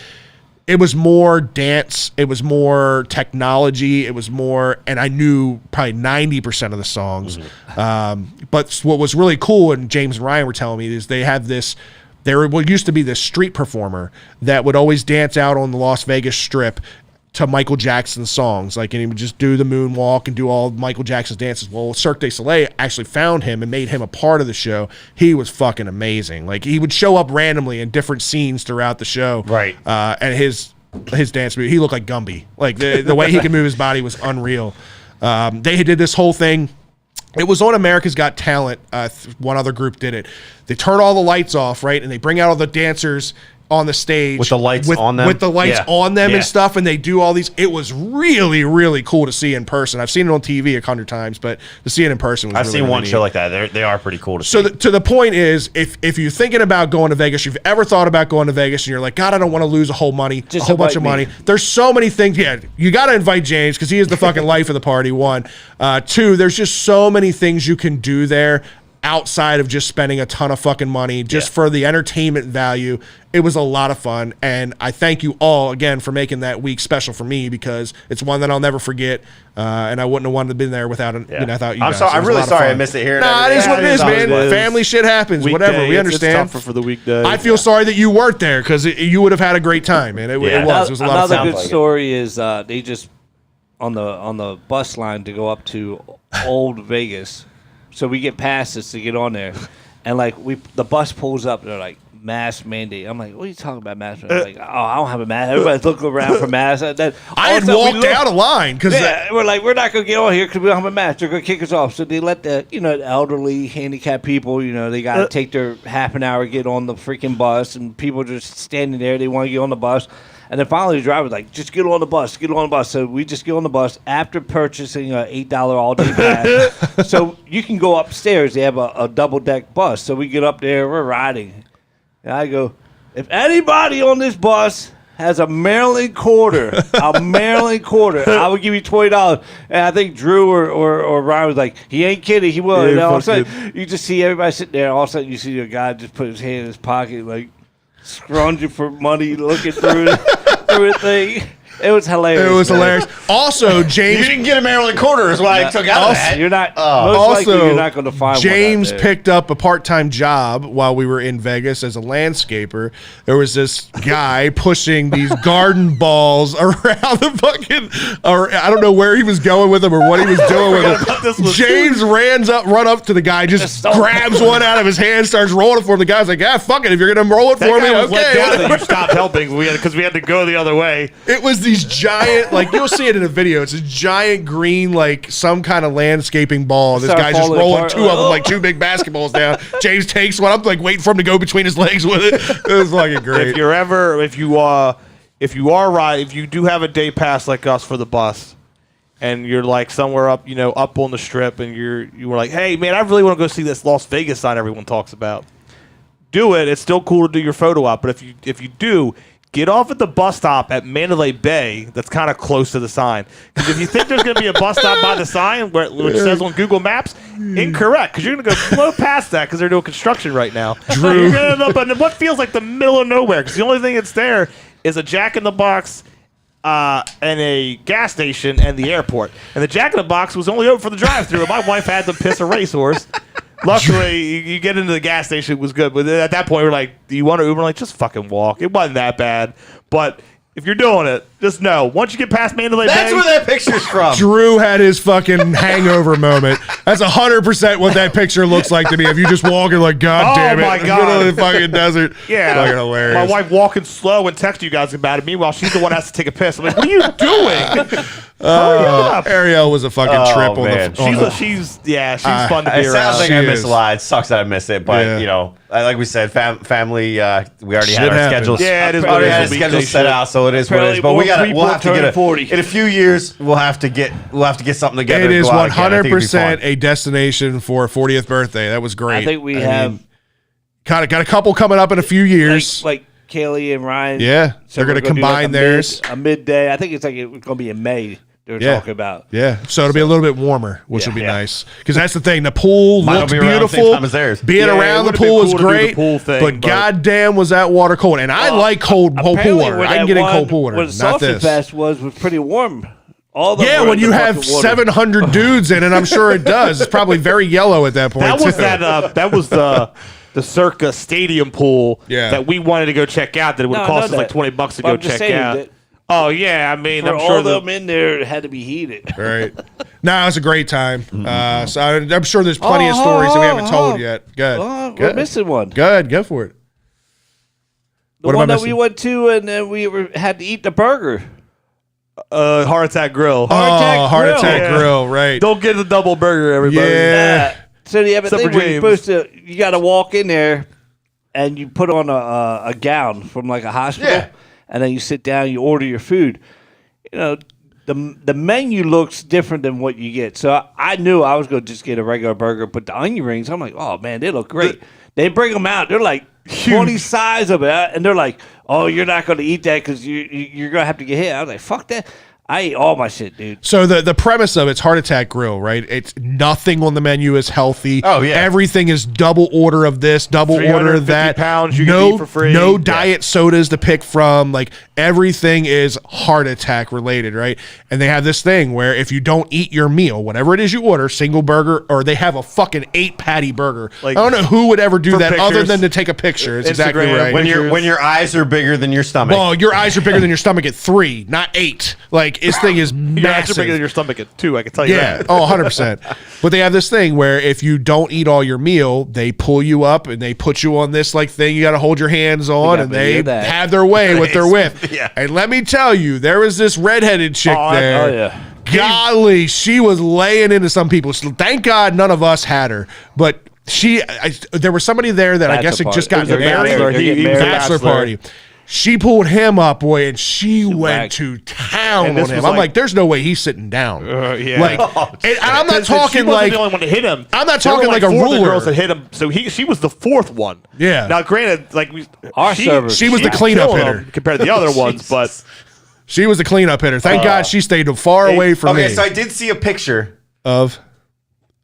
It was more dance. It was more technology. It was more, and I knew probably 90% of the songs. But what was really cool, and James and Ryan were telling me, is they have this. There used to be this street performer that would always dance out on the Las Vegas Strip to Michael Jackson's songs. Like, and he would just do the moonwalk and do all Michael Jackson's dances. Well, Cirque du Soleil actually found him and made him a part of the show. He was fucking amazing. Like, he would show up randomly in different scenes throughout the show. Right. And his dance move, he looked like Gumby. Like, the way he could move his body was unreal. They did this whole thing. It was on America's Got Talent. One other group did it. They turn all the lights off, right? And they bring out all the dancers on the stage. With the lights on them? With the lights Yeah. on them Yeah. and stuff. And they do all these. It was really, really cool to see in person. I've seen it on TV 100 times, but to see it in person was I've really, seen one really show neat. like that. They are pretty cool to So see. to the point is, if you're thinking about going to Vegas, you've ever thought about going to Vegas, and you're like, God, I don't want to lose a whole bunch of money. There's so many things. Yeah, you got to invite James because he is the fucking life of the party. 1, 2. There's just so many things you can do there outside of just spending a ton of fucking money just for the entertainment value. It was a lot of fun, and I thank you all again for making that week special for me because it's one that I'll never forget, and I wouldn't have wanted to be there without you I'm guys. sorry. It I'm was a really lot of sorry I fun. missed it here. Nah, it is what it is, man. it is. Family shit happens. Whatever. We understand. It's tougher for the weekday. I feel sorry that you weren't there because you would have had a great time, man. It was a lot of Another fun. good story is they just on the bus line to go up to Old Vegas. So we get passes to get on there, and like the bus pulls up. They're like, mask mandate. I'm like, what are you talking about mask mandate? Like, oh, I don't have a mask. Everybody's looking around for masks. I had walked out of line because we're like, we're not gonna get on here because we don't have a mask. They're gonna kick us off. So they let the elderly, handicapped people. They got to take their half an hour to get on the freaking bus, and people just standing there. They want to get on the bus. And then finally the driver's like, just get on the bus, get on the bus. So we just get on the bus after purchasing an $8 all-day pass. So you can go upstairs. They have a double-deck bus. So we get up there, we're riding. And I go, if anybody on this bus has a Maryland quarter, I would give you $20. And I think Drew or Ryan was like, he ain't kidding, he will. Yeah, And all of a sudden, you just see everybody sitting there. All of a sudden, you see a guy just put his hand in his pocket, like, scrounging for money, looking through the thing. It was hilarious. It was hilarious. Also, James. You didn't get a Maryland quarter, is why I took out of that. You're not. Most likely, you're not going to find James one out there. picked up a part-time job while we were in Vegas as a landscaper. There was this guy pushing these garden balls around the fucking. I don't know where he was going with them or what he was doing with them. James run up to the guy, just grabs one out of his hand, starts rolling it for him. The guy's like, "Yeah, fuck it. If you're gonna roll it for me, okay." You stopped helping because we had to go the other way. It was these giant, like you'll see it in a video. It's a giant green, like some kind of landscaping ball. This guy's just rolling two of them, like two big basketballs down. James takes one. I'm like waiting for him to go between his legs with it. It was fucking great. If you do have a day pass like us for the bus, and you're like somewhere up, up on the strip, and you were like, hey man, I really want to go see this Las Vegas sign everyone talks about. Do it. It's still cool to do your photo op, but if you do, get off at the bus stop at Mandalay Bay. That's kind of close to the sign. Because if you think there's going to be a bus stop by the sign, which says on Google Maps, incorrect. Because you're going to go blow past that because they're doing construction right now. Drew. You're going to end up in what feels like the middle of nowhere. Because the only thing that's there is a Jack in the Box and a gas station and the airport. And the Jack in the Box was only open for the drive-thru. And my wife had to piss a racehorse. Luckily, you get into the gas station, it was good. But at that point, we're like, do you want to Uber? Like, just fucking walk. It wasn't that bad. But if you're doing it, just know, once you get past Mandalay Bay. That's where that picture's from. Drew had his fucking hangover moment. That's 100% what that picture looks like to me. If you just walking like, God damn it. My In the God. middle of the fucking desert. Yeah. Fucking hilarious. My wife walking slow and texting you guys about it. Meanwhile, she's the one that has to take a piss. I'm like, what are you doing? Hurry up. Ariel was a fucking trip on man. the She's fun to be It around. sounds like She I missed is. a lot. It sucks that I missed it, but Yeah. like we said, family. We already Shit had our happens. schedules. Yeah, it is We what already it had is. a schedule set out, so it is what it is. But Apparently we'll more have to people get 40. in a few years. We'll have to get something together. It to is go out again. I think it'd be 100% fun. a destination for a 40th birthday. That was great. I think we have got a couple coming up in a few years. like Kaylee and Ryan. Yeah, So they're going to we're do combine theirs. a midday. I think it's going to be in May. They're talking about. Yeah, so it'll be a little bit warmer, which will be Yeah. nice. Because that's the thing. The pool Mine will looked be around the same beautiful. time as theirs. Being Yeah, it around the would've been pool was cool to do the great, pool thing, but but- goddamn was that water cold. And I like cold pool Apparently water. where I can that get in one- cold pool water. Where the Not Sausage this. Fest was pretty warm. All the Yeah, when you have 700 dudes in it, I'm sure it does. It's probably very yellow at that point. That was too. that was the Circa Stadium pool that we wanted to go check out. That it would cost us like $20 to go check out. Oh yeah, I mean, For I'm all sure of them in there, it had to be heated. Right. No, it was a great time. So I'm sure there's plenty of stories that we haven't told yet. Good. Oh, Good. we're missing one. Good. Go for it. The What am I one that missing? we went to and then had to eat the burger. Heart Attack Grill. Heart Attack Grill. Right. Don't get the double burger, everybody. Yeah. So you have a Except thing for where you're James. supposed to, you got to walk in there and you put on a gown from like a hospital, Yeah. and then you sit down, you order your food. The menu looks different than what you get. So I knew I was going to just get a regular burger, but the onion rings, I'm like, oh man, they look great. They bring them out. They're like 20 size of it, and they're like, oh, you're not going to eat that because you're going to have to get hit. I was like, fuck that. I ate all my shit, dude. So the premise of it's Heart Attack Grill, right? It's nothing on the menu is healthy. Oh, yeah. Everything is double order of this, double order of 350 that. pounds you can eat for free. No Yeah. diet sodas to pick from. Like everything is heart attack related, right? And they have this thing where if you don't eat your meal, whatever it is you order, single burger, or they have a fucking 8-patty burger. Like, I don't know who would ever do for that other pictures. than to take a picture. It's exactly Instagram, right. When your eyes are bigger than your stomach. Well, your eyes are bigger than your stomach at 3, not 8. Like this thing is Your eyes are massive. bigger than your stomach at 2, I can tell you Yeah. that. Oh, 100%. But they have this thing where if you don't eat all your meal, they pull you up and they put you on this like thing you got to hold your hands on, got and me they near that. have their way with their whip. Yeah. And let me tell you, there was this redheaded chick there. Oh, yeah. Golly, she was laying into some people. So thank God none of us had her. But there was somebody there that I guess Bachelor had just party. gotten It was a married. bachelor. He was a Bachelor bachelor. party. She pulled him up, boy, and she went whacked. to town And on this him. was I'm like- like, there's no way he's sitting down. Yeah. Like, and I'm not She talking wasn't like the only one to hit him. I'm not There were talking like a 4 other ruler. girls that hit him, so she was the 4th one. Yeah. Now, granted, like Our server. she was the cleanup killing hitter. him compared to the other ones, but She was the cleanup hitter. Thank God she stayed far away from Okay, me. so I did see a picture. Of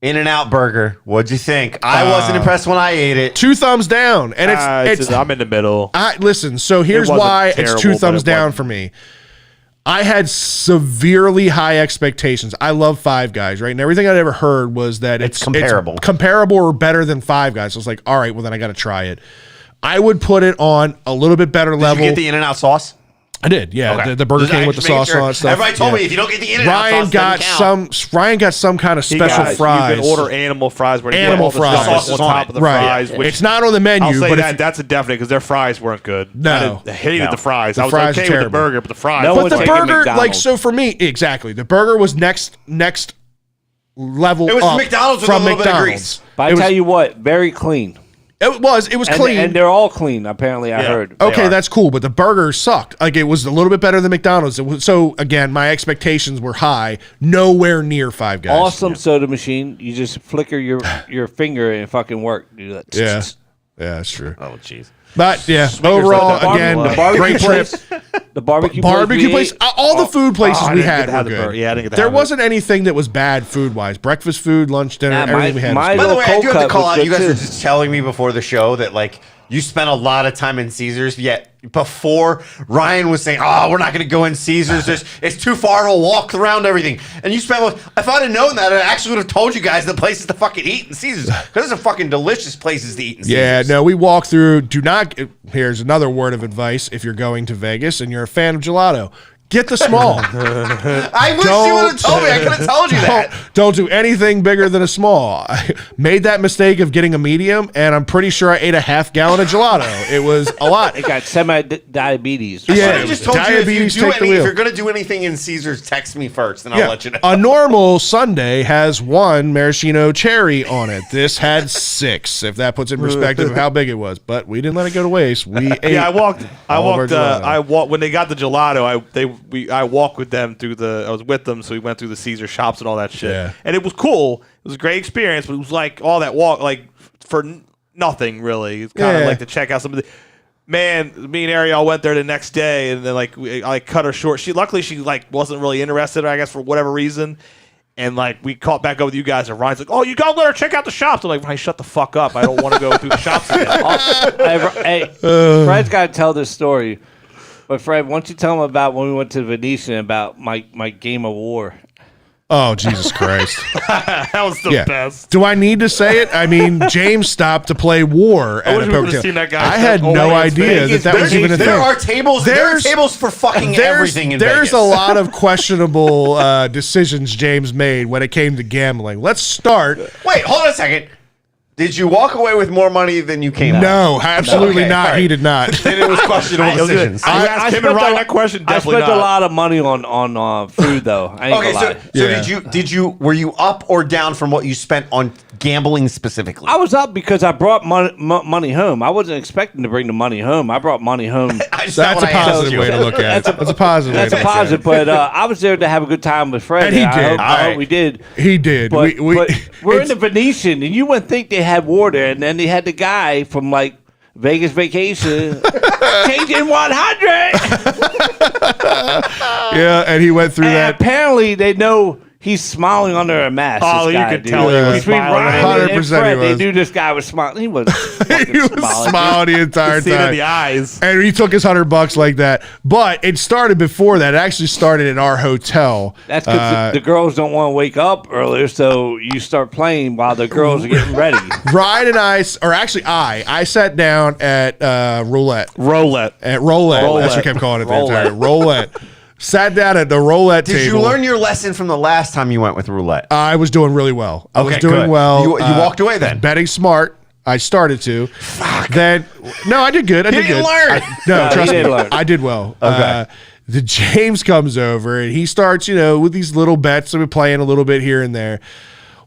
In-N-Out Burger. What'd you think? I wasn't impressed when I ate it. 2 thumbs down, and it's I'm in the middle. listen. So here's wasn't why it's terrible, 2 but thumbs it down wasn't. for me. I had severely high expectations. I love Five Guys, right? And everything I'd ever heard was that it's comparable. Comparable or better than Five Guys. So I was like, all right, well, then I got to try it. I would put it on a little bit better level. Did you get the In-N-Out sauce? I did, yeah. Okay. The Burger King with the sauce on and stuff. Everybody told me if you don't get the In-N-Out Ryan sauce, Ryan got some kind of special fries. You can order animal fries where you Animal get all the fries. sauce on top of the right. fries. Which It's not on the menu, I'll say but that's a definite because their fries weren't good. No. I hated the fries. The I was fries okay are with the terrible. burger, but the fries. No but one's the taking burger, McDonald's. so for me, exactly. The burger was next level It was up McDonald's with from a little bit of McDonald's. grease. But I tell you what, very clean. It was clean. And they're all clean, apparently, I heard. Okay, that's cool, but the burger sucked. Like, it was a little bit better than McDonald's. So again, my expectations were high, nowhere near Five Guys. Awesome soda machine. You just flicker your finger and it fucking work. Do that. Yeah, that's true. Oh, jeez. But yeah, overall, again, the barbecue great trip. place, the barbecue Place. All the food places we had were the good. burger. Yeah, I didn't get to There have it. wasn't anything that was bad food wise. Breakfast food, lunch, dinner, Yeah, everything we had. was my good. By the way, I do have to cold call cut out. was You guys good were too. just telling me before the show that like you spent a lot of time in Caesars. Yet before Ryan was saying, "Oh, we're not going to go in Caesars. It's too far to walk around everything." And you spent. If I'd have known that, I actually would have told you guys the places to fucking eat in Caesars because there's some fucking delicious places to eat in Caesars. Yeah, no, we walked through. Do not. Here's another word of advice: if you're going to Vegas and you're a fan of gelato, get the small. I wish you would have told me. I could have told you that. Don't do anything bigger than a small. I made that mistake of getting a medium, and I'm pretty sure I ate a half gallon of gelato. It was a lot. It got semi-diabetes. Yeah, I just told diabetes you if take the if wheel. you're going to do anything in Caesars, text me first, and I'll let you know. A normal Sunday has one maraschino cherry on it. This had 6, if that puts in perspective of how big it was. But we didn't let it go to waste. We ate. Yeah, I walked gelato. when they got the gelato. I walked with them through I was with them, so we went through the Caesar shops and all that shit. Yeah. And it was cool. It was a great experience, but it was like all that walk, like for nothing really. It's kind of like to check out some of the. Man, me and Ariel went there the next day, and then I cut her short. Luckily she wasn't really interested, I guess, for whatever reason. And we caught back up with you guys, and Ryan's like, "Oh, you gotta let her check out the shops." I'm like, "Ryan, shut the fuck up! I don't want to go through the shops again." Hey, Fred's got to tell this story. But Fred, why don't you tell him about when we went to Venetian about my game of war? Oh, Jesus Christ. That was the best. Do I need to say it? I mean, James stopped to play war at wish a we poker would've table. seen that guy I had stuff no all in his idea face. that was even a thing. There are tables for fucking everything in There's Vegas. a lot of questionable decisions James made when it came to gambling. Let's start. Wait, hold on a second. Did you walk away with more money than you came? No, absolutely Okay, not. all right. He did not. Then it was questionable decisions. I asked him and Ryan that question. I Definitely spent not. a lot of money on food though. I ain't Okay, gonna lie. so did you were you up or down from what you spent on gambling specifically? I was up because I brought money home. I wasn't expecting to bring the money home. I brought money home. That's That's a positive way to look at it. That's a positive way That's to a look at it. positive, but I was there to have a good time with Fred. And he did. I hope we did. He did. But, but we're in it's- the Venetian, and you wouldn't think they had war there. And then they had the guy from Vegas Vacation changing 100. Yeah, and he went through And that. apparently, they know he's smiling under a mask. Oh, this you guy, could dude. tell he was Between smiling. Ryan and 100% Fred, he they was. knew this guy was smiling. He was fucking He was smiling. smiling the entire See it in time. the eyes. And he took his $100 like that. But it started before that. It actually started at our hotel. That's because the girls don't want to wake up earlier, so you start playing while the girls are getting ready. Ryan and I sat down at roulette. Roulette. At roulette. That's what I kept calling it the entire roulette. Sat down at the roulette table. Did you learn your lesson from the last time you went with roulette? I was doing really well. I was Okay, doing good. well. You walked away then? Betting smart. I started to. Fuck. Then, no, I did good. I did didn't good. learn. No, he trust me. didn't learn. I did well. Okay. The James comes over and he starts, with these little bets that we're playing a little bit here and there.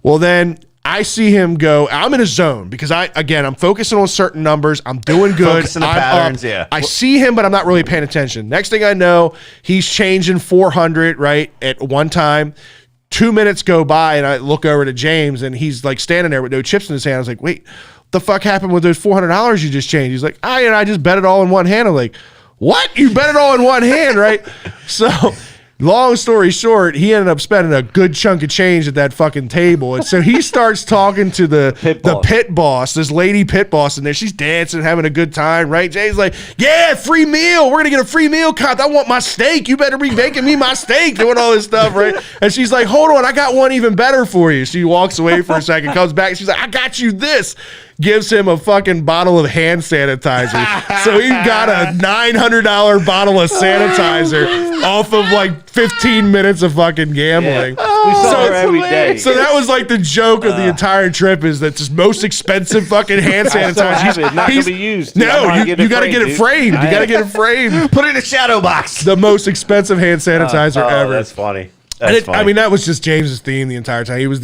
Well, then I see him go. I'm in a zone because I'm focusing on certain numbers. I'm doing good. Focusing the I'm patterns, up. yeah. I see him, but I'm not really paying attention. Next thing I know, he's changing 400 right at one time. 2 minutes go by and I look over to James and he's standing there with no chips in his hand. I was like, wait, the fuck happened with those $400 you just changed? He's like, I just bet it all in one hand. I'm like, what? You bet it all in one hand, right? So Long story short, he ended up spending a good chunk of change at that fucking table. And so he starts talking to the pit boss, this lady pit boss in there. She's dancing, having a good time, right? Jay's like, yeah, free meal. We're going to get a free meal, Cop. I want my steak. You better be making me my steak, doing all this stuff, right? And she's like, hold on, I got one even better for you. She walks away for a second, comes back. She's like, I got you this. Gives him a fucking bottle of hand sanitizer. So he got a $900 bottle of sanitizer off of like 15 minutes of fucking gambling. We saw her every day. So that was like the joke of the entire trip is that this most expensive fucking hand sanitizer. It's not going to be used. No, you got to get it framed. You got to get it framed. Put it in a shadow box. The most expensive hand sanitizer ever. That's funny. I mean, that was just James's theme the entire time. He was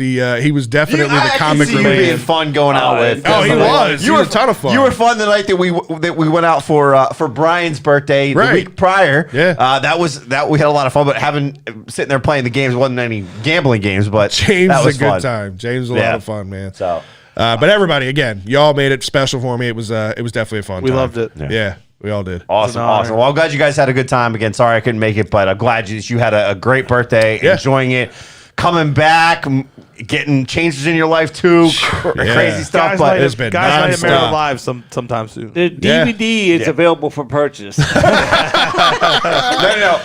definitely the comic relief. You being fun going out with. Oh, he was. You were a ton of fun. You were fun the night that we went out for Brian's birthday the week prior. Yeah, we had a lot of fun. But sitting there playing the games wasn't any gambling games. But James that was a good fun. time. James was a lot of fun, man. So, but everybody, again, y'all made it special for me. It was definitely a fun time. We loved it. Yeah. We all did. Awesome. Well, I'm glad you guys had a good time. Again, sorry I couldn't make it, but I'm glad you had a great birthday, enjoying it, coming back, getting changes in your life too, crazy stuff. Guys But might have married their lives sometime soon. The DVD is available for purchase. no.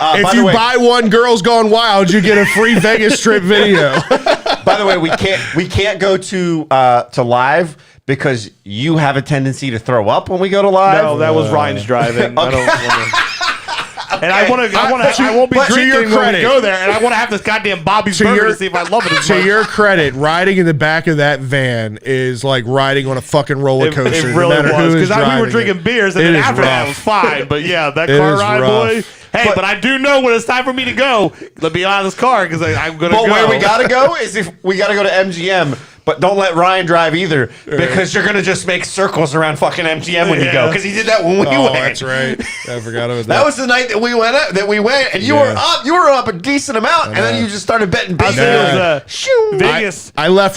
If you buy one Girls Gone Wild, you get a free Vegas Strip video. By the way, we can't go to live because you have a tendency to throw up when we go to live. No, that was Ryan's driving. I don't want to. And I won't be drinking when we go there, and I want to have this goddamn Bobby's Burger to see if I love it as much. To your credit, riding in the back of that van is like riding on a fucking roller coaster. It really was, because we were drinking it. beers, and then after that, it was fine. But yeah, that car ride, boy. Hey, but I do know when it's time for me to go, let me out of this car because I'm going to go. But where we got to go is if we got to go to MGM. But don't let Ryan drive either, because you're gonna just make circles around fucking MGM when you go. Because he did that when we went. Oh, that's right. I forgot about that. That was the night that we went. And you were up. You were up a decent amount, and then you just started betting big. Vegas. I left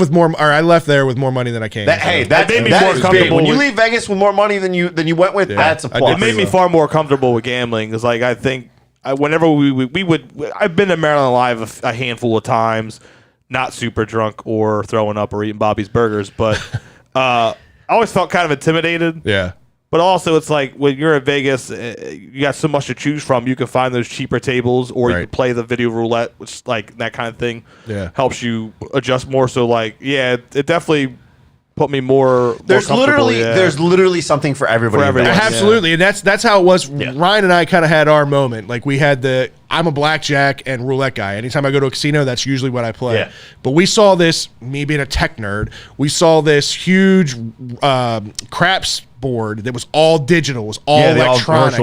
there with more money than I came. That made me more comfortable. When you leave Vegas with more money than you went with, that's a plus. It made me far more comfortable with gambling. Because like I think whenever we would, I've been to Maryland Live a handful of times. Not super drunk or throwing up or eating Bobby's Burgers, but I always felt kind of intimidated. Yeah. But also, it's like when you're in Vegas, you got so much to choose from. You can find those cheaper tables, or you can play the video roulette, which like that kind of thing helps you adjust more. So, like, it definitely put me more. There's literally something for everybody. Absolutely, and that's how it was. Yeah. Ryan and I kind of had our moment. Like we had I'm a blackjack and roulette guy. Anytime I go to a casino, that's usually what I play. Yeah. But we saw this, me being a tech nerd, we saw this huge craps board that was all digital, was all electronics.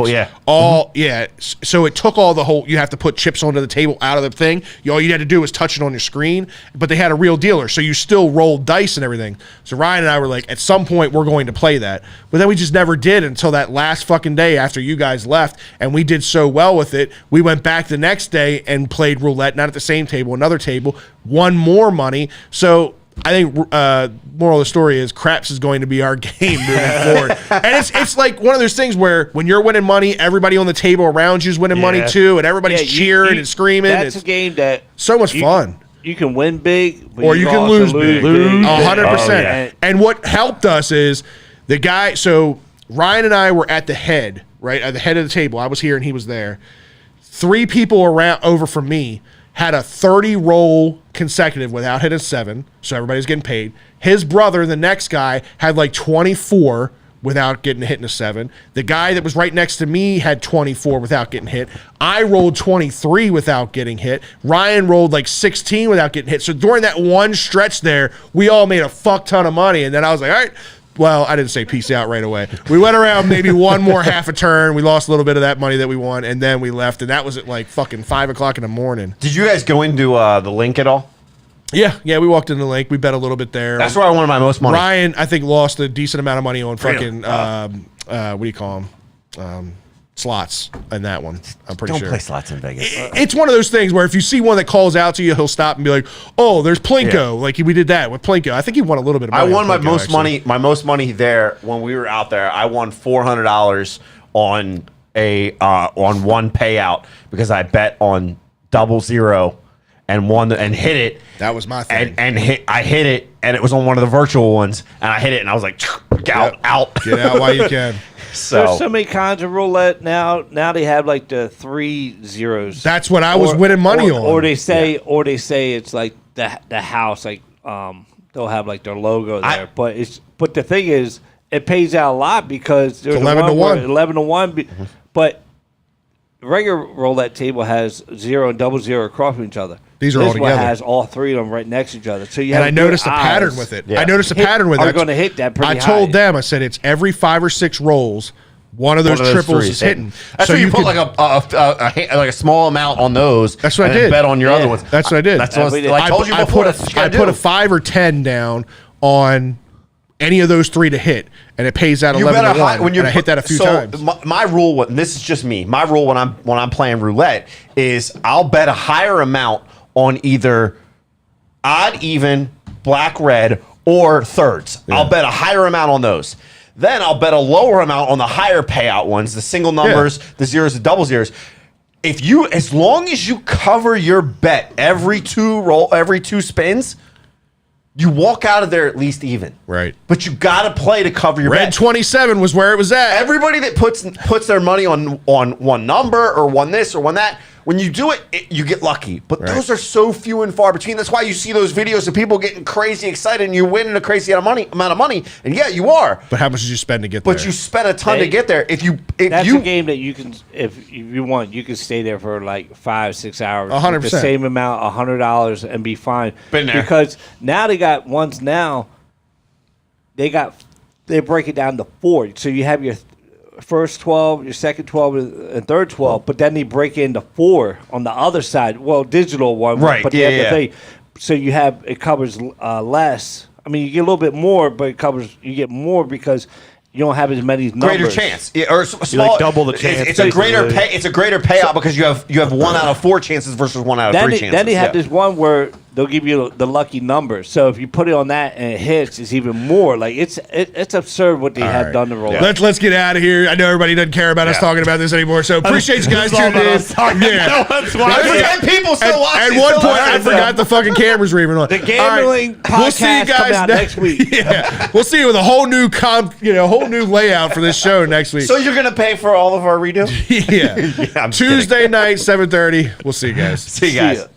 All virtual, So it took all you have to put chips onto the table out of the thing. All you had to do was touch it on your screen, but they had a real dealer, so you still rolled dice and everything. So Ryan and I were like, at some point we're going to play that. But then we just never did until that last fucking day after you guys left, and we did so well with it. We went back the next day and played roulette, not at the same table, another table, won more money. So I think moral of the story is craps is going to be our game moving forward. And it's like one of those things where when you're winning money, everybody on the table around you is winning money too, and everybody's cheering and screaming. That's a game that so much fun. You can win big, but or you can lose big. 100%. And what helped us is the guy. So Ryan and I were at the head, right at the head of the table. I was here and he was there. 3 people over from me had a 30 roll consecutive without hitting 7, so everybody's getting paid. His brother, the next guy, had like 24 without getting hit in a 7. The guy that was right next to me had 24 without getting hit. I rolled 23 without getting hit. Ryan rolled like 16 without getting hit. So during that one stretch there, we all made a fuck ton of money, and then I was like, all right. Well, I didn't say peace out right away. We went around maybe one more half a turn. We lost a little bit of that money that we won, and then we left, and that was at like fucking 5 o'clock in the morning. Did you guys go into the link at all? Yeah, we walked into the link. We bet a little bit there. That's where I won my most money. Ryan, I think, lost a decent amount of money on fucking, what do you call them? Slots in that one. I'm pretty sure. Don't play slots in Vegas. It's one of those things where if you see one that calls out to you, he'll stop and be like, "Oh, there's Plinko." Yeah. Like we did that with Plinko. I think he won a little bit of money. I won my most money. My most money there when we were out there. I won $400 on one payout because I bet on 00 and won and hit it. That was my thing. I hit it, and it was on one of the virtual ones, and I hit it, and I was like, out. Get out while you can. There's so many kinds of roulette now. Now they have like the 3 zeros. That's what I was winning money on. Or they say it's like the house, like they'll have like their logo there. But the thing is, it pays out a lot because there's 11 to 1. 11 to 1. But the regular roulette table has 0 and 00 across from each other. These are this all together. one has all three of them right next to each other. So I noticed a pattern with it. Yeah. I noticed a pattern with it. Are going to hit that pretty high. I told them, I said, it's every 5 or 6 rolls, one of those triples is hitting. That's so you put like a small amount on those. That's what and I did. Then bet on your other ones. That's what I did. That's what I told you before. I put a 5 or 10 down on any of those 3 to hit, and it pays out 11 to 1. And I hit that a few times. My rule, and this is just me. My rule when I'm playing roulette is I'll bet a higher amount on either odd, even, black, red, or thirds. Yeah. I'll bet a higher amount on those. Then I'll bet a lower amount on the higher payout ones, the single numbers, the zeros, the double zeros. As long as you cover your bet every 2 spins, you walk out of there at least even. Right. But you got to play to cover your bet. Red 27 was where it was at. Everybody that puts their money on one number or one this or one that, when you do it, you get lucky. But those are so few and far between. That's why you see those videos of people getting crazy excited and you're winning a crazy amount of money. And yeah, you are. But how much did you spend to get there? But you spent a ton to get there. That's a game that you can, if you want, you can stay there for like 5-6 hours. 100%. The same amount, $100, and be fine. Been there. Because now they got ones now. They break it down to 4. So you have your first 12, your second 12, and third 12, but then they break into 4 on the other side. Well, digital one, right? But thing. So it covers less. I mean, you get a little bit more, but you get more because you don't have as many numbers. Greater chance, or small, like double the chance. It's a greater payout because you have 1 out of 4 chances versus 1 out of 3 chances. Then they have this one where they'll give you the lucky number. So if you put it on that and it hits, it's even more. Like it's absurd what they have done to roll. Yeah. Let's get out of here. I know everybody doesn't care about us talking about this anymore. So appreciate you guys tuning in. Yeah. People still watching. At one point, I forgot the fucking cameras were even on. The gambling podcast we'll see you guys coming out next week. Yeah, we'll see you with a whole new whole new layout for this show next week. So you're gonna pay for all of our redo? Yeah. Tuesday night, 7:30. We'll see you guys. See you guys.